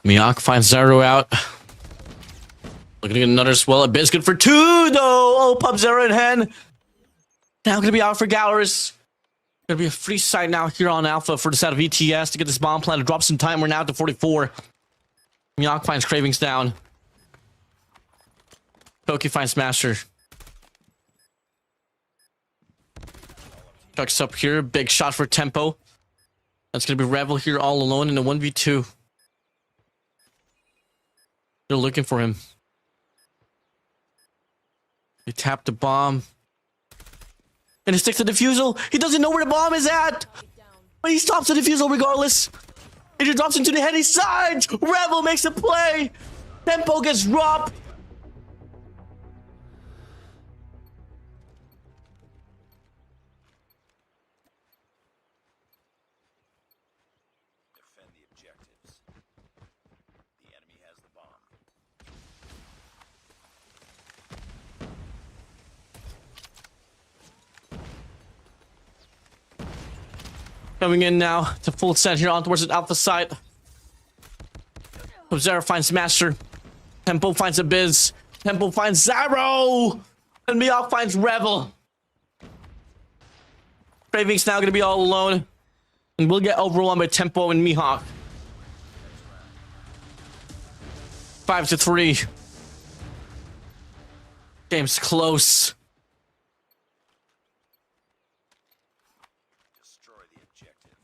Mihawk finds Zero out. Looking to get another swell. Abyss good for 2, though. Oh, Pub Zero in hand. Now going to be out for Galorus. Going to be a free sight now here on Alpha for the set of ETS to get this bomb plan to drop some time. We're now to 44. Mihawk finds Cravings down. Pokey finds Master. Chucks up here. Big shot for Tempo. That's going to be Revel here all alone in a 1v2. They're looking for him. They tap the bomb. And he sticks the defusal. He doesn't know where the bomb is at. But he stops the defusal regardless. It just drops into the heady side. Revel makes a play. Tempo gets dropped. Defend the objectives. The enemy has the bomb. Coming in now to full set here on towards the alpha site. Zara finds Master. Tempo finds Abyss. Tempo finds Zyro. And Mihawk finds Revel. Craving's now going to be all alone. And we'll get overwhelmed by Tempo and Mihawk. 5-3. Game's close. Destroy the objective.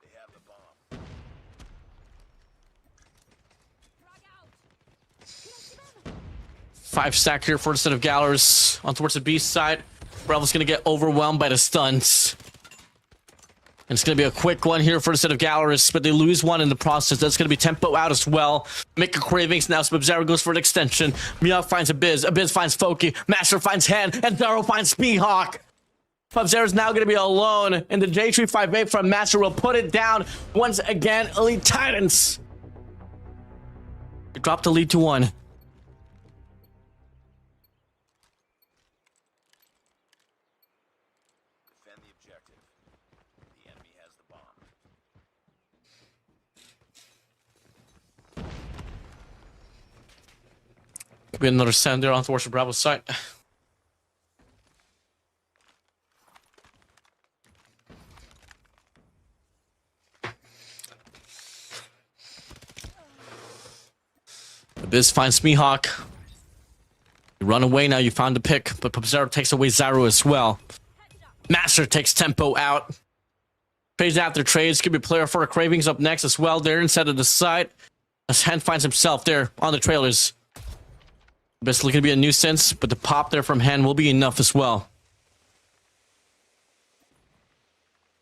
They have the bomb. 5 stack here for a set of Gallows on towards the beast side. Revel's gonna get overwhelmed by the stuns. And it's gonna be a quick one here for a set of Gallows, but they lose one in the process. That's gonna be Tempo out as well. Make a Cravings now. Sub-Zero goes for an extension. Mihawk finds Abyss. Abyss finds Foki. Master finds Hand. And Zero finds Mihawk. Sub-Zero's now gonna be alone. And the J358 from Master will put it down once again. Elite Titans. They drop the lead to 1. Defend the objective. The enemy has the bomb. Be another sender on towards the Bravo site. Abyss finds Mihawk. You run away now, you found the pick, but Sub-Zero takes away Zyro as well. Master takes Tempo out. Trades after trades. Could be player for Cravings up next as well. There inside of the site. As Hand finds himself there on the trailers. Abyss looking to be a nuisance, but the pop there from Hand will be enough as well.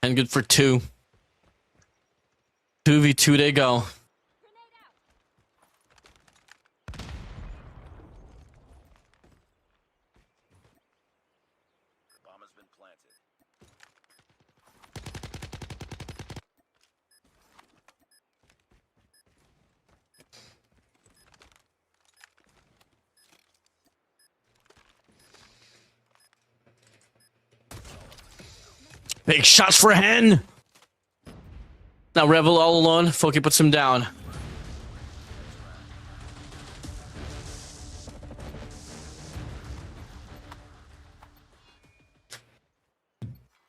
And good for 2. 2v2 they go. Bomb has been planted. Big shots for Hen. Now Revel all alone. Foki puts him down.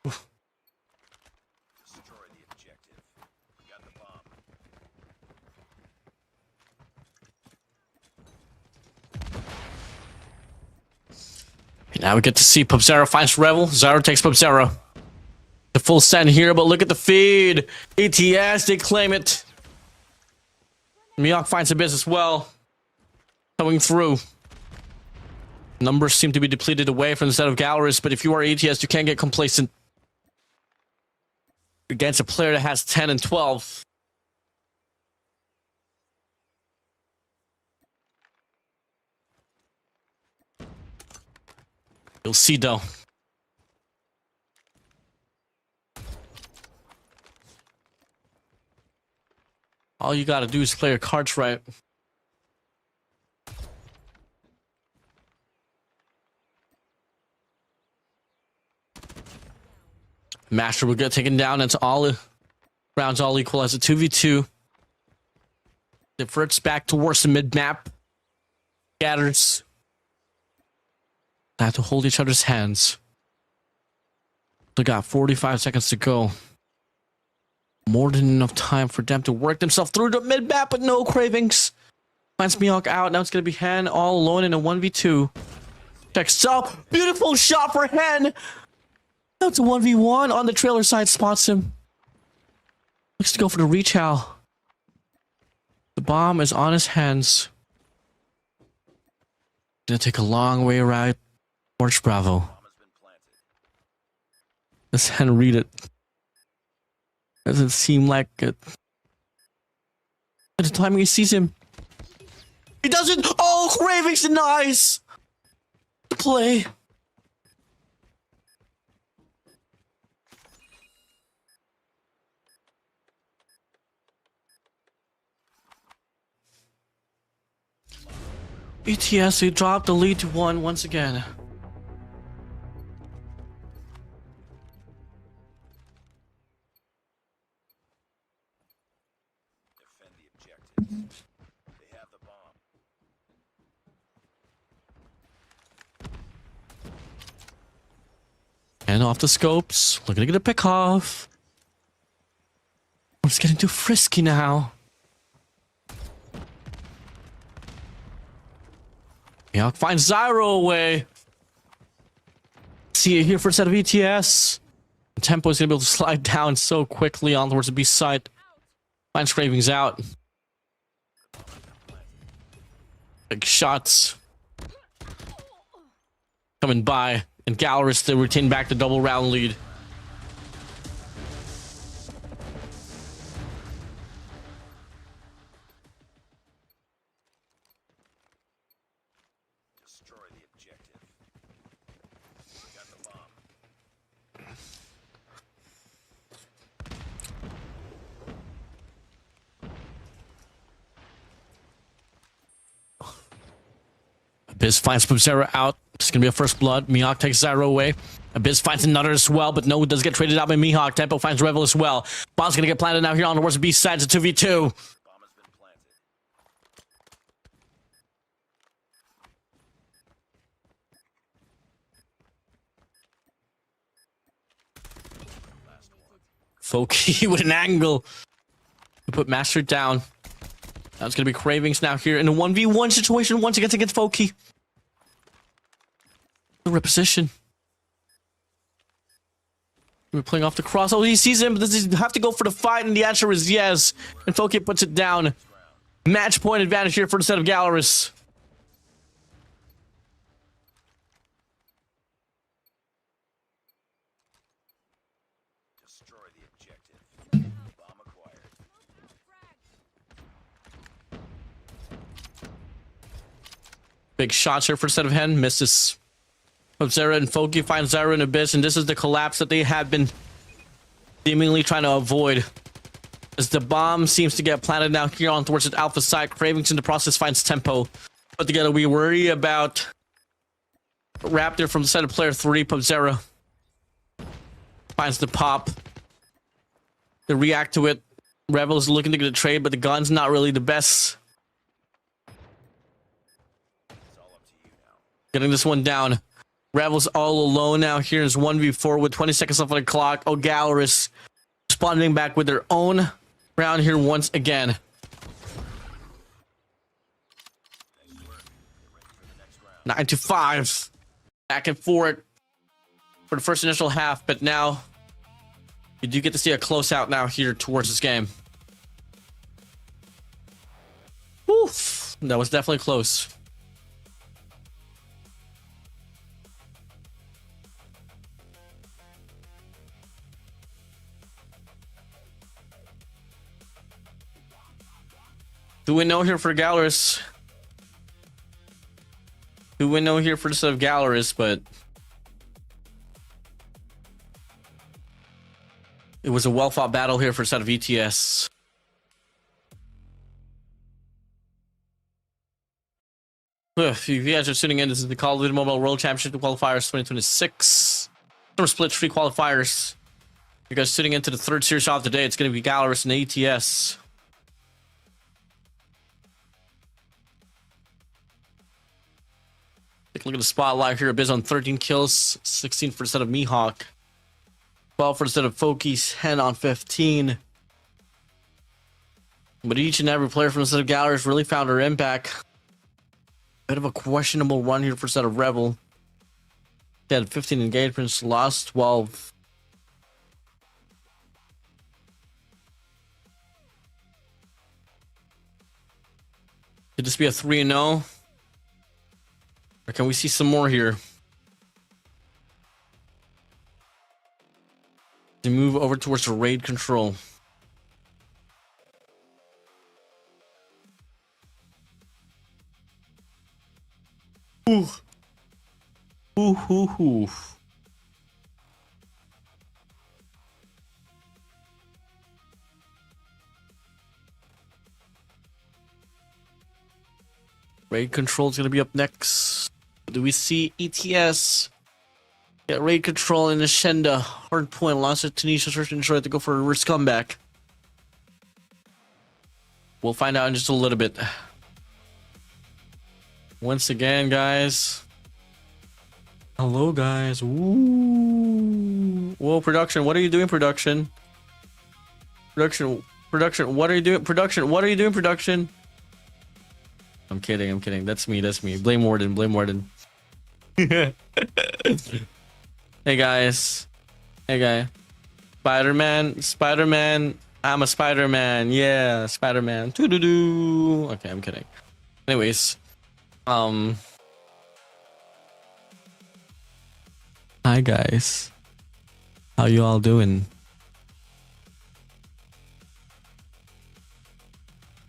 Destroy the objective. We got the bomb. Now we get to see Sub-Zero finds Revel. Zyro takes Sub-Zero. The full send here, but look at the feed. ATS, they claim it. Mihawk finds Abyss as well. Coming through. Numbers seem to be depleted away from the set of Galleries, but if you are ATS, you can't get complacent against a player that has 10 and 12. You'll see though. All you gotta do is play your cards right. Master will get taken down. It's all rounds all equal as a 2v2. Diverts back towards the mid map. Gathers. They have to hold each other's hands. They got 45 seconds to go. More than enough time for them to work themselves through the mid map, but no Cravings. Finds Mihawk out. Now it's gonna be Hen all alone in a 1v2. Checks up. Beautiful shot for Hen. Now it's a 1v1 on the trailer side. Spots him. Looks to go for the reach out. The bomb is on his hands. Gonna take a long way around towards Bravo. Bomb has been planted. Let's Hen read it. Doesn't seem like it. At the time he sees him, he doesn't. Oh, Cravings denies the play. ETS, they dropped the lead to 1 once again. objectives. They have the bomb. And off the scopes. Looking to get a pick off. It's getting too frisky now. Yeah, finds Zyro away. See it here for a set of ETS. Tempo is going to be able to slide down so quickly on towards the B side. Finds Cravings out. Big shots coming by. And Gallerus to retain back the double round lead. Destroy the objective. Got the bomb. Abyss finds Pubzera out. It's gonna be a first blood. Mihawk takes Zyro away. Abyss finds another as well, but no, does get traded out by Mihawk. Tempo finds Revel as well. Bomb's gonna get planted now here on towards the B side. It's a 2v2. Bomb has been planted. Last one. Foki with an angle. We put Master down. Now it's gonna be Cravings now here in a 1v1 situation once against Foki. The reposition. We're playing off the cross. Oh, he sees him, but does he have to go for the fight? And the answer is yes. And Foki puts it down. Match point advantage here for the set of Gallerus. Destroy the objective. Bomb acquired. Big shots here for the set of Hen. Misses. Zera and Foki find Zyro and Abyss, and this is the collapse that they have been seemingly trying to avoid. As the bomb seems to get planted now here on towards the Alpha side. Cravings in the process finds Tempo. But together we worry about Raptor from the set of player 3. Pubzera finds the pop. They react to it. Revel is looking to get a trade, but the gun's not really the best. It's all up to you now. Getting this one down. Revel's all alone now. Here's 1v4 with 20 seconds left on the clock. Oh, Gallerus responding back with their own round here once again. Nice work. Get ready for the next round. 9-5. Back and forth for the first initial half, but now you do get to see a close out now here towards this game. Oof. That was definitely close. Do we know here for Gallerus? Do we know here for the set of Gallerus, but it was a well-fought battle here for a set of ETS. If you guys are tuning in, this is the Call of Duty Mobile World Championship Qualifiers 2026. Summer Split 3 qualifiers. You guys tuning into the third series off today. It's going to be Gallerus and ETS. Take a look at the spotlight here. Abyss on 13 kills, 16 for the set of Mihawk, 12 for the set of Foki's, 10 on 15. But each and every player from the set of Gallerus really found their impact. Bit of a questionable run here for the set of Rebel. They had 15 engagements, lost 12. Could this be a 3-0? Or can we see some more here? To move over towards the raid control. Ooh. Ooh, ooh, ooh. Raid control is going to be up next. Do we see ETS get raid control in Ashenda? Hard point, lost it to Tanisha, search and try to go for a reverse comeback. We'll find out in just a little bit. Once again, guys. Hello, guys. Ooh. Whoa, production. What are you doing, production? Production. What are you doing, production? What are you doing, production? I'm kidding. That's me. Blame Warden. Hey, guys. Hey, guy. Spider-Man. I'm a Spider-Man. Yeah, Spider-Man. Doo-doo-doo. Okay, I'm kidding. Anyways. Hi, guys. How you all doing?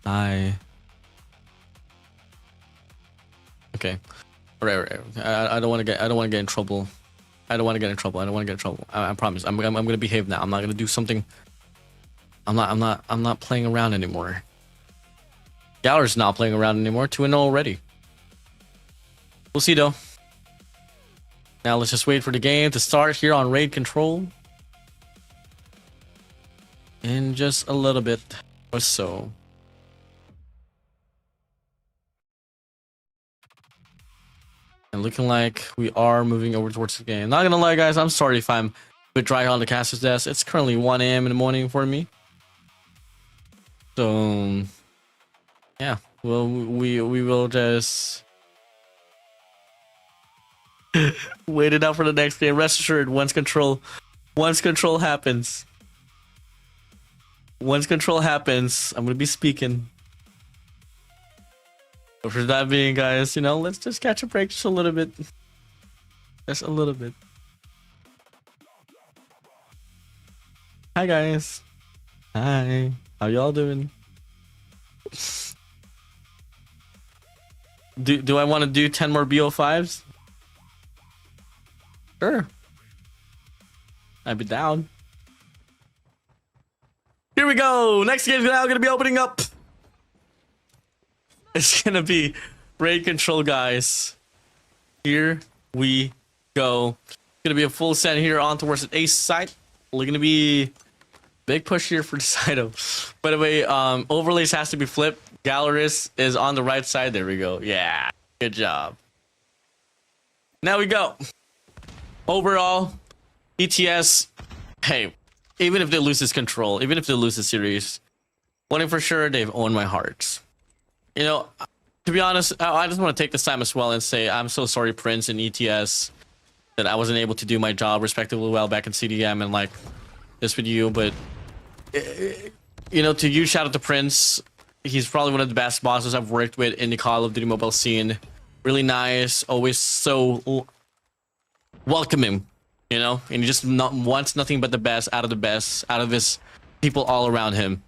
Hi. Okay. Right. I don't want to get in trouble. I promise. I'm gonna behave now. I'm not gonna do something. I'm not playing around anymore. Galler's not playing around anymore. 2-0 already. We'll see though. Now let's just wait for the game to start here on raid control. In just a little bit or so. And looking like we are moving over towards the game. Not gonna lie, guys, I'm sorry if I'm a bit dry on the caster's desk. It's currently 1 a.m. in the morning for me. So yeah, well, we will just wait it out for the next game. Rest assured, once control happens, I'm gonna be speaking. But for that being, guys, you know, let's just catch a break just a little bit. Hi, guys. Hi. How y'all doing? Do I want to do 10 more BO5s? Sure. I'd be down. Here we go. Next game's now gonna be opening up. It's gonna be raid control, guys. Here we go. It's gonna be a full set here on towards the ace side. We're gonna be big push here for the side of. By the way, overlays has to be flipped. Galleris is on the right side. There we go. Yeah, good job. Now we go. Overall, ETS. Hey, even if they lose this control, even if they lose the series, one thing for sure, they've owned my heart. You know, to be honest, I just want to take this time as well and say I'm so sorry, Prince and ETS, that I wasn't able to do my job respectively well back in CDM and like this with you. But you know, to you, shout out to Prince. He's probably one of the best bosses I've worked with in the Call of Duty mobile scene. Really nice, always so welcoming, you know, and he just wants nothing but the best out of his people all around him.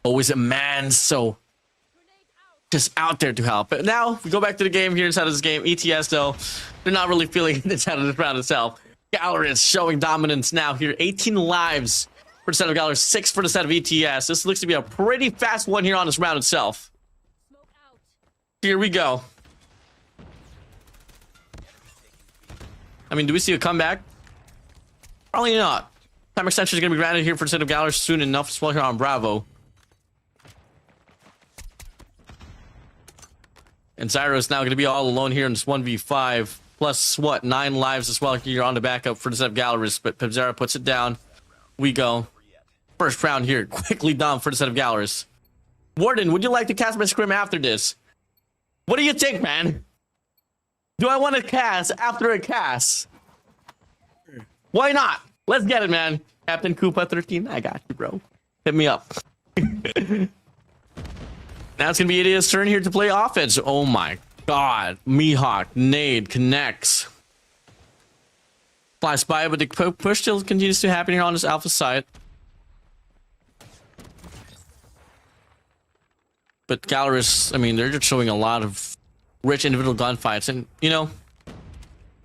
Always a man, so just out there to help. But now we go back to the game here inside of this game. ETS though, they're not really feeling it inside of this round itself. Galleris showing dominance now here. 18 lives for the set of Galleris, 6 for the set of ETS. This looks to be a pretty fast one here on this round itself. Here we go. I mean, do we see a comeback? Probably not. Time extension is going to be granted here for the set of Galleris soon enough as well here on Bravo. And Zyro is now going to be all alone here in this 1v5. Plus, what, 9 lives as well here on the backup for the set of Galleris. But Pibzera puts it down. We go. First round here. Quickly done for the set of Galleris. Warden, would you like to cast my scrim after this? What do you think, man? Do I want to cast after a cast? Why not? Let's get it, man. Captain Koopa 13. I got you, bro. Hit me up. Now it's going to be Idiot's turn here to play offense. Oh my god. Mihawk, nade, connects. Flies by, but the push still continues to happen here on this alpha side. But Galleris, I mean, they're just showing a lot of rich individual gunfights. And, you know,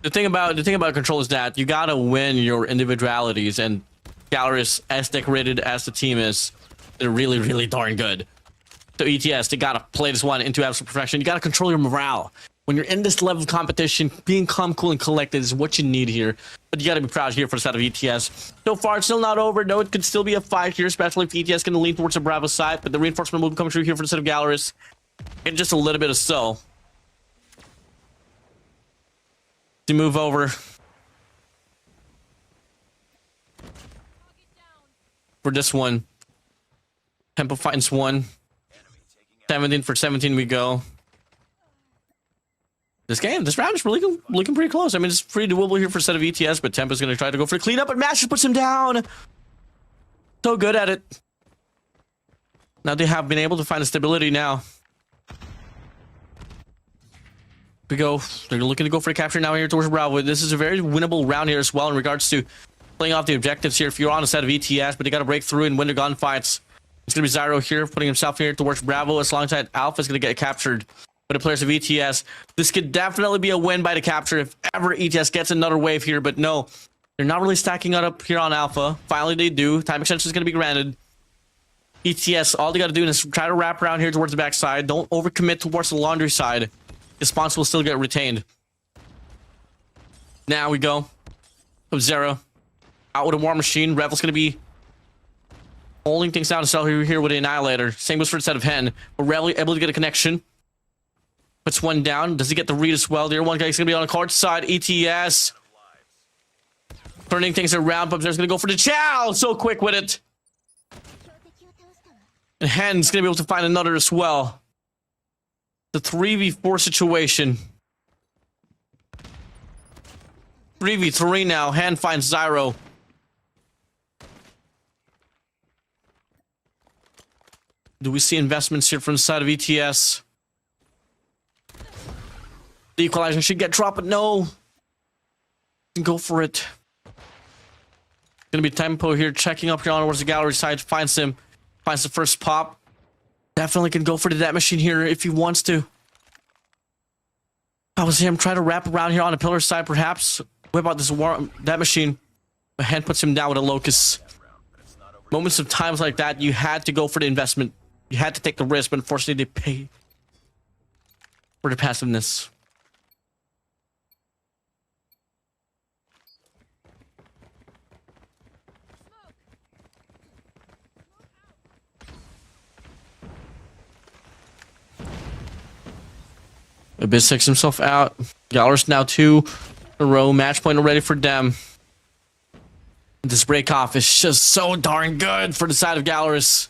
the thing about control is that you gotta win your individualities. And Galleris, as decorated as the team is, they're really, really darn good. So ETS, they gotta play this one into absolute perfection. You gotta control your morale. When you're in this level of competition, being calm, cool, and collected is what you need here. But you got to be proud here for the side of ETS. So far, it's still not over. No, it could still be a fight here, especially if ETS can lean towards the Bravo side. But the reinforcement will be coming through here for the side of Galleries. And just a little bit of so. To move over. For this one. Tempo finds one. 17 for 17 we go. This round is really looking pretty close. I mean, it's pretty doable here for a set of ETS, but Tempa's going to try to go for a cleanup, but Masters puts him down. So good at it. Now they have been able to find a stability now. We go. They're looking to go for a capture now here towards Bravo. This is a very winnable round here as well in regards to playing off the objectives here. If you're on a set of ETS, but you got to break through and win the gunfights. It's going to be Zyro here, putting himself here towards Bravo. Alongside Alpha is going to get captured. But the players of ETS, this could definitely be a win by the capture if ever ETS gets another wave here. But no, they're not really stacking up here on Alpha. Finally, they do. Time extension is going to be granted. ETS, all they got to do is try to wrap around here towards the backside. Don't overcommit towards the laundry side. The spawns will still get retained. Now we go. Sub-Zero out with a War Machine. Revel's going to be holding things down to sell here with the Annihilator. Same goes for the set of Hen. But Revel able to get a connection. Puts one down. Does he get the read as well? The other one guy's going to be on the court side. ETS. Turning things around. Sub-Zero's going to go for the Chow. So quick with it. And Hen's going to be able to find another as well. The 3v4 situation. 3v3 now. Hen finds Zyro. Do we see investments here from the side of ETS? The equalizer should get dropped, but no. Go for it. Gonna be Tempo here, checking up here on towards the gallery side. Finds him. Finds the first pop. Definitely can go for the death machine here if he wants to. That was him trying to wrap around here on the pillar side, perhaps. Whip out this death machine. But Hen puts him down with a Locust. Moments of times like that, you had to go for the investment. You had to take the risk, but unfortunately they pay for the passiveness. Abyss takes himself out. Galler's now 2 in a row. Match point already for them. This break off is just so darn good for the side of Galler's.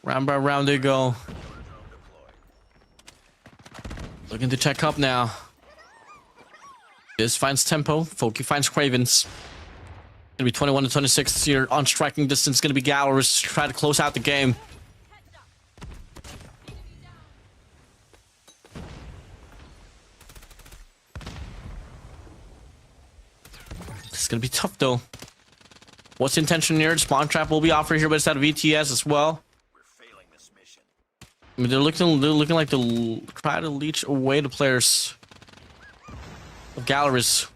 Round by round they go. Looking to check up now. This finds Tempo. Foki finds Cravens. Gonna be 21 to 26 here on striking distance. Gonna be Galler's try to close out the game. This is gonna be tough though. What's the intention here? Spawn trap will be offered here by the side of ETS as well. I mean, they're looking like they'll try to leech away the players of Galleries.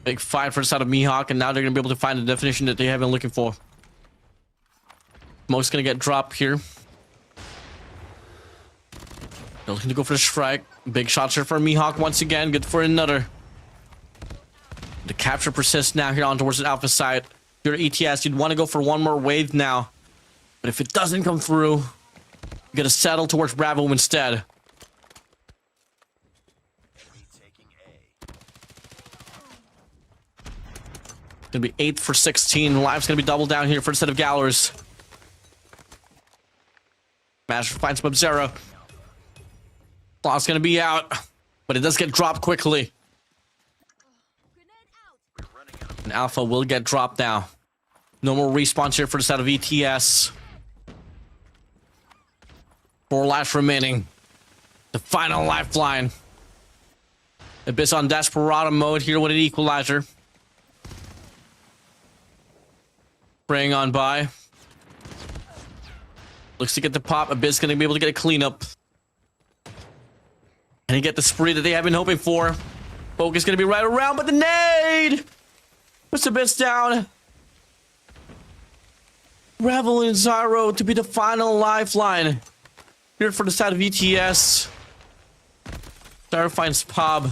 Big fight for the side of Mihawk, and now they're gonna be able to find the definition that they have been looking for. Smoke's gonna get dropped here. They're looking to go for the strike. Big shots here for Mihawk once again. Good for another. The capture persists now here on towards the Alpha side. If you're ETS, you'd want to go for one more wave now. But if it doesn't come through, you gotta settle towards Bravo instead. Gonna be 8 for 16. Live's gonna be doubled down here for the set of Gallers. Master finds Sub-Zero. Claw's gonna be out, but it does get dropped quickly. And Alpha will get dropped now. No more respawns here for the set of ETS. 4 lives remaining. The final lifeline. Abyss on Desperado mode here with an equalizer. Praying on by. Looks to get the pop. Abyss gonna be able to get a cleanup. And he get the spree that they have been hoping for. Focus gonna be right around, but the nade puts Abyss down. Rebel and Zyro to be the final lifeline. Here for the side of ETS. Zyro finds Pub.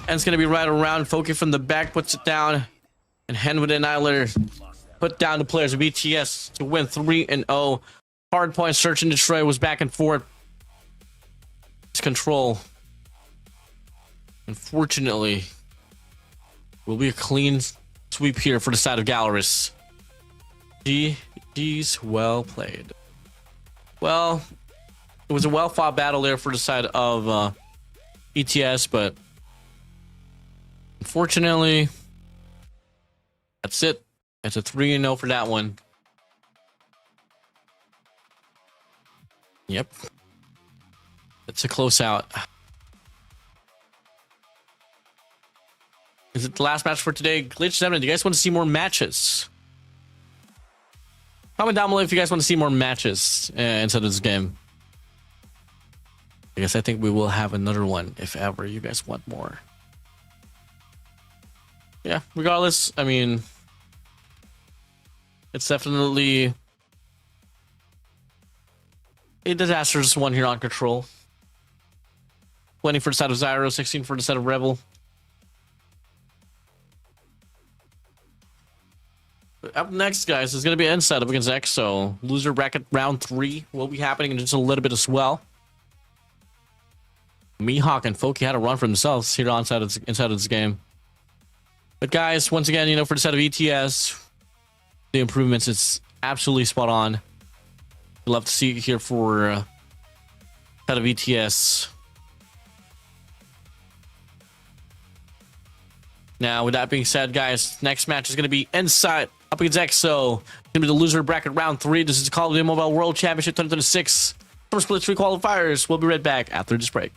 And it's going to be right around. Foki from the back puts it down. And Hen with Annihilator put down the players of ETS to win 3-0. Hardpoint search and destroy was back and forth. It's control. Unfortunately, will be a clean sweep here for the side of Galaris. GG's well played. Well, it was a well fought battle there for the side of ETS, but unfortunately, that's it. It's a 3-0 for that one. Yep. It's a close out. Is it the last match for today? Glitch 7, do you guys want to see more matches? Comment down below if you guys want to see more matches inside of this game. I guess I think we will have another one if ever you guys want more. Yeah, regardless, I mean, it's definitely a disastrous one here on Control. 20 for the side of Zyro, 16 for the side of Rebel. Up next, guys, is going to be Inside up against EXO. Loser bracket round 3 will be happening in just a little bit as well. Mihawk and Foki had a run for themselves here on inside of this game. But guys, once again, you know, for the side of ETS, the improvements, it's absolutely spot on. We'd love to see it here for side of ETS. Now, with that being said, guys, next match is going to be Inside up against EXO. Going to be the loser bracket round 3. This is the Call of Duty Mobile World Championship 2026. Summer Split 3 qualifiers. We'll be right back after this break.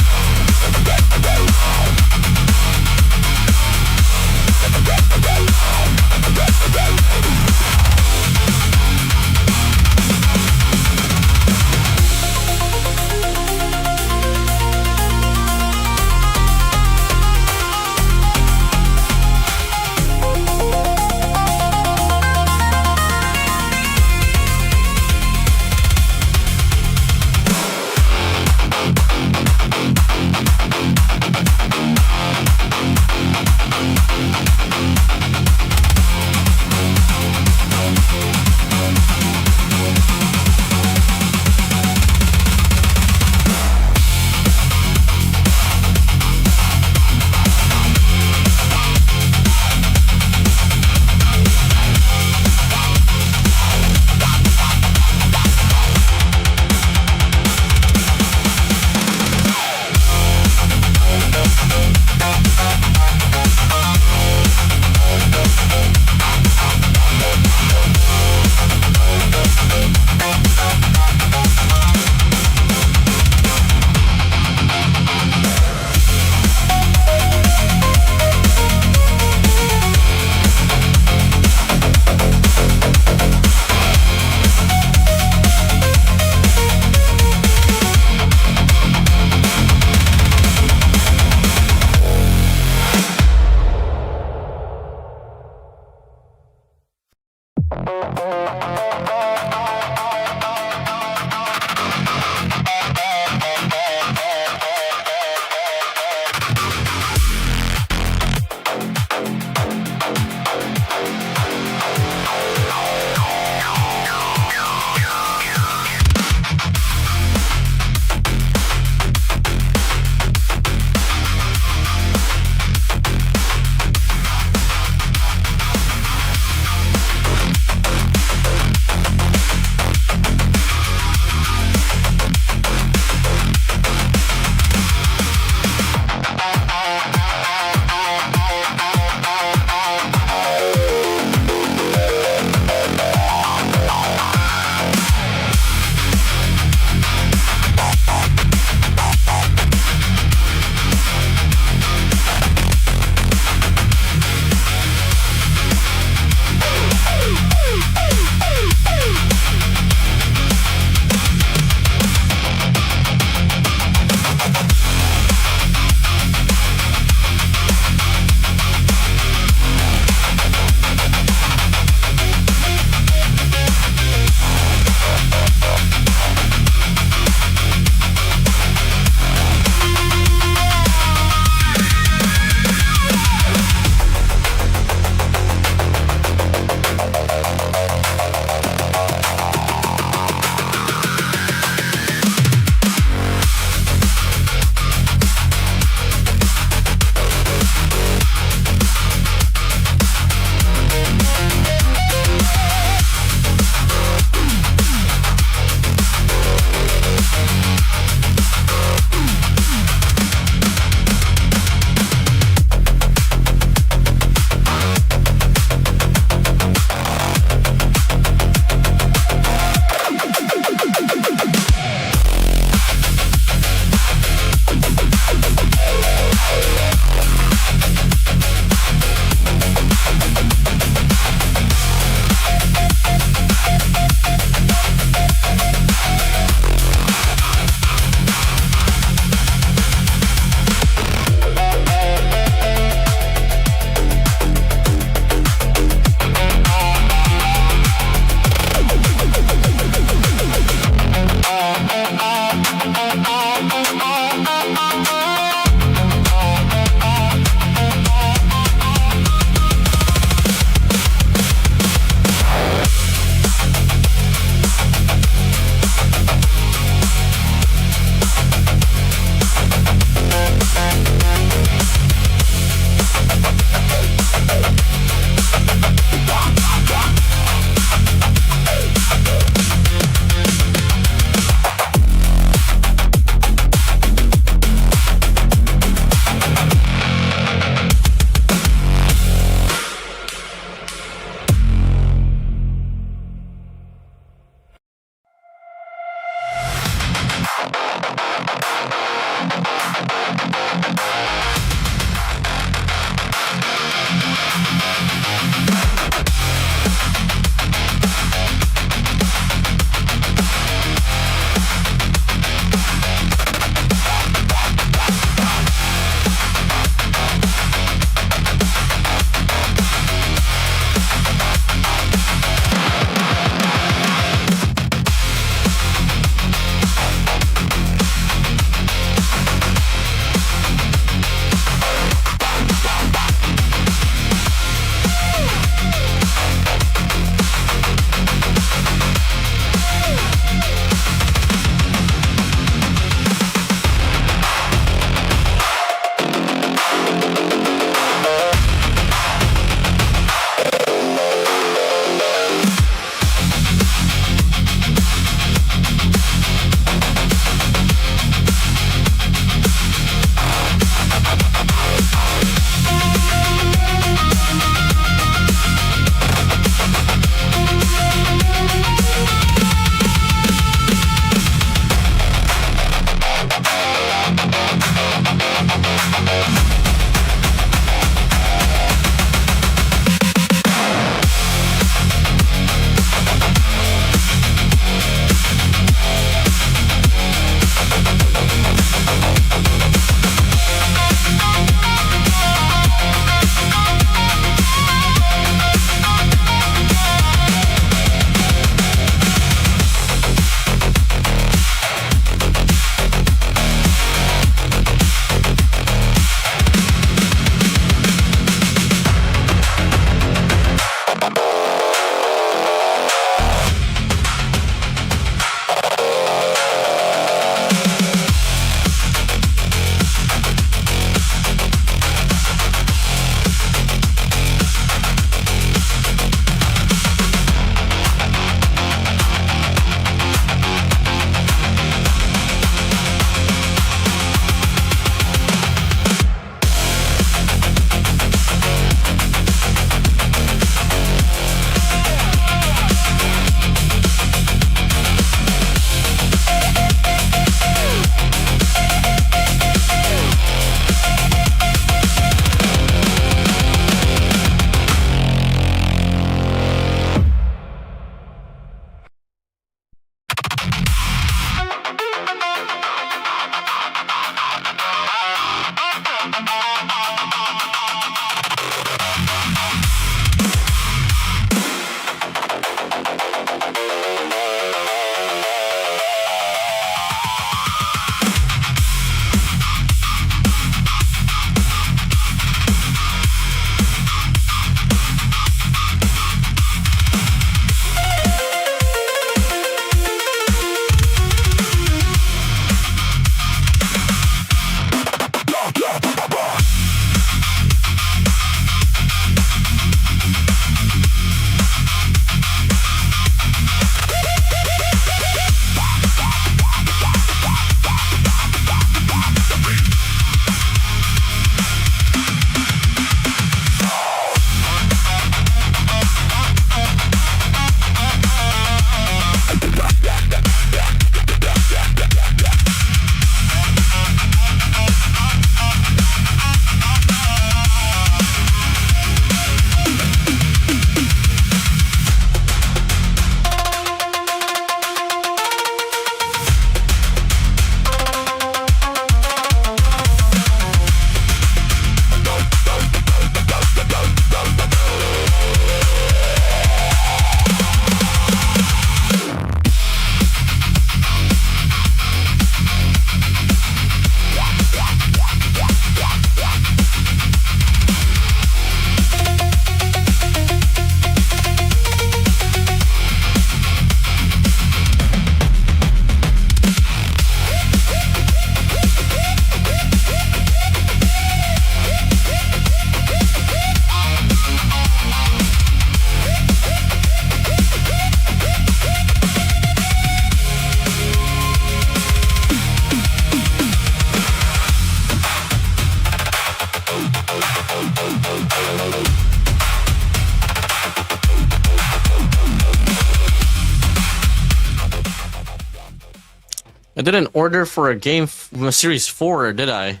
I didn't order for a game series 4, did I?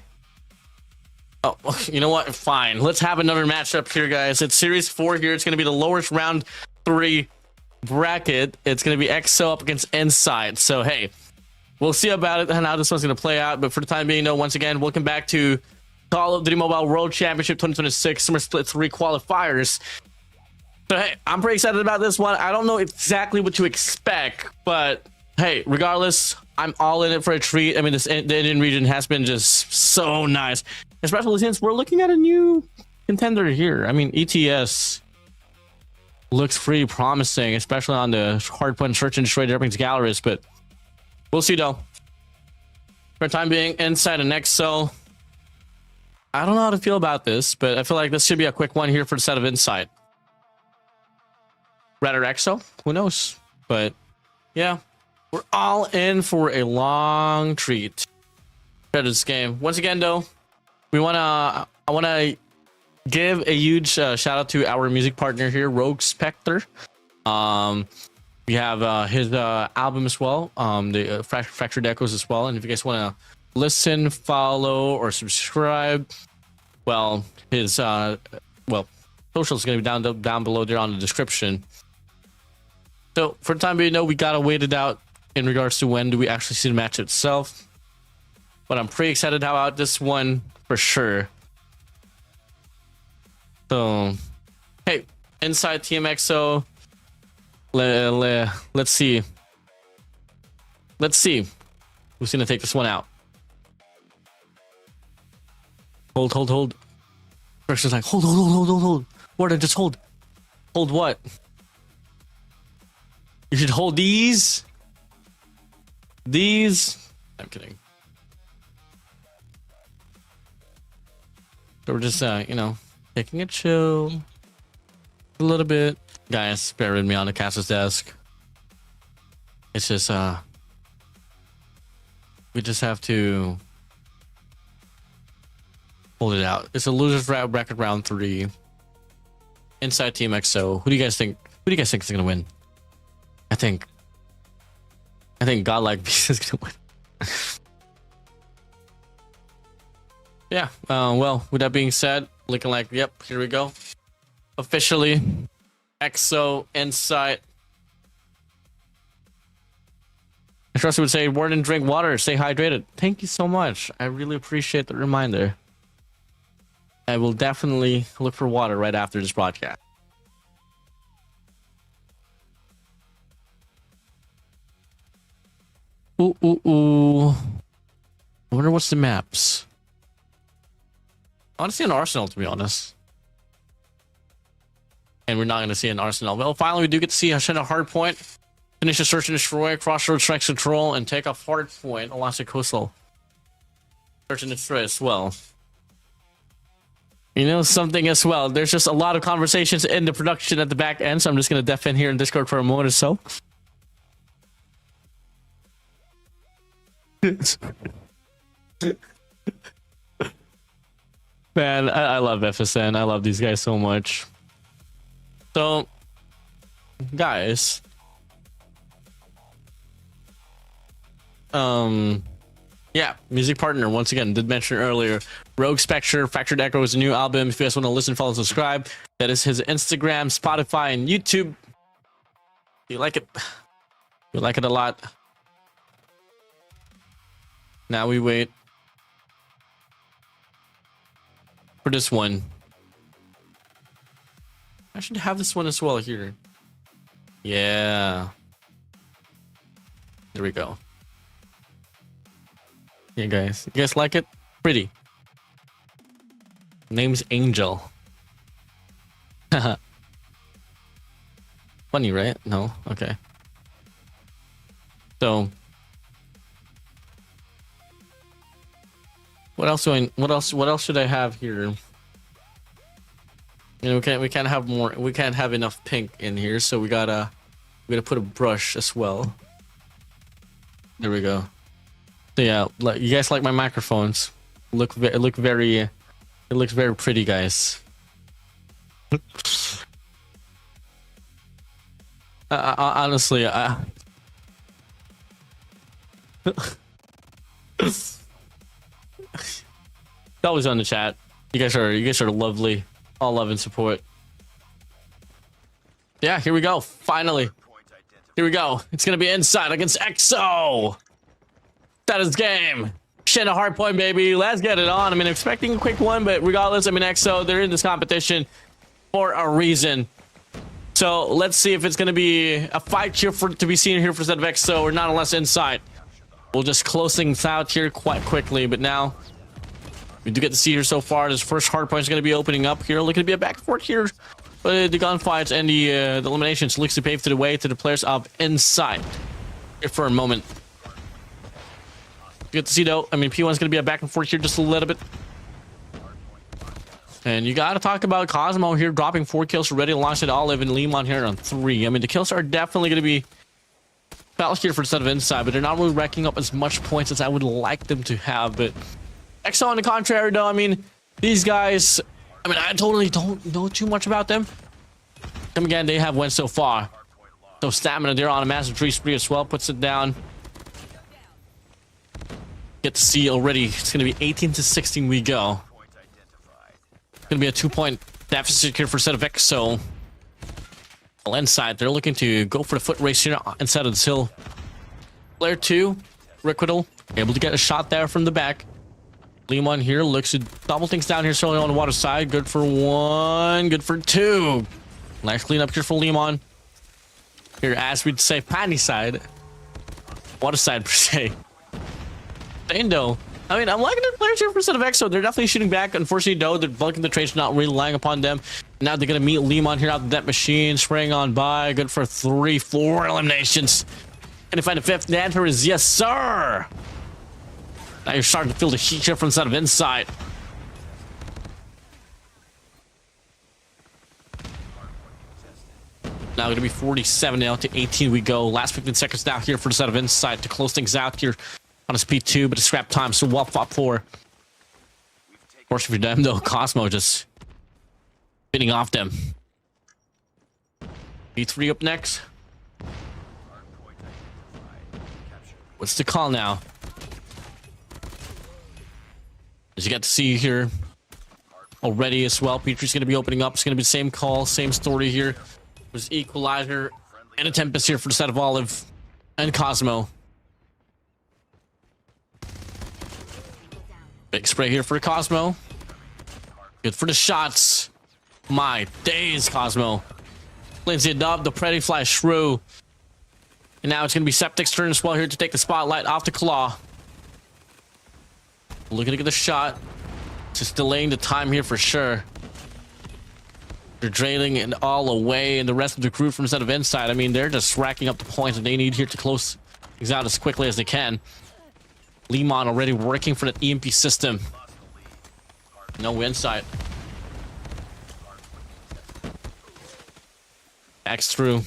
Oh, you know what? Fine. Let's have another matchup here, guys. It's series 4 here. It's going to be the lowest round 3 bracket. It's going to be EXO up against Inside. So, hey, we'll see about it and how this one's going to play out. But for the time being, though, once again, welcome back to Call of Duty Mobile World Championship 2026 Summer Split 3 qualifiers. So, hey, I'm pretty excited about this one. I don't know exactly what to expect, but hey, regardless, I'm all in it for a treat. I mean, the Indian region has been just so nice, especially since we're looking at a new contender here. I mean, ETS looks pretty promising, especially on the hardpoint search and destroy everything's galleries, but we'll see though. For the time being, Inside and EXO. I don't know how to feel about this, but I feel like this should be a quick one here for the set of Inside. Rather EXO? Who knows? But yeah. We're all in for a long treat for this game. Once again, though, I want to give a huge shout out to our music partner here, Rogue Spectre. We have his album as well, the Fractured Echoes as well. And if you guys want to listen, follow, or subscribe, well, his socials is going to be down below there on the description. So for the time being, we gotta wait it out in regards to when do we actually see the match itself. But I'm pretty excited about this one for sure. So, hey, Inside Team EXO. Let's see. Let's see who's gonna take this one out. Hold. First is like, hold. Warden, just hold. Hold what? You should hold these. I'm kidding. So we're just taking a chill a little bit. Guys, bear with me on the caster's desk. It's just we just have to hold it out. It's a loser's bracket round 3. Inside Team EXO. Who do you guys think is gonna win? I think Godlike Beast is gonna win. Yeah. Well, with that being said, looking like, yep, here we go. Officially, EXO Inside. I trust you would say, Warden, drink water, stay hydrated. Thank you so much. I really appreciate the reminder. I will definitely look for water right after this broadcast. Ooh. I wonder what's the maps. I want to see an arsenal, to be honest. And we're not going to see an arsenal. Well, finally, we do get to see Hashem a hard point. Finish the search and destroy, crossroads, strike control, and take off hard point. Elastic Coastal. Search and destroy as well. You know something as well. There's just a lot of conversations in the production at the back end, so I'm just going to def in here in Discord for a moment or so. Man, I love FSN. I love these guys so much. So, guys, yeah, music partner once again did mention earlier, Rogue Spectre, Fractured Echo is a new album. If you guys want to listen, follow, subscribe. That is his Instagram, Spotify, and YouTube. You like it? You like it a lot. Now we wait for this one. I should have this one as well here. Yeah. There we go. Yeah, guys. You guys like it? Pretty. Name's Angel. Funny, right? No? Okay. So what else should I have here? You know, we can't have more. We can't have enough pink in here, so we gotta put a brush as well. There we go. So yeah, you guys like my microphones? Look very It looks very pretty, guys. Honestly, that was on the chat. You guys are lovely. All love and support. Yeah, here we go. Finally. Here we go. It's gonna be inside against EXO. That is game. Shit, a hard point, baby. Let's get it on. I mean, expecting a quick one, but regardless, I mean, EXO, they're in this competition for a reason. So let's see if it's going to be a fight here to be seen here for set of EXO or not, unless inside. We'll just close things out here quite quickly, but now we do get to see here so far. This first hard point is going to be opening up here. Looking to be a back and forth here. But the gunfights and the eliminations looks to pave to the way to the players of inside. Here for a moment. Good to see though. I mean, P1 is going to be a back and forth here just a little bit. And you got to talk about Cosmo here dropping 4 kills already alongside Olive and Lemon here on 3. I mean, the kills are definitely going to be felt here for the set of inside, but they're not really racking up as much points as I would like them to have. But EXO on the contrary though, I mean, these guys, I mean, I totally don't know too much about them. Come again, they have went so far. So stamina, they're on a massive 3 spree as well, puts it down. Get to see already, it's going to be 18 to 16 we go. It's going to be a 2-point deficit here for set of EXO. Well, inside, they're looking to go for the foot race here inside of this hill. Player 2, Rickwiddle, able to get a shot there from the back. Lemon here looks to double things down here, slowly on the water side. Good for 1, good for 2. Nice cleanup here for Lemon. Here, as we'd say, panty side. Water side, per se. Though, I mean, I'm liking the players here for set of EXO. They're definitely shooting back. Unfortunately, though, the bulk of the trade's not really relying upon them. Now they're going to meet Lemon here out the death machine, spraying on by. Good for 3, 4 eliminations. And to find the 5th, the answer is yes, sir. Now you're starting to feel the heat here from the side of inside. Now going to be 47 now to 18 we go. Last 15 seconds now here for the side of inside to close things out here on a speed 2, but a scrap time, so well fought for. Of course, for them though, Cosmo just beating off them. B3 up next. What's the call now? As you get to see here already as well, Petrie's going to be opening up. It's going to be the same call, same story here. There's Equalizer and a Tempest here for the set of Olive and Cosmo. Big spray here for Cosmo. Good for the shots. My days, Cosmo. Lindsay a dub, the Pretty Fly Shrew. And now it's going to be Septic's turn as well here to take the spotlight off the Claw. Looking to get the shot. Just delaying the time here for sure. They're draining it all away, and the rest of the crew from the set of inside, I mean, they're just racking up the points that they need here to close things out as quickly as they can. Lemon already working for the EMP system. No inside. X through.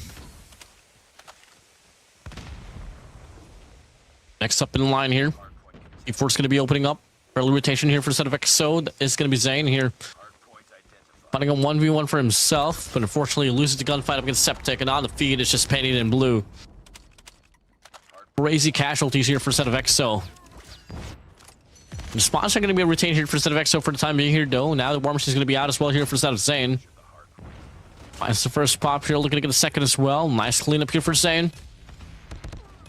Next up in line here. E4's going to be opening up. Early rotation here for the set of EXO. It's going to be Zane here. Fighting a 1v1 for himself, but unfortunately he loses the gunfight up against Septic, and on the feed it's just painted in blue. Crazy casualties here for the set of EXO. The spots are going to be retained here for the set of EXO for the time being here, though. Now the War Machine is going to be out as well here for the set of Zane. Finds the first pop here, looking to get a second as well. Nice cleanup here for Zane.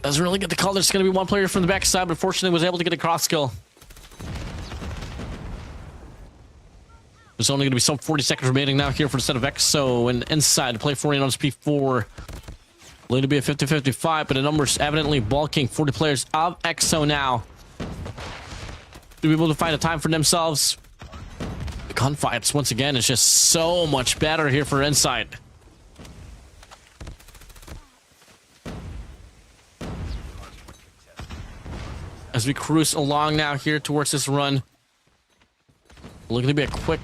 Doesn't really get the call. There's going to be one player from the backside, but fortunately was able to get a cross kill. There's only going to be some 40 seconds remaining now here for the set of EXO, and inside to play 40 on SP4. Going to be a 50-55, but the numbers evidently bulking. 40 players of EXO now to be able to find a time for themselves. The gunfights once again is just so much better here for inside. As we cruise along now here towards this run, looking to be a quick,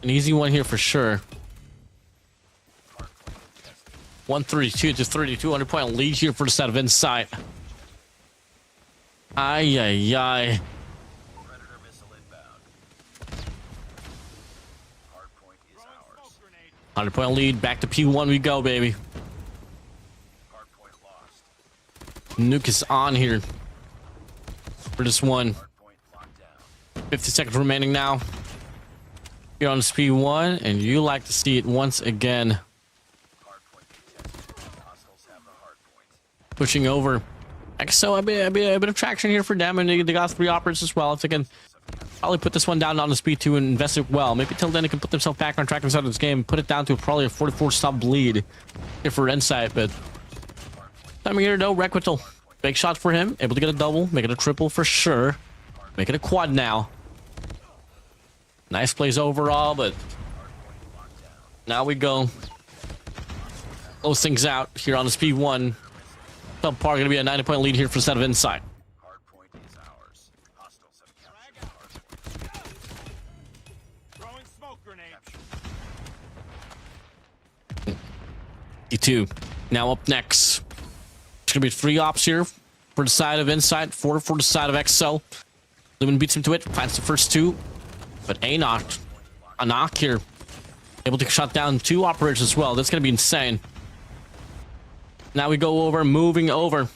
an easy one here for sure. 132 to 32, 100-point lead here for the set of inside. Ay, ay, ay. 100-point lead. Back to P1 we go, baby. Hardpoint lost. Nuke is on here for this one. Hardpoint locked down. 50 seconds remaining now. You're on P1, and you like to see it once again. Hardpoint contested. Hostiles have the hardpoint. Pushing over. So a bit of traction here for them, and they got 3 operators as well. If they can probably put this one down on the speed 2 and invest it well. Maybe till then they can put themselves back on track inside of this game, put it down to probably a 44 stop bleed here for Insight. But time here though, Requital, big shot for him, able to get a double, make it a triple for sure, make it a quad now. Nice plays overall, but now we go. Close things out here on the speed 1. Subpar gonna be a 90-point lead here for the set of Insight. Hardpoint is ours. Hostiles have captured the hardpoint. Throwing smoke grenade. E2 now up next. It's gonna be 3 ops here for the side of Insight, 4 for the side of XO. Lumen beats him to it, finds the first 2, but a knock here, able to shut down 2 operators as well. That's gonna be insane. Now we go over, moving over.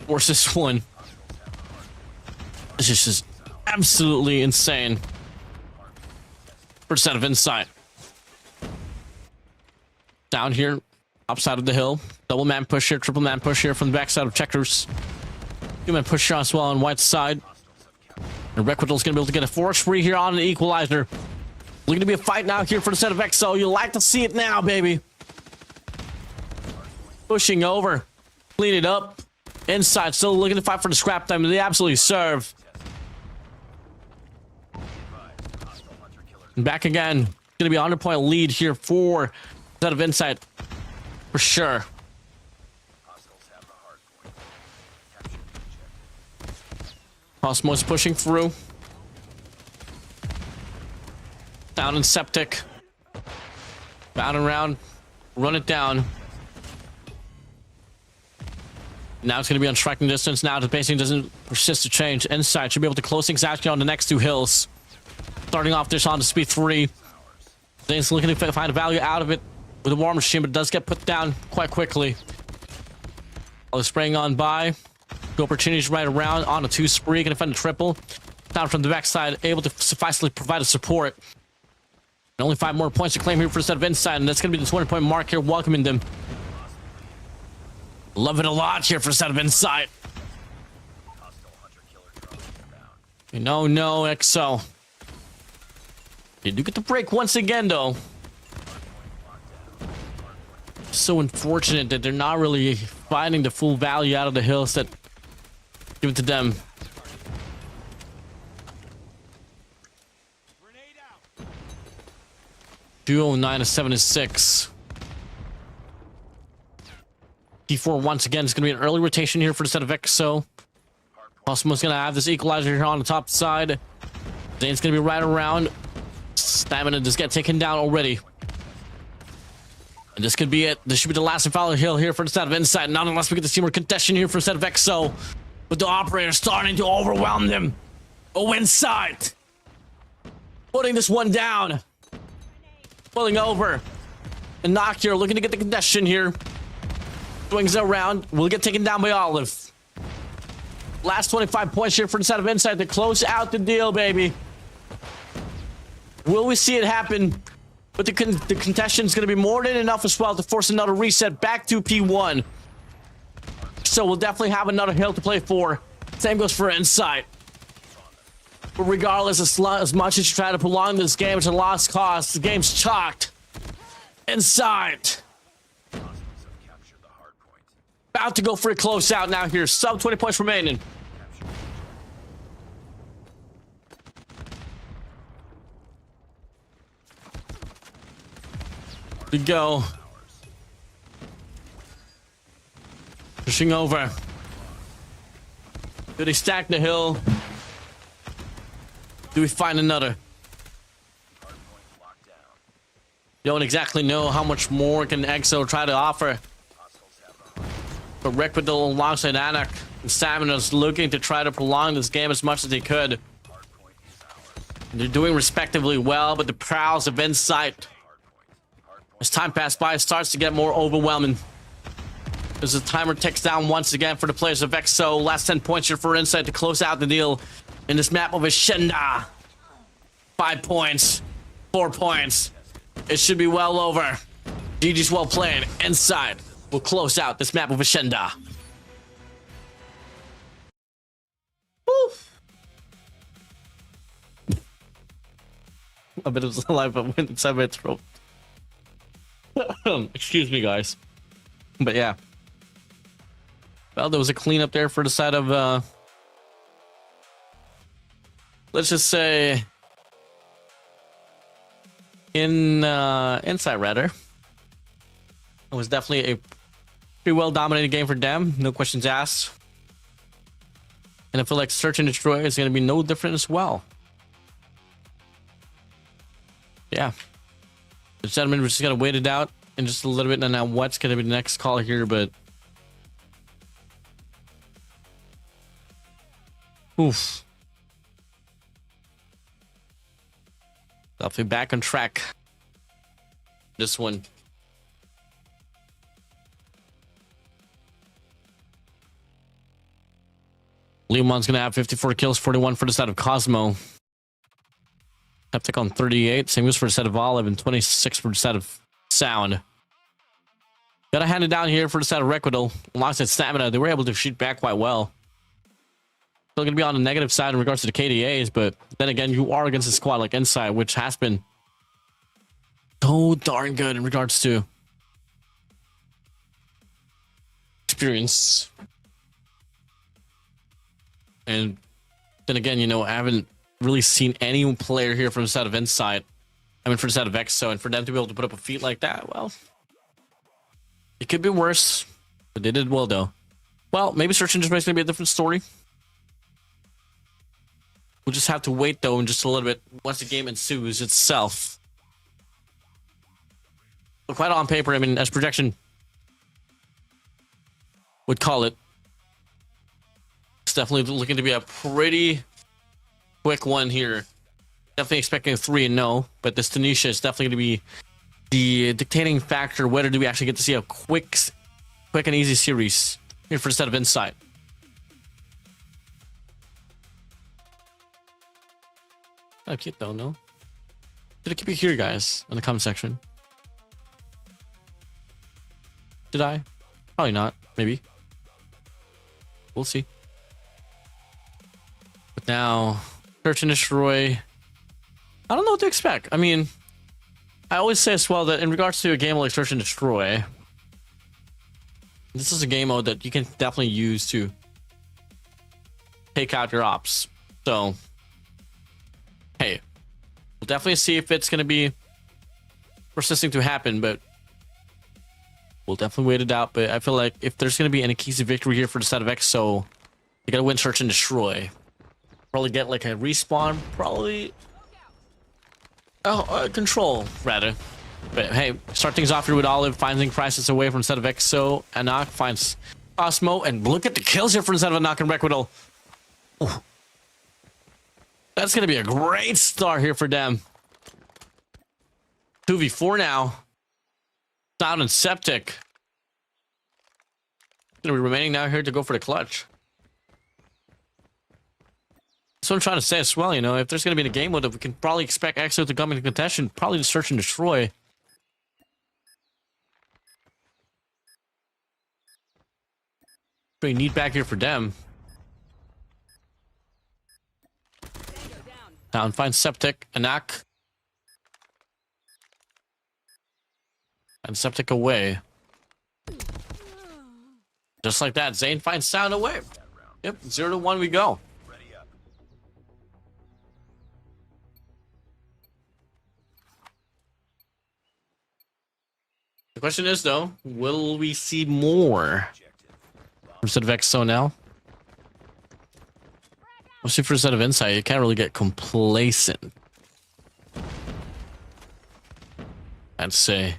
Force this one. This is just absolutely insane for the set of Insight. Down here, upside of the hill. Double man push here, triple man push here from the backside of Checkers. 2-man push here as well on white side. And Requital's gonna be able to get a force free here on the equalizer. Looking to be a fight now here for the set of XO. You like to see it now, baby. Pushing over, clean it up. Insight still looking to fight for the scrap time. They absolutely serve. And back again. Gonna be a 100-point lead here for the set of Insight for sure. Hostiles have the hardpoint. Capture the objective. Cosmos pushing through. Down in Septic. Bound around. Run it down. Now it's going to be on striking distance. Now the pacing doesn't persist to change. Insight should be able to close things out here on the next 2 hills. Starting off this on the speed 3. Zane's looking to find value out of it with a war machine, but it does get put down quite quickly. While spraying on by. Good opportunities right around on a 2 spree. Going to find a triple. Down from the backside, able to sufficiently provide a support. And only 5 more points to claim here for the set of Insight, and that's going to be the 20-point mark here, welcoming them. Love it a lot here for a set of Insight. Hostile hunter-killer drone inbound. No, XO. You do get the break once again, though. So unfortunate that they're not really finding the full value out of the hills that give it to them. Grenade out. 209 to 76. P4 once again is going to be an early rotation here for the set of XO. Cosmo's going to have this equalizer here on the top side. Zane's going to be right around. Stamina just get taken down already. And this could be it. This should be the last and final hill here for the set of Insight. Not unless we get the team contestation here for the set of XO. With the operator starting to overwhelm them. Oh, Insight. Putting this one down. Pulling over. And Knock here looking to get the contestation here. Swings around. Will get taken down by Olive. Last 25 points here for the set of Insight to close out the deal, baby. Will we see it happen? But the contention is going to be more than enough as well to force another reset back to P1. So we'll definitely have another hill to play for. Same goes for Insight. But regardless, as much as you try to prolong this game, it's a lost cause. The game's chalked. Insight. About to go for a close out now here. Sub 20 points remaining. We go. Pushing over. Do they stack the hill? Do we find another? Don't exactly know how much more can EXO try to offer. But Requital alongside Anak and Stamina's looking to try to prolong this game as much as they could. They're doing respectively well, but the prowls of Insight As time passes by, it starts to get more overwhelming. As the timer ticks down once again for the players of EXO. Last 10 points here for Insight to close out the deal in this map of Ashenda. 5 points, 4 points. It should be well over. GG's well played. Insight will close out this map of Ashenda. Woo. A bit of saliva went inside my throat. Excuse me, guys. But yeah. Well, there was a cleanup there for the side of, let's just say, Insight rather. It was definitely a pretty well dominated game for them, no questions asked. And I feel like Search and Destroy is going to be no different as well. Yeah. The gentlemen, we're just going to wait it out in just a little bit. And now what's going to be the next call here, but... Oof. Definitely back on track. This one. Leomon's going to have 54 kills, 41 for the side of Cosmo. Heptic on 38. Same goes for the set of Olive and 26 for the set of Sound. Gotta hand it down here for the set of Requidal. Alongside Stamina, they were able to shoot back quite well. Still going to be on the negative side in regards to the KDAs, but then again, you are against a squad like Insight, which has been so darn good in regards to experience. And then again, you know, I haven't really seen any player here from the side of Insight. I mean, for the side of EXO, and for them to be able to put up a feat like that, well, it could be worse, but they did well, though. Well, maybe Search and Destroy is going to be a different story. We'll just have to wait, though, in just a little bit once the game ensues itself. But quite on paper, I mean, as projection would call it, it's definitely looking to be a pretty quick one here. Definitely expecting a 3-0, but this Tanisha is definitely going to be the dictating factor. Whether do we actually get to see a quick and easy series here for the set of Insight? Oh, cute though, no? Did I keep it here, guys, in the comment section? Did I? Probably not. Maybe. We'll see. But now, Search and Destroy. I don't know what to expect. I mean, I always say as well that in regards to a game like Search and Destroy, this is a game mode that you can definitely use to take out your ops. So, hey, we'll definitely see if it's going to be persisting to happen, but we'll definitely wait it out. But I feel like if there's going to be any keys to victory here for the side of EXO, you got to win Search and Destroy. Probably get like a respawn, probably. Oh, control, rather. But hey, start things off here with Olive, finding Crisis away from the set of EXO. Anak finds Cosmo, and look at the kills here from the set of Anak and Requidal. Ooh. That's going to be a great start here for them. 2v4 now. Sound and Septic. Going to be remaining now here to go for the clutch. That's what I'm trying to say as well, you know, if there's going to be a game mode, we can probably expect EXO to come into contention, probably to Search and Destroy. Pretty neat back here for them. Down finds Septic, Anak. And Septic away. Just like that, Zane finds Sound away. Yep, 0-1 we go. The question is, though, will we see more from set of EXO now? Mostly for a set of Insight, you can't really get complacent. I'd say.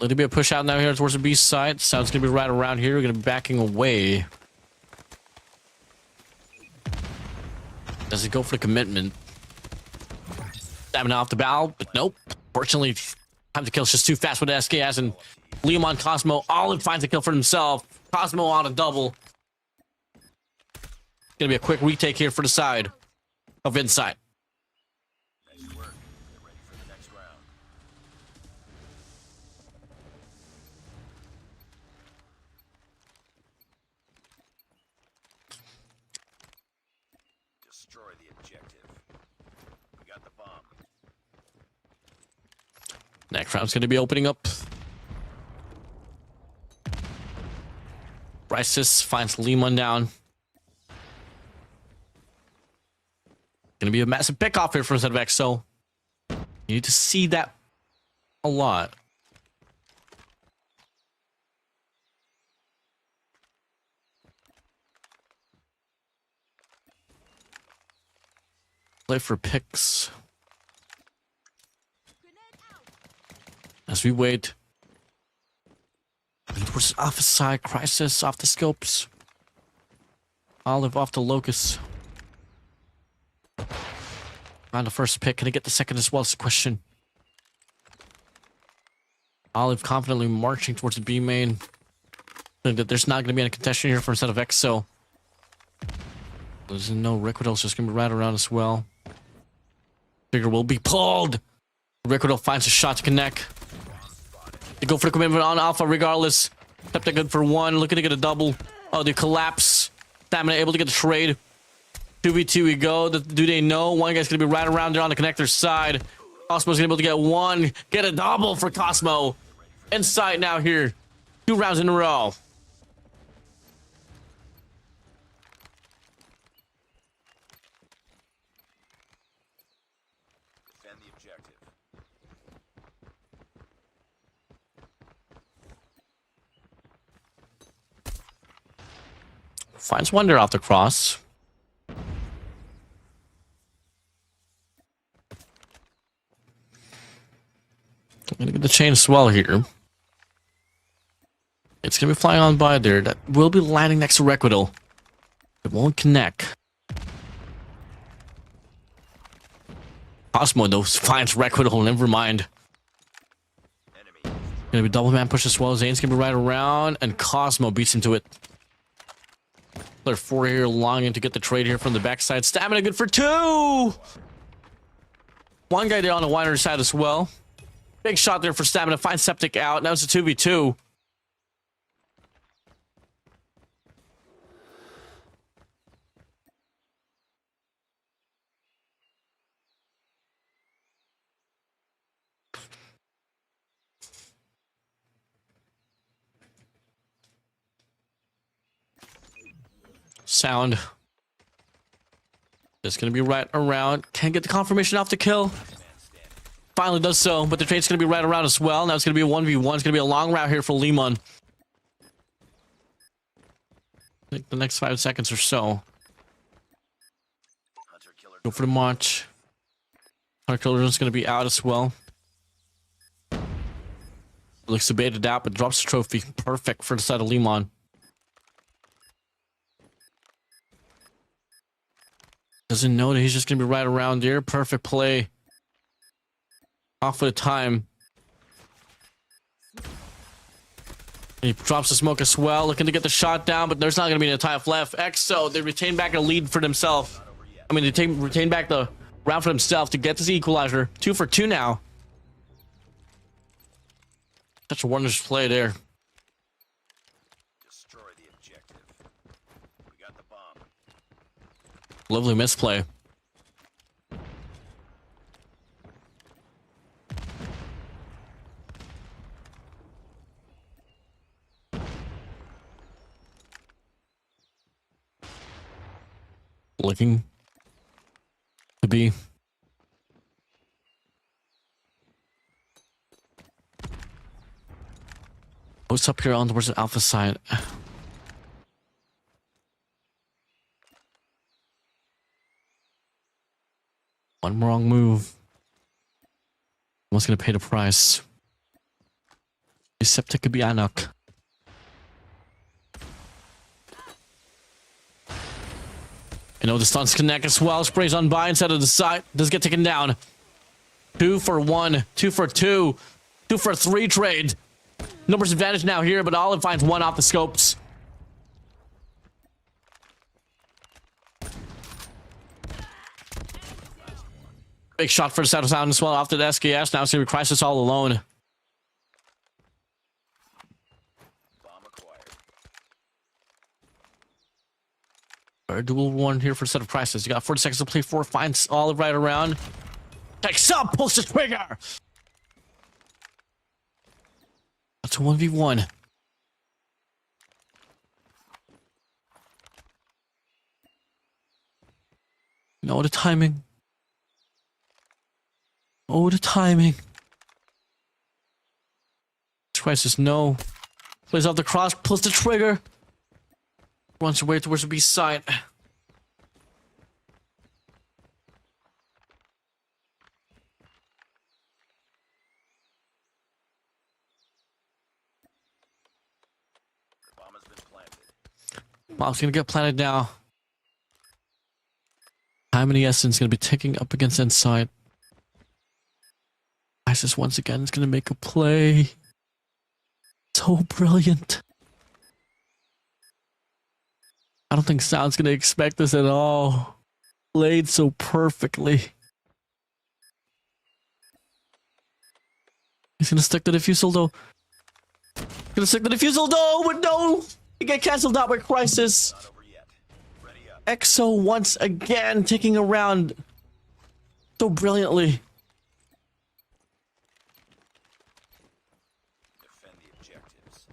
Let it be a push out now here towards the B side. Sounds gonna be right around here. We're gonna be backing away. Does he go for the commitment? Stamina off the bow, but nope. Fortunately, Time to kill is just too fast with SKS and Leon Cosmo. Olive finds a kill for himself. Cosmo on a double. Gonna be a quick retake here for the side of Insight. Nice work. Get ready for the next round. Destroy the objective. We got the bomb. Next round's gonna be opening up. Bryces finds Lehman down. Gonna be a massive pick off here for ZX, so you need to see that a lot. Play for picks. As we wait. Towards the office side, Crisis off the scopes. Olive off the Locust. On the first pick, can he get the second as well? It's the question. Olive confidently marching towards the B main. Think that there's not going to be any contention here for instead of XO. There's no Rickwiddle's just going to be right around as well. Trigger will be pulled. Rickwiddle finds a shot to connect. They go for the commitment on Alpha regardless. Kept it good for one. Looking to get a double. Oh, they collapse. Stamina able to get the trade. 2v2 we go. Do they know? One guy's going to be right around there on the connector side. Cosmo's able to get one. Get a double for Cosmo. Inside now here. 2 rounds in a row. Defend the objective. Finds Wonder off the cross. I'm gonna get the chain swell here. It's gonna be flying on by there. That will be landing next to Requital. It won't connect. Cosmo though finds Requital. Never mind. Enemy. Gonna be double man push as well. Zane's gonna be right around, and Cosmo beats into it. They're 4 here, longing to get the trade here from the backside. Stamina good for 2. One guy there on the wider side as well. Big shot there for Stamina. Finds Septic out. Now it's a 2v2. Sound. It's going to be right around. Can't get the confirmation off the kill. Finally does so, but the trade's going to be right around as well. Now it's going to be a 1v1. It's going to be a long route here for Lemon. I think the next 5 seconds or so. Hunter killer. Go for the march. Hunter killer is going to be out as well. Looks to bait it out, but drops the trophy. Perfect for the side of Lemon. Doesn't know that he's just going to be right around here. Perfect play. Off with the time. He drops the smoke as well. Looking to get the shot down, but there's not going to be any time left. XO, they retain back a lead for themselves. I mean, they retain back the round for themselves to get this equalizer. 2 for 2 now. Such a wondrous play there. Destroy the objective. We got the bomb. Lovely misplay. Looking to be what's up here on towards the alpha side. One wrong move. Someone's gonna pay the price. Septic could be Anok. You know, the stuns connect as well. Sprays on by instead of the side. Does get taken down. 2 for 1. 2 for 2. 2 for 3 trade. Numbers advantage now here, but Olive finds 1 off the scopes. Big shot for the South Sound as well after the SKS. Now it's going to be Crisis all alone. Bomb acquired. A dual one here for a set of Crisis. You got 40 seconds to play for. Finds Olive right around. Takes up, pulls the trigger. That's a 1v1. No, the timing. Oh, the timing. Crisis, no. Plays off the cross, pulls the trigger. Runs away towards the B side. Bomb has been planted. Bomb's gonna get planted now. Time in the essence gonna be ticking up against inside. Isis once again is gonna make a play. So brilliant. I don't think Sound's gonna expect this at all. Played so perfectly. He's gonna stick the defusal though. Gonna stick the defusal though, but no! He get cancelled out by Crisis. Not over yet. Ready up. EXO once again taking a round so brilliantly. Defend the objectives.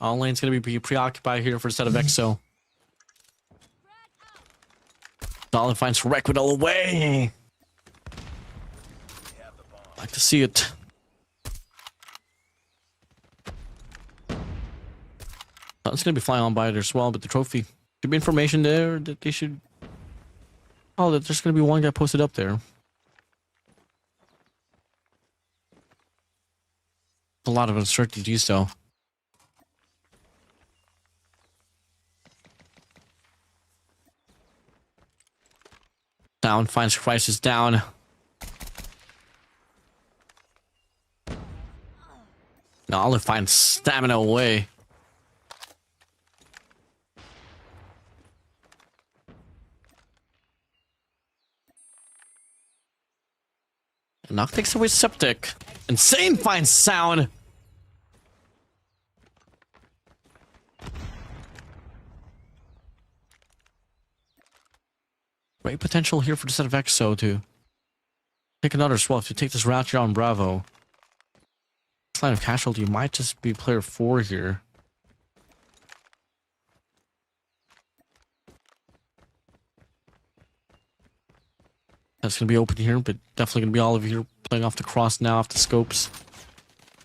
All lane's gonna be preoccupied here for a set of EXO. Solid finds Requidel away. They have the bomb. Like to see it. It's gonna be flying on by it as well, but the trophy. Could be information there that they should. Oh, that there's gonna be one guy posted up there. A lot of uncertainties though. Down finds Crisis down. No, Olive finds stamina away. And Knock takes away Septic. Insane finds Sound. Great potential here for the set of EXO to take another swell. If you take this route here on Bravo, this line of casualty might just be player 4 here. That's going to be open here, but definitely going to be all of you playing off the cross now, off the scopes.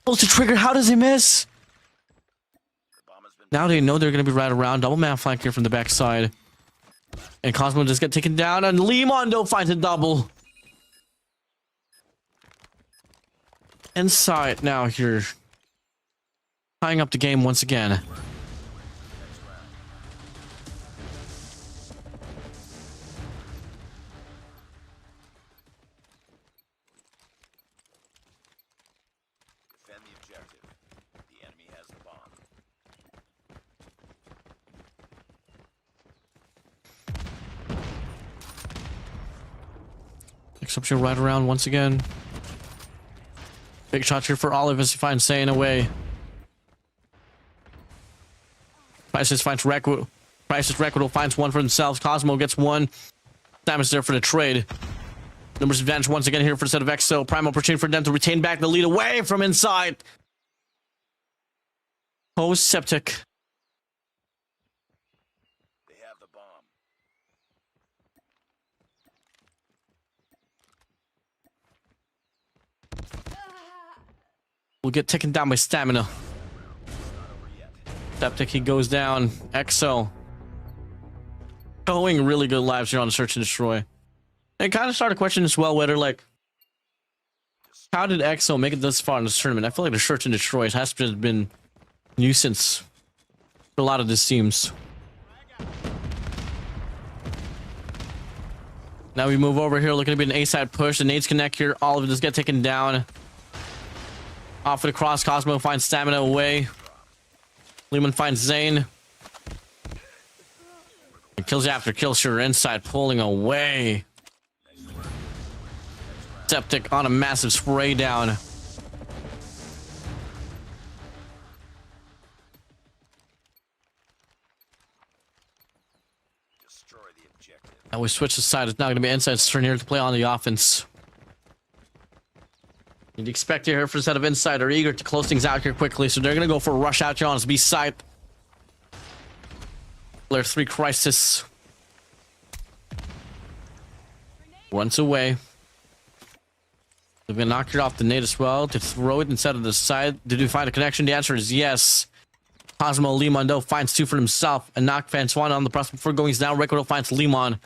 Pulls the trigger. How does he miss? The bomb has been Now they know they're going to be right around. Double man flank here from the backside. And Cosmo just get taken down, and Lemondo finds a double. Inside now here. Tying up the game once again. defend the objective. The enemy has the bomb. Exception right around once again. Big shot here for Olive as he finds Saiyan away. Crisis finds Requidel. Crisis Requidel finds one for themselves. Cosmo gets one. Damage there for the trade. Numbers advantage once again here for the set of EXO. Prime opportunity for them to retain back the lead away from inside. Oh, Septic. They have the bomb. Will get taken down by Stamina. Not over yet. Septic, he goes down. EXO. Showing really good lives here on Search and Destroy. It kind of started questioning as well whether, like, how did EXO make it this far in this tournament? I feel like the Search and Destroy has just been a nuisance for a lot of these teams. Now we move over here, looking to be an A-side push. The nades connect here. All of it just get taken down. Off of the cross, Cosmo finds Stamina away. Lehman finds Zane. And kills after kill, sure inside, pulling away. Septic on a massive spray down. Destroy the objective. Now we switch the side. It's now going to be Inside's turn here to play on the offense. You'd expect here for a set of Inside are eager to close things out here quickly, so they're going to go for a rush out here on his B side. Player 3 Crisis runs away. They're going to knock it off the nade as well to throw it inside of the side. Did we find a connection? The answer is yes. Cosmo Limondo finds 2 for himself, and knock Fan Swan on the press before going down. Rekodo finds Limon.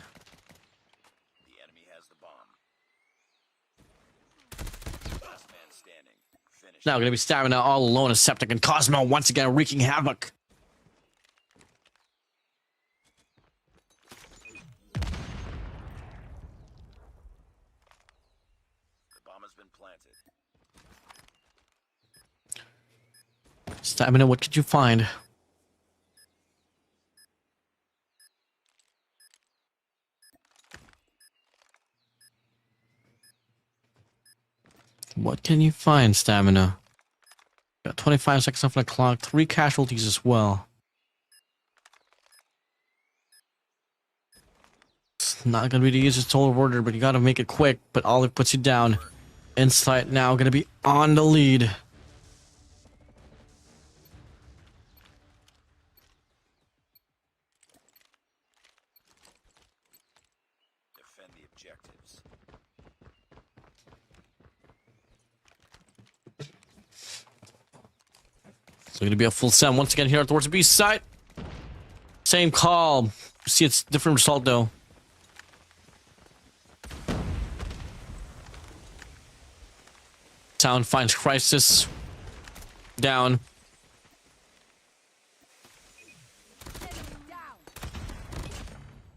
The enemy has the bomb. Last man standing. Finish. Now going to be Stamina all alone as Septic and Cosmo once again wreaking havoc. The bomb has been planted. Stamina, what could you find? What can you find, Stamina? Got 25 seconds left on the clock. 3 casualties as well. It's not going to be the easiest total order, but you got to make it quick. But Olive puts you down. Insight now going to be on the lead. Defend the objectives. So going to be a full set once again here towards the B side. Same call. See, it's different result though. Town finds Crisis. Down.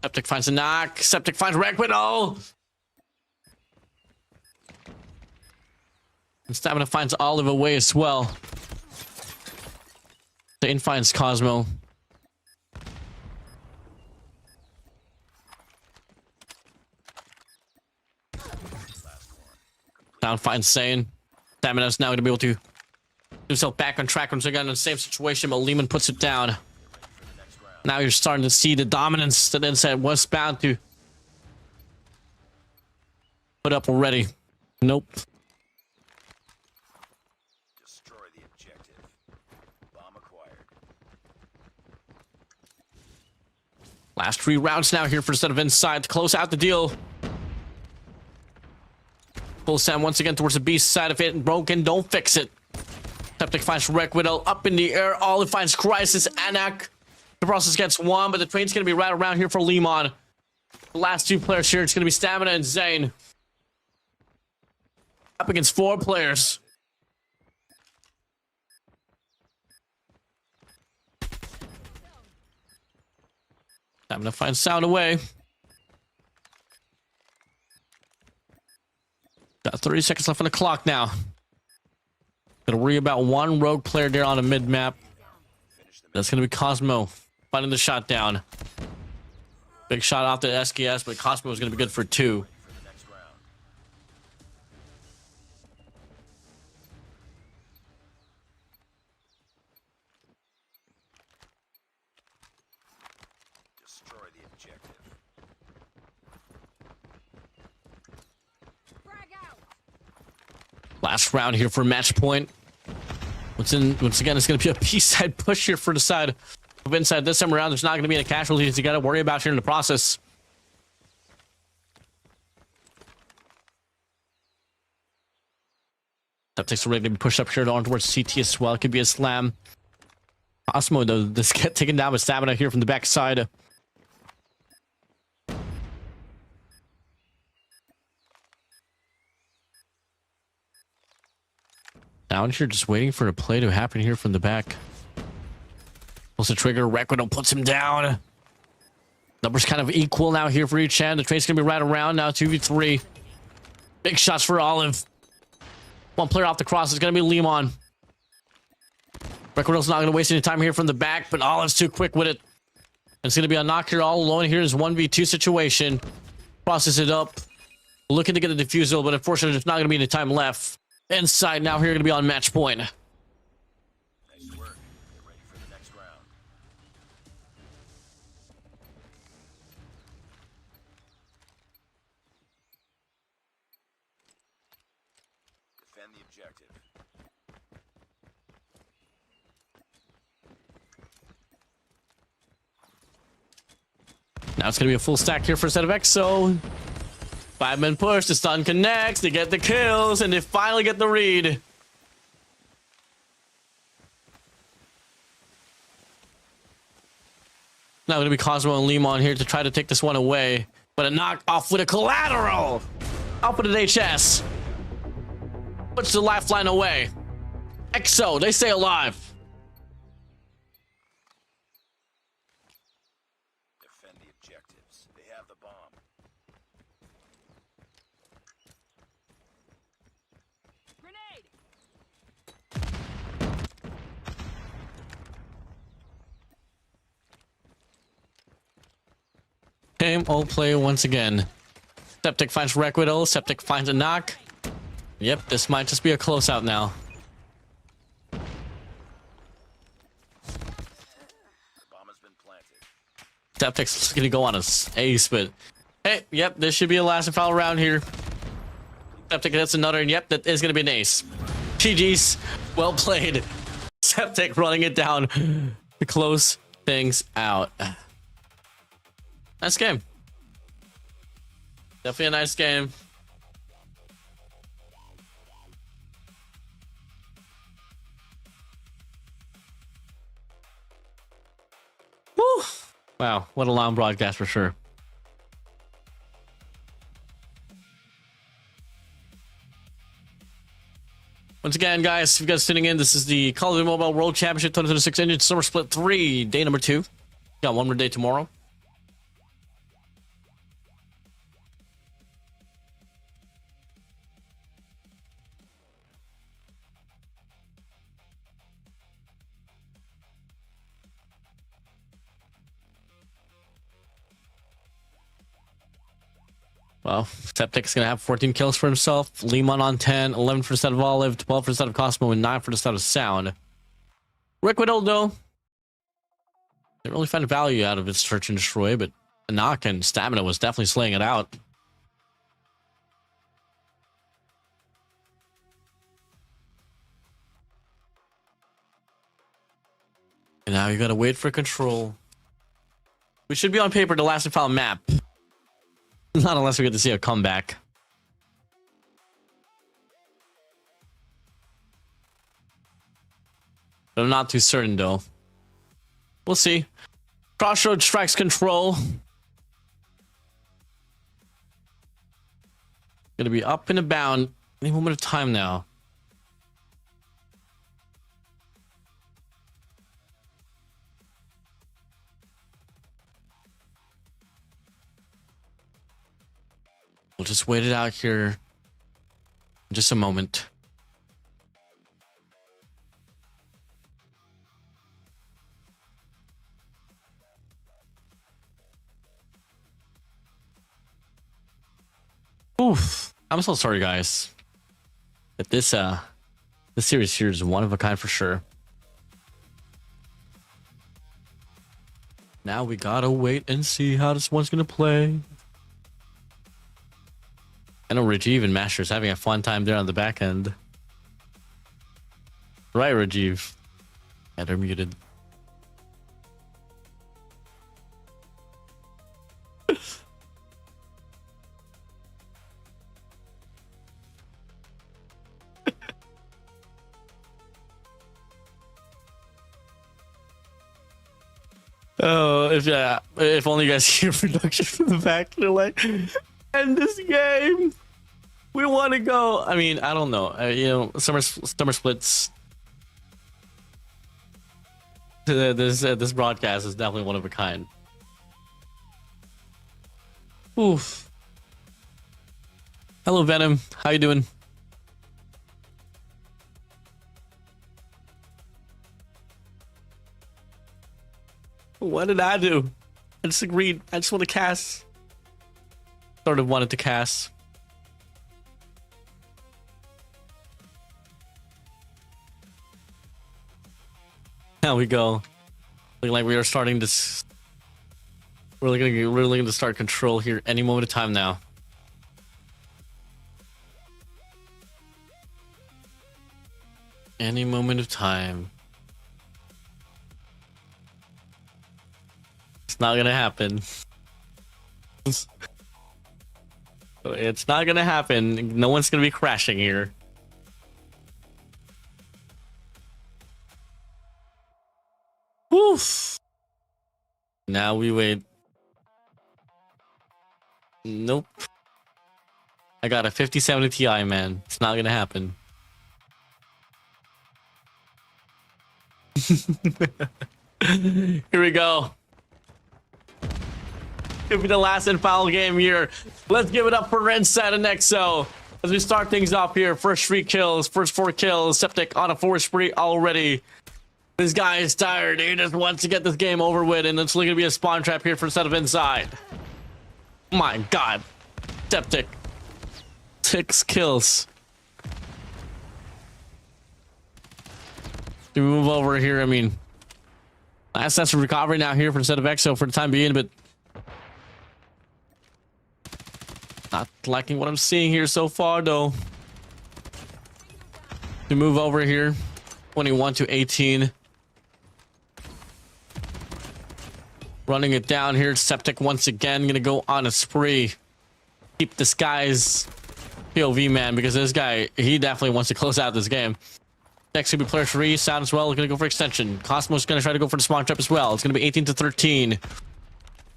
Septic finds a knock. Septic finds Ragnite. And Stamina finds Olive away as well. Zane finds Cosmo. Down finds Zane. Stamina's now going to be able to do himself back on track once again in the same situation, but Lehman puts it down. Now you're starting to see the dominance that Inside was bound to put up already. Nope. Destroy the objective. Bomb acquired. Last 3 rounds now here for the set of Inside to close out the deal. Full Sam once again towards the B side of it, and broken, don't fix it. Septic finds Wreck Widow up in the air. Olive finds Crisis. Anak. The process gets 1, but the train's going to be right around here for Limon. The last 2 players here, it's going to be Stamina and Zane. Up against 4 players. Stamina finds Sound away. Got 30 seconds left on the clock now. Gotta worry about 1 rogue player there on the mid map. That's gonna be Cosmo finding the shot down. Big shot off the SKS, but Cosmo is gonna be good for 2. For the next round. Destroy the objective. Frag out. Last round here for match point. Once again, it's going to be a B-side push here for the side of Inside. This time around, there's not going to be any casualties you got to worry about here in the process. That takes a ready to be pushed up here on towards CT as well. It could be a slam. Cosmo, though, this get taken down with Stamina here from the backside. Sound here, just waiting for a play to happen here from the back. Pulls the trigger. Ragnite puts him down. Numbers kind of equal now here for each end. The trade's gonna be right around now. 2v3. Big shots for Olive. One player off the cross is gonna be Limon. Ragnite's not gonna waste any time here from the back, but Olive's too quick with it. It's gonna be a knock here all alone. Here's 1v2 situation. Process it up. Looking to get a defusal, but unfortunately there's not gonna be any time left. Inside now here, gonna be on match point. Nice work. Get ready for the next round. Defend the objective. Now it's gonna be a full stack here for a set of EXO. 5-man push, the stun connects, they get the kills, and they finally get the read. Now gonna be Cosmo and Limon here to try to take this one away. But a knock off with a collateral! Up with an HS. Puts the lifeline away. EXO, they stay alive. Defend the objectives. They have the bomb. Grenade! Same old play once again. Septic finds Ragnite. Septic finds a knock. Yep, this might just be a closeout now. The bomb has been planted. Septic's gonna go on a ace, but hey, yep, this should be a last and final round here. Septic hits another, and yep, that is gonna be an ace. GG's, well played. Septic running it down to close things out. Nice game. Definitely a nice game. Woo! Wow, what a long broadcast for sure. Once again, guys, if you guys tuning in, this is the Call of Duty Mobile World Championship 2026 Engine Summer Split 3, day number 2. Got one more day tomorrow. Well, Septic's going to have 14 kills for himself. Limon on 10, 11 for the set of Olive, 12 for the set of Cosmo, and 9 for the set of Sound. Ragnite, though, didn't really find value out of his search and destroy, but the knock and stamina was definitely slaying it out. And now you got to wait for control. We should be on paper the last and final map. Not unless we get to see a comeback. But I'm not too certain, though. We'll see. Crossroads strikes control. Gonna be up and about any moment of time now. We'll just wait it out here in just a moment. Oof. I'm so sorry, guys. That this series here is one of a kind for sure. Now we gotta wait and see how this one's gonna play. I know Rajiv and Master's having a fun time there on the back end. Right, Rajiv? Yeah, they're muted. Oh, if only you guys hear production from the back, they're like, end this game. We want to go. I mean, I don't know. You know, summer splits. This broadcast is definitely one of a kind. Oof. Hello, Venom. How you doing? What did I do? I just agreed. I just want to cast. Sort of wanted to cast. There we go. Looking like we are starting to. We're really gonna start control here any moment of time now. Any moment of time. It's not gonna happen. It's not gonna happen. No one's gonna be crashing here. Woof. Now we wait. Nope. I got a 5070 Ti, man. It's not gonna happen. Here we go. It'll be the last and final game here. Let's give it up for Inside and Exo as we start things off here. First 3 kills, first 4 kills. Septic on a 4 spree already. This guy is tired. He just wants to get this game over with, and it's going to be a spawn trap here for instead of Inside. My God. Septic. 6 kills. To move over here, I mean, last sense of recovery now here for instead of Exo for the time being, but not liking what I'm seeing here so far, though. To move over here, 21 to 18. Running it down here. Septic once again gonna go on a spree. Keep this guy's POV, man, because this guy, he definitely wants to close out this game. Next gonna be player 3. Sound as well. Gonna go for extension. Cosmos gonna try to go for the spawn trap as well. It's gonna be 18 to 13.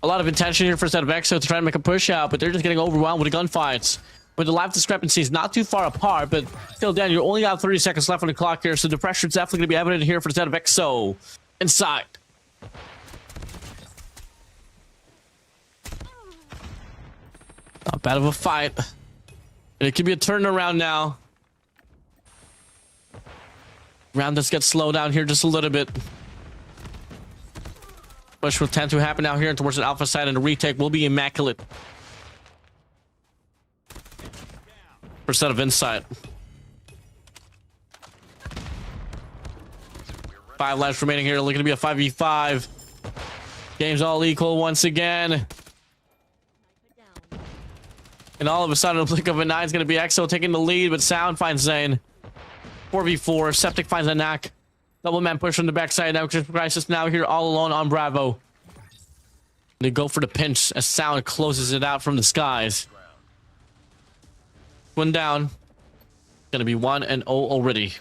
A lot of intention here for instead of Exo to try to make a push out, but they're just getting overwhelmed with the gunfights. With the life discrepancies not too far apart, but still, Dan, you only got 30 seconds left on the clock here, so the pressure is definitely gonna be evident here for instead of Exo. Inside. Not bad of a fight. And it could be a turnaround now. Round just gets slowed down here just a little bit. Push will tend to happen out here towards the alpha side, and the retake will be immaculate. For set of Insight. 5 lives remaining here. Looking to be a 5v5. Game's all equal once again. And all of a sudden, a blink of an eye is going to be Exo taking the lead, but Sound finds Zane. 4v4. Septic finds a knock. Double man push on the backside now. Crisis now here all alone on Bravo. They go for the pinch as Sound closes it out from the skies. One down. Gonna be 1-0 already.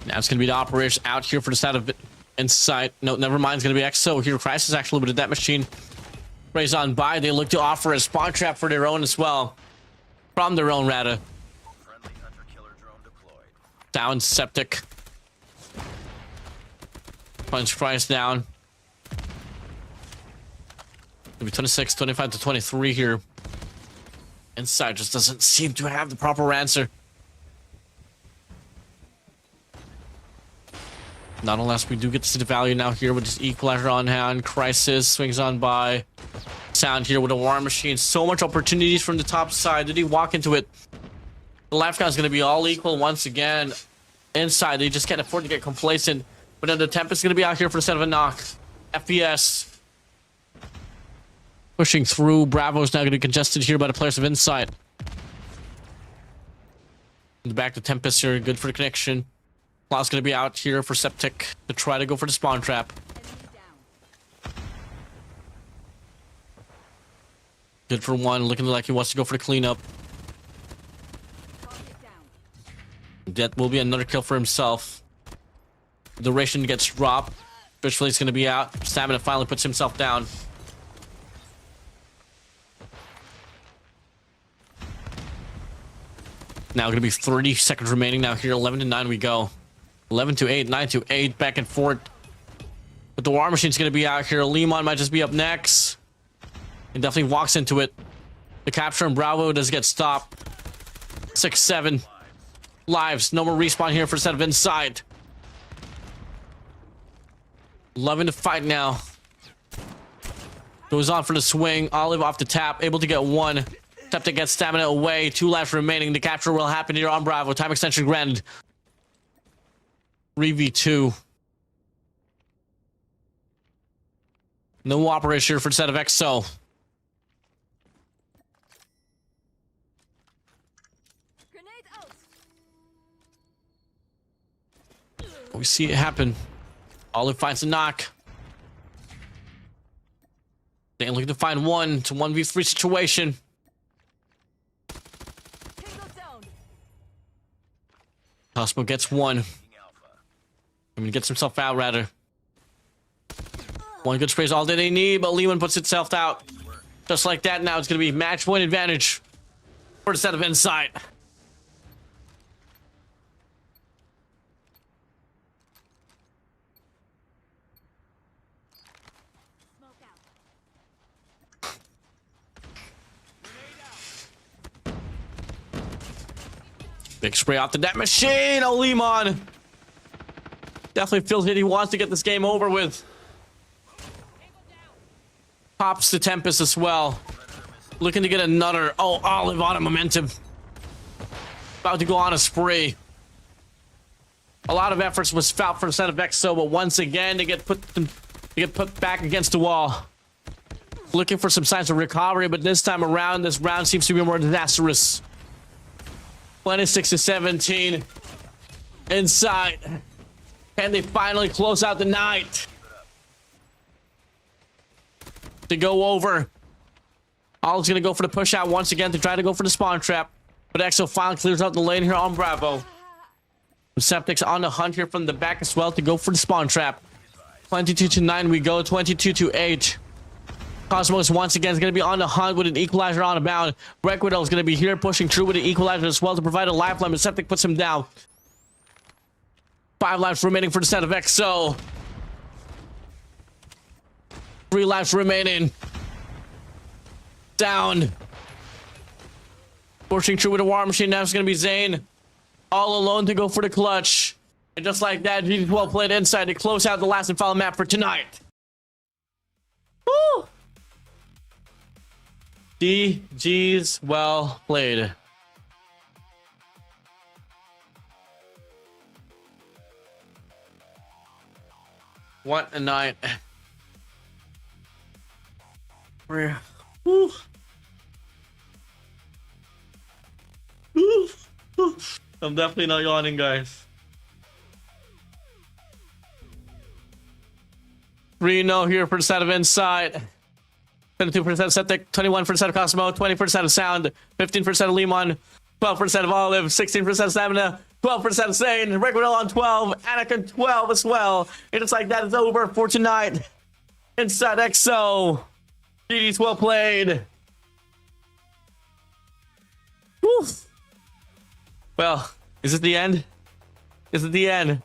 Now it's going to be the operation out here for the side of Insight. No, never mind. It's going to be Exo here. Crisis actually with that machine. Rays on by. They look to offer a spawn trap for their own as well. From their own, rather. Friendly hunter-killer drone deployed. Down Septic. Punch Price down. It'll be 26, 25 to 23 here. Insight just doesn't seem to have the proper answer. Not unless we do get to see the value now here with this equalizer on hand. Crisis swings on by. Sound here with a war machine. So much opportunities from the top side. Did he walk into it? The left guy's going to be all equal once again. Inside, they just can't afford to get complacent. But then the Tempest is going to be out here for the set of a knock. FPS. Pushing through. Bravo's now going to be congested here by the players of Insight. In the back, the Tempest here. Good for the connection. Claw's going to be out here for Septic to try to go for the spawn trap. Good for one. Looking like he wants to go for the cleanup. That will be another kill for himself. Duration gets dropped. Fishflay's going to be out. Stamina finally puts himself down. Now going to be 30 seconds remaining now here. 11 to 9 we go. 11 to 8, 9 to 8, back and forth. But the War Machine's going to be out here. Lemon might just be up next. He definitely walks into it. The capture and Bravo does get stopped. 6, 7 lives. No more respawn here for a set of inside. 11 to fight now. Goes on for the swing. Olive off the tap. Able to get one. Attempt to get stamina away. 2 lives remaining. The capture will happen here on Bravo. Time extension granted. 3v2. No operation here for the set of XO. Grenade out. We see it happen. Olive finds a knock. They're looking to find one to 1v3 situation. Cosmo gets one. I mean, gets himself out rather. One good spray is all that they need, but Lehman puts itself out. Just like that, now it's going to be match point advantage for the set of inside. Big spray off the net machine. Oh, Lemon definitely feels it. He wants to get this game over with. Pops the Tempest as well. Looking to get another. Oh, Olive on a momentum. About to go on a spree. A lot of efforts was felt for the set of XO, but once again they get put back against the wall. Looking for some signs of recovery, but this time around, this round seems to be more disastrous. 26 to 17. Inside. Can they finally close out the night? To go over. Olive's gonna go for the push out once again to try to go for the spawn trap. But XO finally clears out the lane here on Bravo. Septic's on the hunt here from the back as well to go for the spawn trap. 22 to 9 we go. 22 to 8. Cosmos once again is going to be on the hunt with an equalizer on a bound. Requidel is going to be here pushing through with an equalizer as well to provide a lifeline, but Septic puts him down. 5 lives remaining for the set of XO. 3 lives remaining. Down. Pushing through with a War Machine. Now it's going to be Zane all alone to go for the clutch. And just like that, GG's well played inside to close out the last and final map for tonight. Woo! GG's well played. What a night. Woo. Woo. I'm definitely not yawning, guys. 3-0 here for the set of inside. 22% Septic, 21% of Cosmo, 20% of Sound, 15% of Lemon, 12% of Olive, 16% Stamina, 12% of Sane, Requidel on 12, Anakin 12 as well. And just like that, it's over for tonight. Inside XO. GG's well played. Woo. Well, is it the end? Is it the end?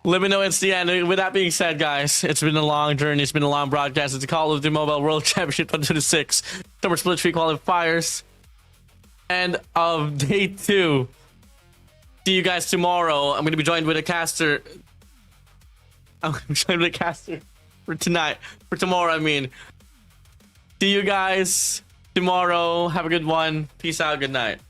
Let me know it's the end. With that being said, guys, it's been a long journey. It's been a long broadcast. It's a Call of Duty Mobile World Championship 2026. Summer Split 3 qualifiers. End of day 2. See you guys tomorrow. I'm going to be joined with a caster. I'm going to be joined with a caster for tonight. For tomorrow, I mean. See you guys tomorrow. Have a good one. Peace out. Good night.